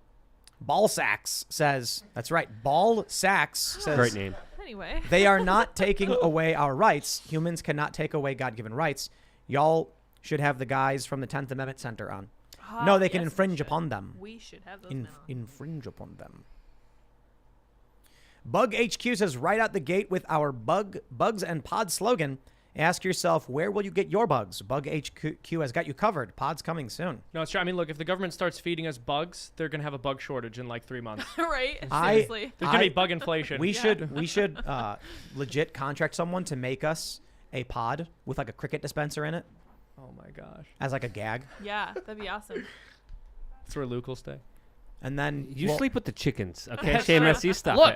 Ball Sacks says, that's right. Ball Sacks says, Great name. Anyway. they are not taking away our rights. Humans cannot take away God-given rights. Y'all should have the guys from the 10th Amendment Center on. No, they can Yes, we infringe should. upon them. We should have those men on. Infringe upon them. Bug HQ says, right out the gate with our bugs and pod slogan. Ask yourself, where will you get your bugs? Bug HQ has got you covered. Pod's coming soon. No, it's true. I mean, look, if the government starts feeding us bugs, they're going to have a bug shortage in like 3 months. Right? I- Seriously. There's going to be bug inflation. We should legit contract someone to make us a pod with like a cricket dispenser in it Oh my gosh. as like a gag. Yeah, that'd be awesome. That's where Luke will stay. And then You we'll- sleep with the chickens, okay, That's Seamus? right. You stop Look,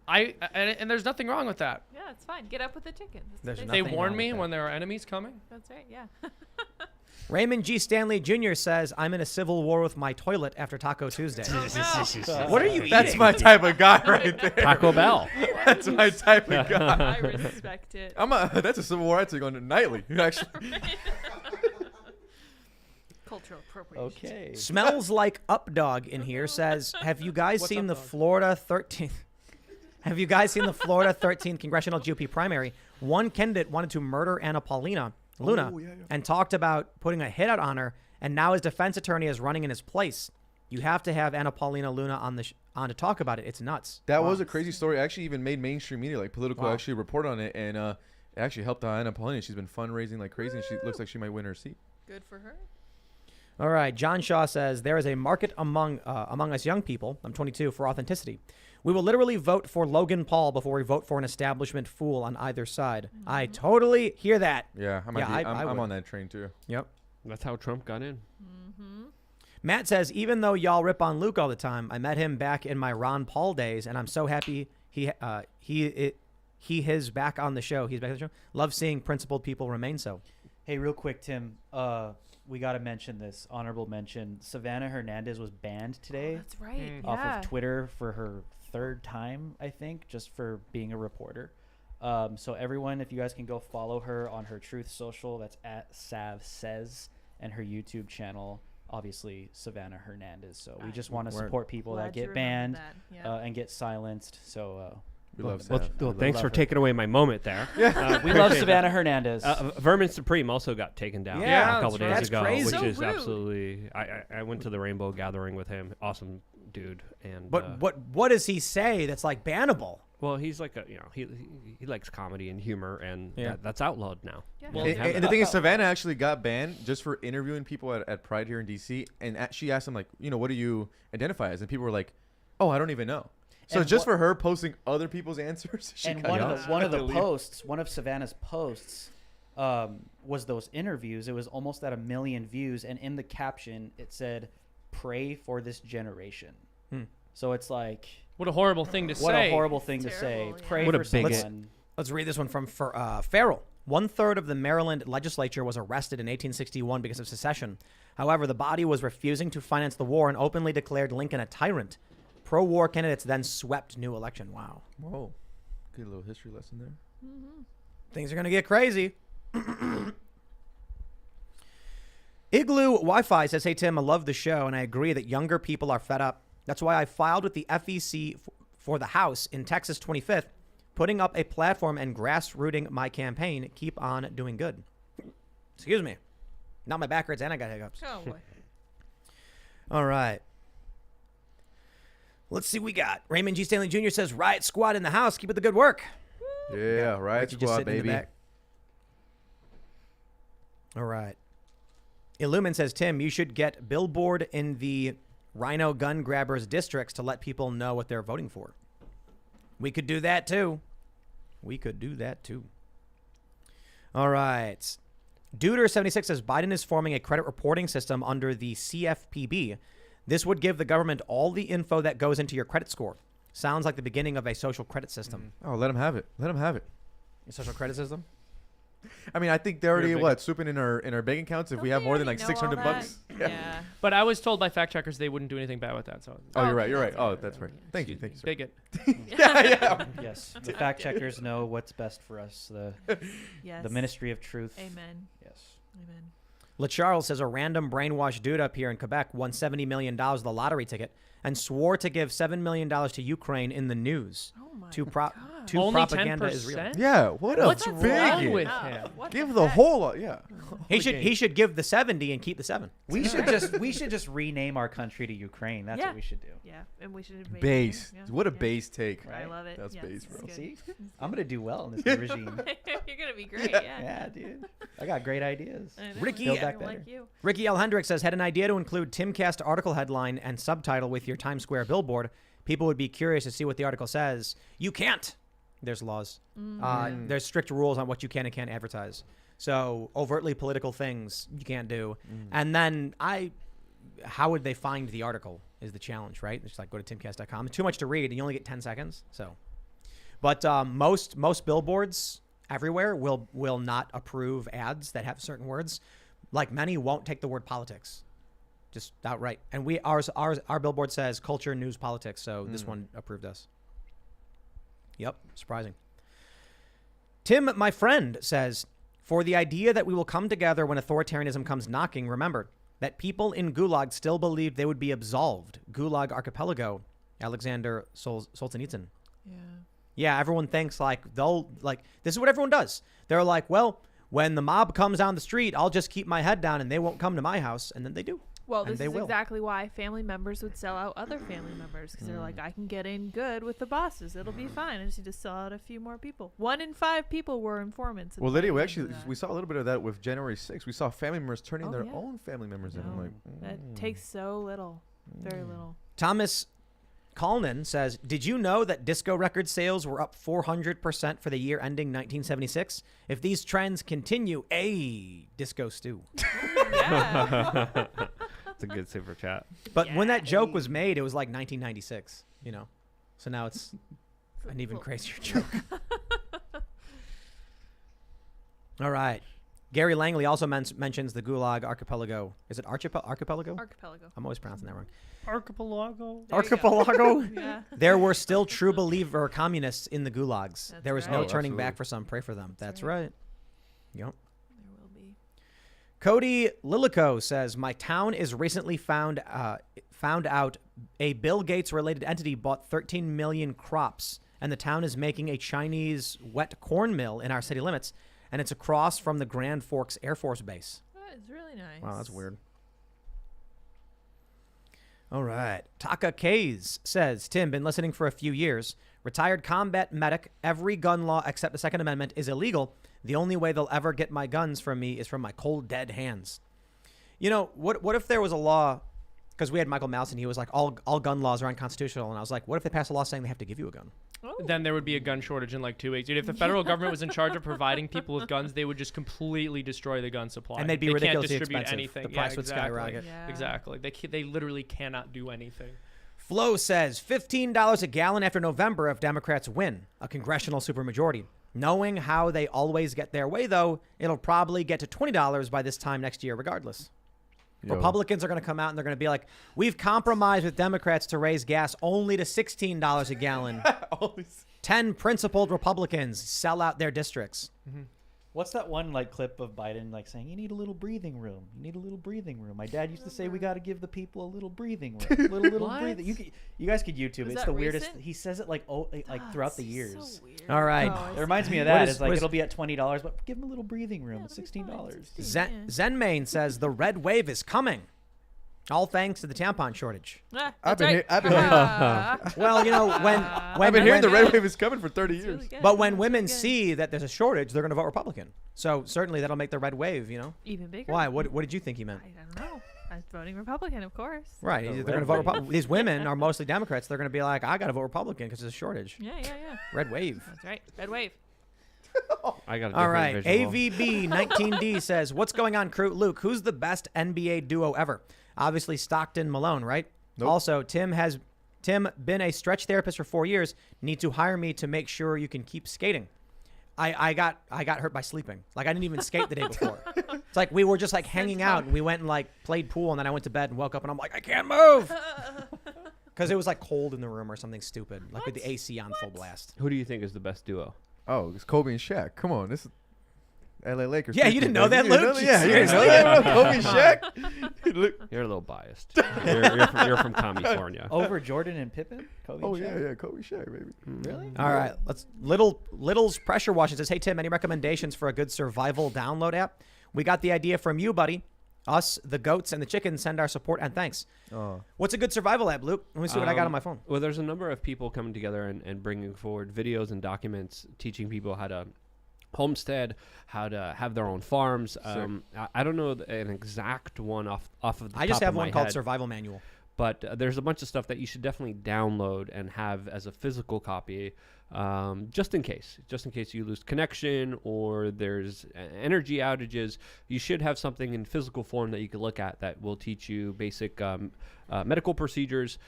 it. and there's nothing wrong with that. Yeah, it's fine. Get up with the chicken. There's That's, They Nothing warn wrong me with that. when there are enemies coming. that's right. Yeah. Raymond G. Stanley Jr. says, I'm in a civil war with my toilet after Taco Tuesday. Oh, What are you eating? That's my type of guy right there. Taco Bell. That's my type of guy. I respect it. That's a civil war I take on nightly. Actually, Cultural appropriation. Okay. Smells like Updog in here says, have you guys What's seen the Updog? Florida 13th? Have you guys seen the Florida 13th congressional GOP primary? One candidate wanted to murder Anna Paulina Luna Oh, yeah. and talked about putting a hit out on her, and now his defense attorney is running in his place. You have to have Anna Paulina Luna on on to talk about it. It's nuts. that Wow. was a crazy story. Actually, even made mainstream media, like Politico, Wow. actually reported on it, and it actually helped Anna Paulina. She's been fundraising like crazy, and she looks like she might win her seat. Good for her. All right. John Shaw says, there is a market among us young people, I'm 22, for authenticity. We will literally vote for Logan Paul before we vote for an establishment fool on either side. I totally hear that. Yeah, Yeah, I I'm would. on that train too. Yep. That's how Trump got in. Matt says, even though y'all rip on Luke all the time, I met him back in my Ron Paul days, and I'm so happy he his back on the show. He's back on the show. Love seeing principled people remain so. Hey, real quick, Tim. We got to mention this. Honorable mention. Savannah Hernandez was banned today That's right. off Yeah. of Twitter for her 3rd time, I think, just for being a reporter. So everyone, if you guys can go follow her on her Truth Social, that's at Sav Says, and her YouTube channel, obviously Savannah Hernandez. So we just want to support people Glad that you get remembered banned that. Yeah. and get silenced. So We love Well, Sav. thanks for taking away my moment there. we love Savannah Hernandez. Vermin Supreme also got taken down Yeah, a couple days that's ago, crazy. which So is rude. absolutely. I went to the Rainbow Gathering with him. Awesome dude. And But what does he say that's like bannable? well, he's like he likes comedy and humor, and Yeah. that's outlawed now. Yeah. Well, And the thing is, Savannah actually got banned just for interviewing people at Pride here in DC, and she asked him like, what do you identify as? And people were like, oh, I don't even know. So And just for her posting other people's answers, she And got one of the deleted. posts, one of Savannah's posts, was those interviews. It was almost at 1 million views, and in the caption it said, "Pray for this generation." So it's like, What a horrible thing to what say. a horrible thing to say. Terrible, yeah. Pray What a for bigot. someone. Let's read this one from Farrell. 1/3 of the Maryland legislature was arrested in 1861 because of secession. However, the body was refusing to finance the war and openly declared Lincoln a tyrant. Pro-war candidates then swept new election. Wow. Whoa, good little history lesson there. Things are going to get crazy. Igloo Wi-Fi says, hey, Tim, I love the show, and I agree that younger people are fed up. That's why I filed with the FEC for the House in Texas 25th, putting up a platform and grassrooting my campaign. Keep on doing good. Excuse me. Now my back hurts and I got hiccups. Oh boy. All right. Let's see what we got. Raymond G. Stanley Jr. says, Riot Squad in the house. Keep up the good work. Yeah, right. Mikey just Squad, sitting in the baby. back. All right. Illumin says, Tim, you should get billboard in the Rhino gun grabbers districts to let people know what they're voting for. We could do that too. All right. Duder76 says Biden is forming a credit reporting system under the CFPB. This would give the government all the info that goes into your credit score. Sounds like the beginning of a social credit system. Oh, let him have it. Let him have it. A social credit system? I mean, I think they're already You're big- swooping in our bank accounts if we Don't have they more than already like know all 600 that? bucks. Yeah. But I was told by fact checkers they wouldn't do anything bad with that. So Oh, you're Okay, right. You're right. that's Oh, right. that's right. Thank you. Thank you, sir. bigot. Yes, the fact checkers know what's best for us. Yes. The Ministry of Truth. Amen. Yes. Amen. LaCharles says a random brainwashed dude up here in Quebec won $70 million with a lottery ticket and swore to give $7 million to Ukraine in the news. Oh my To God. Only propaganda is real. 10%? Yeah. What a What's bigot. wrong with Oh, him? what Give the the heck? whole lot. Yeah. He should give the 70 and keep the 7. We should just rename our country to Ukraine. That's Yeah. what we should do. Yeah, and we should make Base. Yeah, What a yeah. base take. I love it. That's Yes, base, it's bro. good. See, It's I'm good. gonna do well in this new regime. You're gonna be great. Yeah. Yeah, dude. I got great ideas. I know, Ricky- I Build back like better. you. Ricky L. Hendricks says, had an idea to include Timcast article headline and subtitle with your Times Square billboard. People would be curious to see what the article says. You can't. There's laws. There's strict rules on what you can and can't advertise. So overtly political things you can't do. And then how would they find the article is the challenge, right? It's like go to timcast.com. Too much to read. And you only get 10 seconds. So, but most billboards everywhere will not approve ads that have certain words. Like many won't take the word politics. Just outright. And our billboard says culture, news, politics. So this one approved us. Yep. Surprising. Tim, my friend, says, for the idea that we will come together when authoritarianism comes knocking, remember that people in Gulag still believed they would be absolved. Gulag Archipelago, Alexander Solzhenitsyn. Yeah. Yeah, everyone thinks this is what everyone does. They're like, well, when the mob comes down the street, I'll just keep my head down and they won't come to my house. And then they do. Well, And this they is will. exactly why family members would sell out other family members because they're like, I can get in good with the bosses. It'll be fine. I just need to sell out a few more people. 1 in 5 people were informants. Well, Lydia, we we saw a little bit of that with January 6th. We saw family members turning Oh, their yeah. own family members in. I'm like, that takes so little, very little. Thomas Kalnin says, did you know that disco record sales were up 400% for the year ending 1976? If these trends continue, disco stew. Yeah. It's a good super chat. But when that joke was made, it was like 1996, So now it's an even Well- crazier joke. All right. Gary Langley also mentions the Gulag Archipelago. Is it archipelago? Archipelago. I'm always pronouncing that wrong. Archipelago. There you go. Archipelago. Yeah. There were still true believer communists in the gulags. That's There was right. no Oh, turning absolutely. back for some. Pray for them. That's right. right. Yep. There will be. Cody Lilico says, my town is recently found out a Bill Gates related entity bought 13 million crops, and the town is making a Chinese wet corn mill in our city limits, and it's across from the Grand Forks Air Force Base. That is really nice. Wow, that's weird. All right. Taka Kays says, Tim, been listening for a few years. Retired combat medic. Every gun law except the Second Amendment is illegal. The only way they'll ever get my guns from me is from my cold, dead hands. You know, what if there was a law, because we had Michael Mouse and he was like, all gun laws are unconstitutional. And I was like, what if they pass a law saying they have to give you a gun? Oh. Then there would be a gun shortage in like 2 weeks. Dude, if the federal government was in charge of providing people with guns, they would just completely destroy the gun supply. And they'd be they ridiculously can't distribute expensive. anything. The price yeah, would exactly. skyrocket. Yeah. Exactly. They literally cannot do anything. Flo says $15 a gallon after November if Democrats win a congressional supermajority. Knowing how they always get their way, though, it'll probably get to $20 by this time next year regardless. Yo. Republicans are going to come out and they're going to be like, we've compromised with Democrats to raise gas only to $16 a gallon. 10 principled Republicans sell out their districts. What's that one like clip of Biden like saying, you need a little breathing room. You need a little breathing room. My dad used to say we got to give the people a little breathing room. Little What? breathing. You guys could YouTube it. Was It's that the weirdest. recent? He says it like throughout the years. So weird. All right. Oh, I It see. reminds me of What that. is- It's like what is- it'll be at $20, but give him a little breathing room. Yeah, It's it'll be fine. $16. It's Zen, Yeah. Zenmain says the red wave is coming. All thanks to the tampon shortage. Ah, I've that's been right. here- I've been Ah. Well, you know, when I've been hearing the red wave is coming for 30 It's years. really good. But when It's women really good. see that there's a shortage, they're going to vote Republican. So certainly that'll make the red wave, you know? Even bigger. Why? What did you think he meant? I don't know. I'm voting Republican, of course. Right. The They're red going to vote wave. Republican. These women are mostly Democrats. They're going to be like, I got to vote Republican because there's a shortage. Yeah. Red wave. That's right. Red wave. I got a All different right. visual. AVB19D says, what's going on, crew? Luke, who's the best NBA duo ever? Obviously Stockton Malone, right? Nope. Also, Tim been a stretch therapist for 4 years. Need to hire me to make sure you can keep skating. I got hurt by sleeping. Like I didn't even skate the day before. It's like we were just like hanging out and we went and like played pool and then I went to bed and woke up and I'm like, I can't move. Because it was like cold in the room or something stupid. Like with the AC on full blast. Who do you think is the best duo? Oh, it's Kobe and Shaq. Come on, this is LA Lakers. Yeah, you didn't know that, You didn't Luke? know that? Yeah, you didn't know that. Kobe and Shaq. Look. You're a little biased. you're from California. Over Jordan and Pippen? Kobe Oh and yeah, Shaq? yeah, Kobe Shaq, baby. Really? All right, let's Little's pressure washing says, hey Tim, any recommendations for a good survival download app? We got the idea from you, buddy. Us, the goats, and the chickens send our support and thanks. Oh, What's a good survival app, Luke? Let me see what I got on my phone. Well, there's a number of people coming together and bringing forward videos and documents teaching people how to homestead, how to have their own farms. I don't know an exact one off of the I just top have of my one called head, Survival Manual. but there's a bunch of stuff that you should definitely download and have as a physical copy, just in case you lose connection or there's energy outages. You should have something in physical form that you can look at that will teach you basic medical procedures,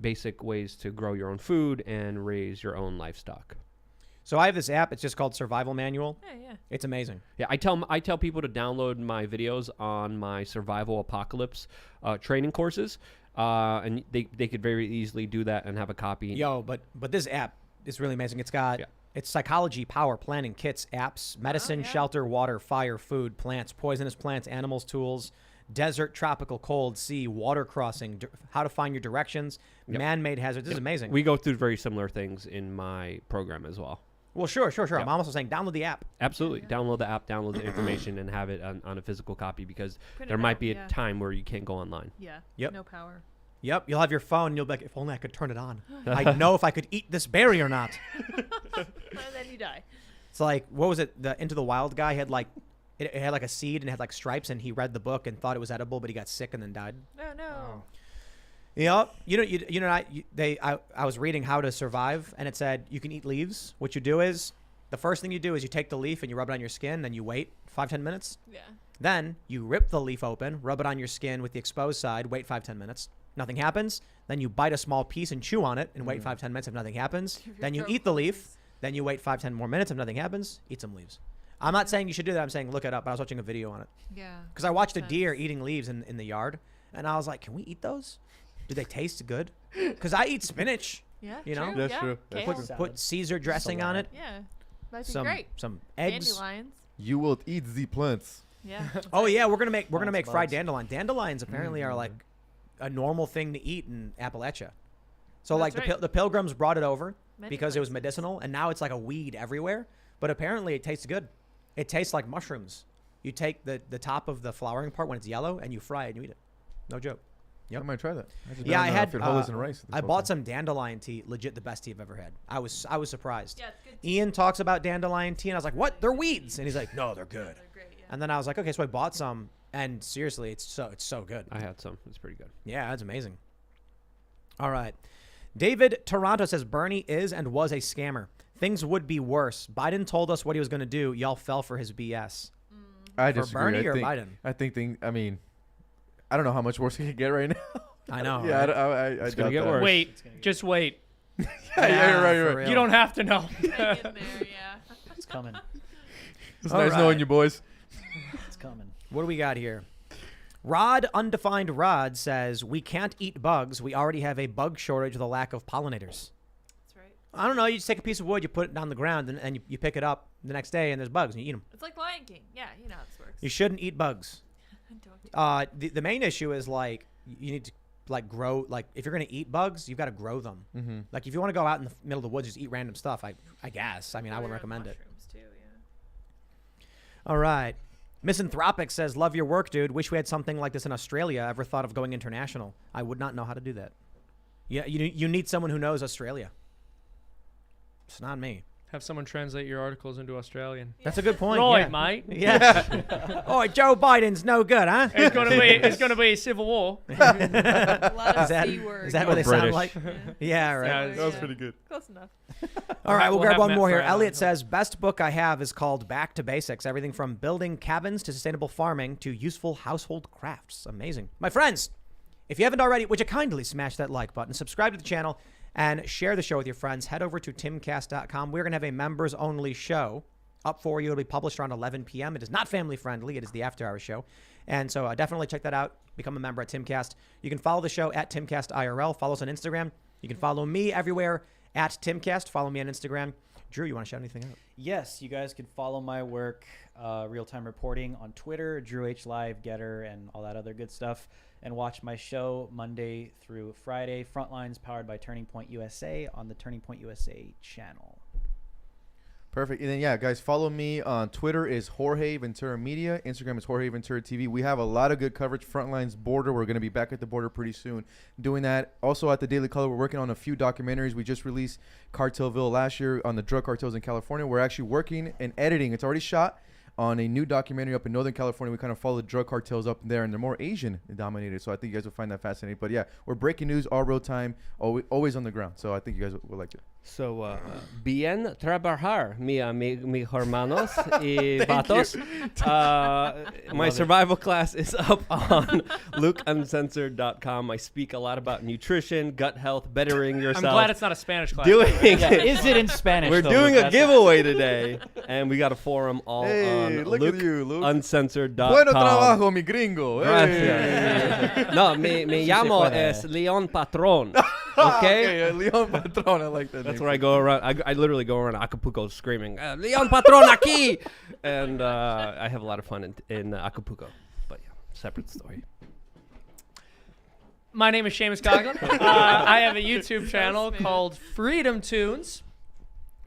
basic ways to grow your own food and raise your own livestock. So I have this app. It's just called Survival Manual. Yeah. It's amazing. Yeah, I tell people to download my videos on my survival apocalypse training courses, and they could very easily do that and have a copy. Yo, but this app is really amazing. It's got it's psychology, power, planning, kits, apps, medicine, yeah. shelter, water, fire, food, plants, poisonous plants, animals, tools, desert, tropical, cold, sea, water crossing, how to find your directions, man-made hazards. This is amazing. We go through very similar things in my program as well. Well, sure. I'm also saying download the app. Absolutely. Download the app, download the information, and have it on a physical copy because Print there it might out, be a yeah. time where you can't go online. Yeah. Yep. No power. Yep, you'll have your phone and you'll be like, if only I could turn it on. I'd know if I could eat this berry or not. And then you die. It's like, what was it? The Into the Wild guy had like, it had like a seed and it had like stripes and he read the book and thought it was edible, but he got sick and then died. No. Yep. I was reading How to Survive and it said you can eat leaves. What you do is, the first thing you do is you take the leaf and you rub it on your skin, then you wait 5-10 minutes. Yeah. Then you rip the leaf open, rub it on your skin with the exposed side, wait 5-10 minutes. Nothing happens. Then you bite a small piece and chew on it and wait 5-10 minutes if nothing happens. If your Then you throat eat the leaf. closes. Then you wait 5-10 more minutes if nothing happens. Eat some leaves. I'm not saying you should do that. I'm saying look it up. But I was watching a video on it Yeah. because I watched a Makes deer sense. eating leaves in the yard, and I was like, can we eat those? Do they taste good? Because I eat spinach. Yeah. You know? true, That's yeah. true. Kale. Put, put Caesar dressing on it. Yeah. That'd be great. Some eggs. Dandelions. You will eat the plants. Yeah. Oh yeah, we're gonna make Lots fried bugs. dandelion. Dandelions apparently are like a normal thing to eat in Appalachia. So like That's right. the Pilgrims brought it over Many because it was places. medicinal, and now it's like a weed everywhere. But apparently it tastes good. It tastes like mushrooms. You take the top of the flowering part when it's yellow and you fry it and you eat it. No joke. Yep. I might try that. Yeah, I had. frijoles and rice. I bought some dandelion tea. Legit, the best tea I've ever had. I was surprised. Yeah, it's good. Ian talks about dandelion tea, and I was like, "What? They're weeds?" And he's like, "No, they're good." They're great. Yeah. And then I was like, "Okay," so I bought some, and seriously, it's so good. I had some. It's pretty good. Yeah, that's amazing. All right, David Toronto says Bernie is and was a scammer. Things would be worse. Biden told us what he was going to do. Y'all fell for his BS. I For disagree. Bernie I or think, Biden? I mean, I don't know how much worse it can get right now. I know. Yeah, right? I It's gonna doubt get that. worse. Wait, just wait. Yeah, you're right. You're for right. real. You don't have to know. Hang in there. Yeah. It's coming. It's All nice right. knowing you, boys. It's coming. What do we got here? Rod Undefined Rod says we can't eat bugs. We already have a bug shortage with a lack of pollinators. That's right. I don't know. You just take a piece of wood, you put it on the ground, and you pick it up the next day, and there's bugs, and you eat them. It's like Lion King. Yeah, you know how this works. You shouldn't eat bugs. Don't do The main issue is like you need to like grow, like if you're gonna eat bugs, you've got to grow them. Mm-hmm. Like if you want to go out in the middle of the woods, just eat random stuff. I guess. I mean, I Probably wouldn't around recommend it. mushrooms too, yeah. All right. Misanthropic says, love your work, dude. Wish we had something like this in Australia. Ever thought of going international? I would not know how to do that. Yeah, you need someone who knows Australia. It's not me. Have someone translate your articles into Australian. That's a good point. Right, yeah. mate. Yeah. Oh, Joe Biden's no good, huh? It's gonna be a civil war. A lot of Is that, C words. is that what they British. sound like? Yeah, right. Yeah, That was pretty good. Close enough. All right, we'll We'll grab have one Matt more here. Fry on. Elliot says, best book I have is called Back to Basics. Everything from building cabins to sustainable farming to useful household crafts. Amazing. My friends, if you haven't already, would you kindly smash that like button, subscribe to the channel, and share the show with your friends. Head over to timcast.com. We're going to have a members-only show up for you. It'll be published around 11 p.m. It is not family-friendly. It is the after-hour show. And so definitely check that out. Become a member at Timcast. You can follow the show at Timcast IRL. Follow us on Instagram. You can follow me everywhere at Timcast. Follow me on Instagram. Drew, you want to shout anything out? Yes, you guys can follow my work, real-time reporting on Twitter, Drew H Live, Getter, and all that other good stuff. And watch my show Monday through Friday, Frontlines, powered by Turning Point USA on the Turning Point USA channel. Perfect. And then, yeah, guys, follow me on Twitter is Jorge Ventura Media. Instagram is Jorge Ventura TV. We have a lot of good coverage. Frontlines border. We're going to be back at the border pretty soon doing that. Also at the Daily Color, we're working on a few documentaries. We just released Cartelville last year on the drug cartels in California. We're actually working and editing. It's already shot on a new documentary up in Northern California. We kind of follow the drug cartels up there, and they're more Asian dominated. So I think you guys will find that fascinating. But yeah, we're breaking news all real time, always on the ground. So I think you guys will like it. So, bien trabajar, mi hermanos y vatos. My survival class is up on lukeuncensored.com. I speak a lot about nutrition, gut health, bettering I'm yourself. glad it's not a Spanish class. doing Yeah, is it in Spanish? We're though, doing Luke? a giveaway today, and we got a forum all Hey, on look at you, Luke. lukeuncensored.com. Bueno trabajo, mi gringo. Gracias. No, me llamo puede. es Leon Patron. Okay, Leon Patron. I like that. That's name. where I go around. I literally go around Acapulco screaming, Leon Patron aquí! And I have a lot of fun in Acapulco. But yeah, separate story. My name is Seamus Coughlin. I have a YouTube channel Smooth. called Freedom Tunes.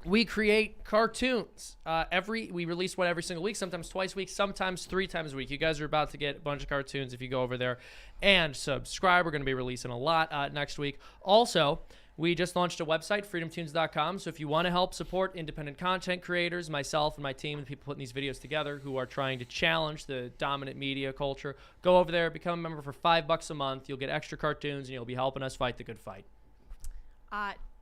We create cartoons. We release one every single week, sometimes twice a week, sometimes 3 times a week. You guys are about to get a bunch of cartoons if you go over there and subscribe. We're going to be releasing a lot next week. Also, we just launched a website, freedomtunes.com. So if you want to help support independent content creators, myself and my team, the people putting these videos together who are trying to challenge the dominant media culture, go over there, become a member for $5 a month. You'll get extra cartoons and you'll be helping us fight the good fight.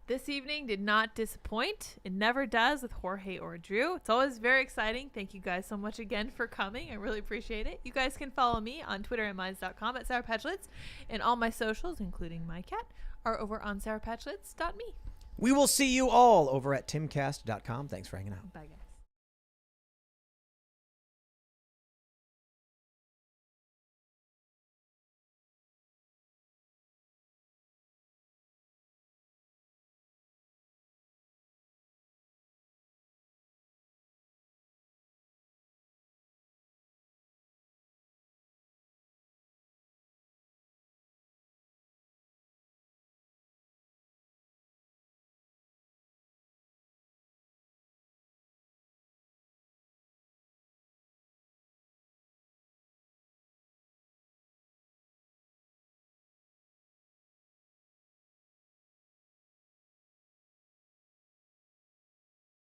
This evening did not disappoint. It never does with Jorge or Drew. It's always very exciting. Thank you guys so much again for coming. I really appreciate it. You guys can follow me on Twitter and minds.com at sourpatchlets, and all my socials, including my cat, are over on sourpatchlets.me. We will see you all over at timcast.com. Thanks for hanging out. Bye, guys.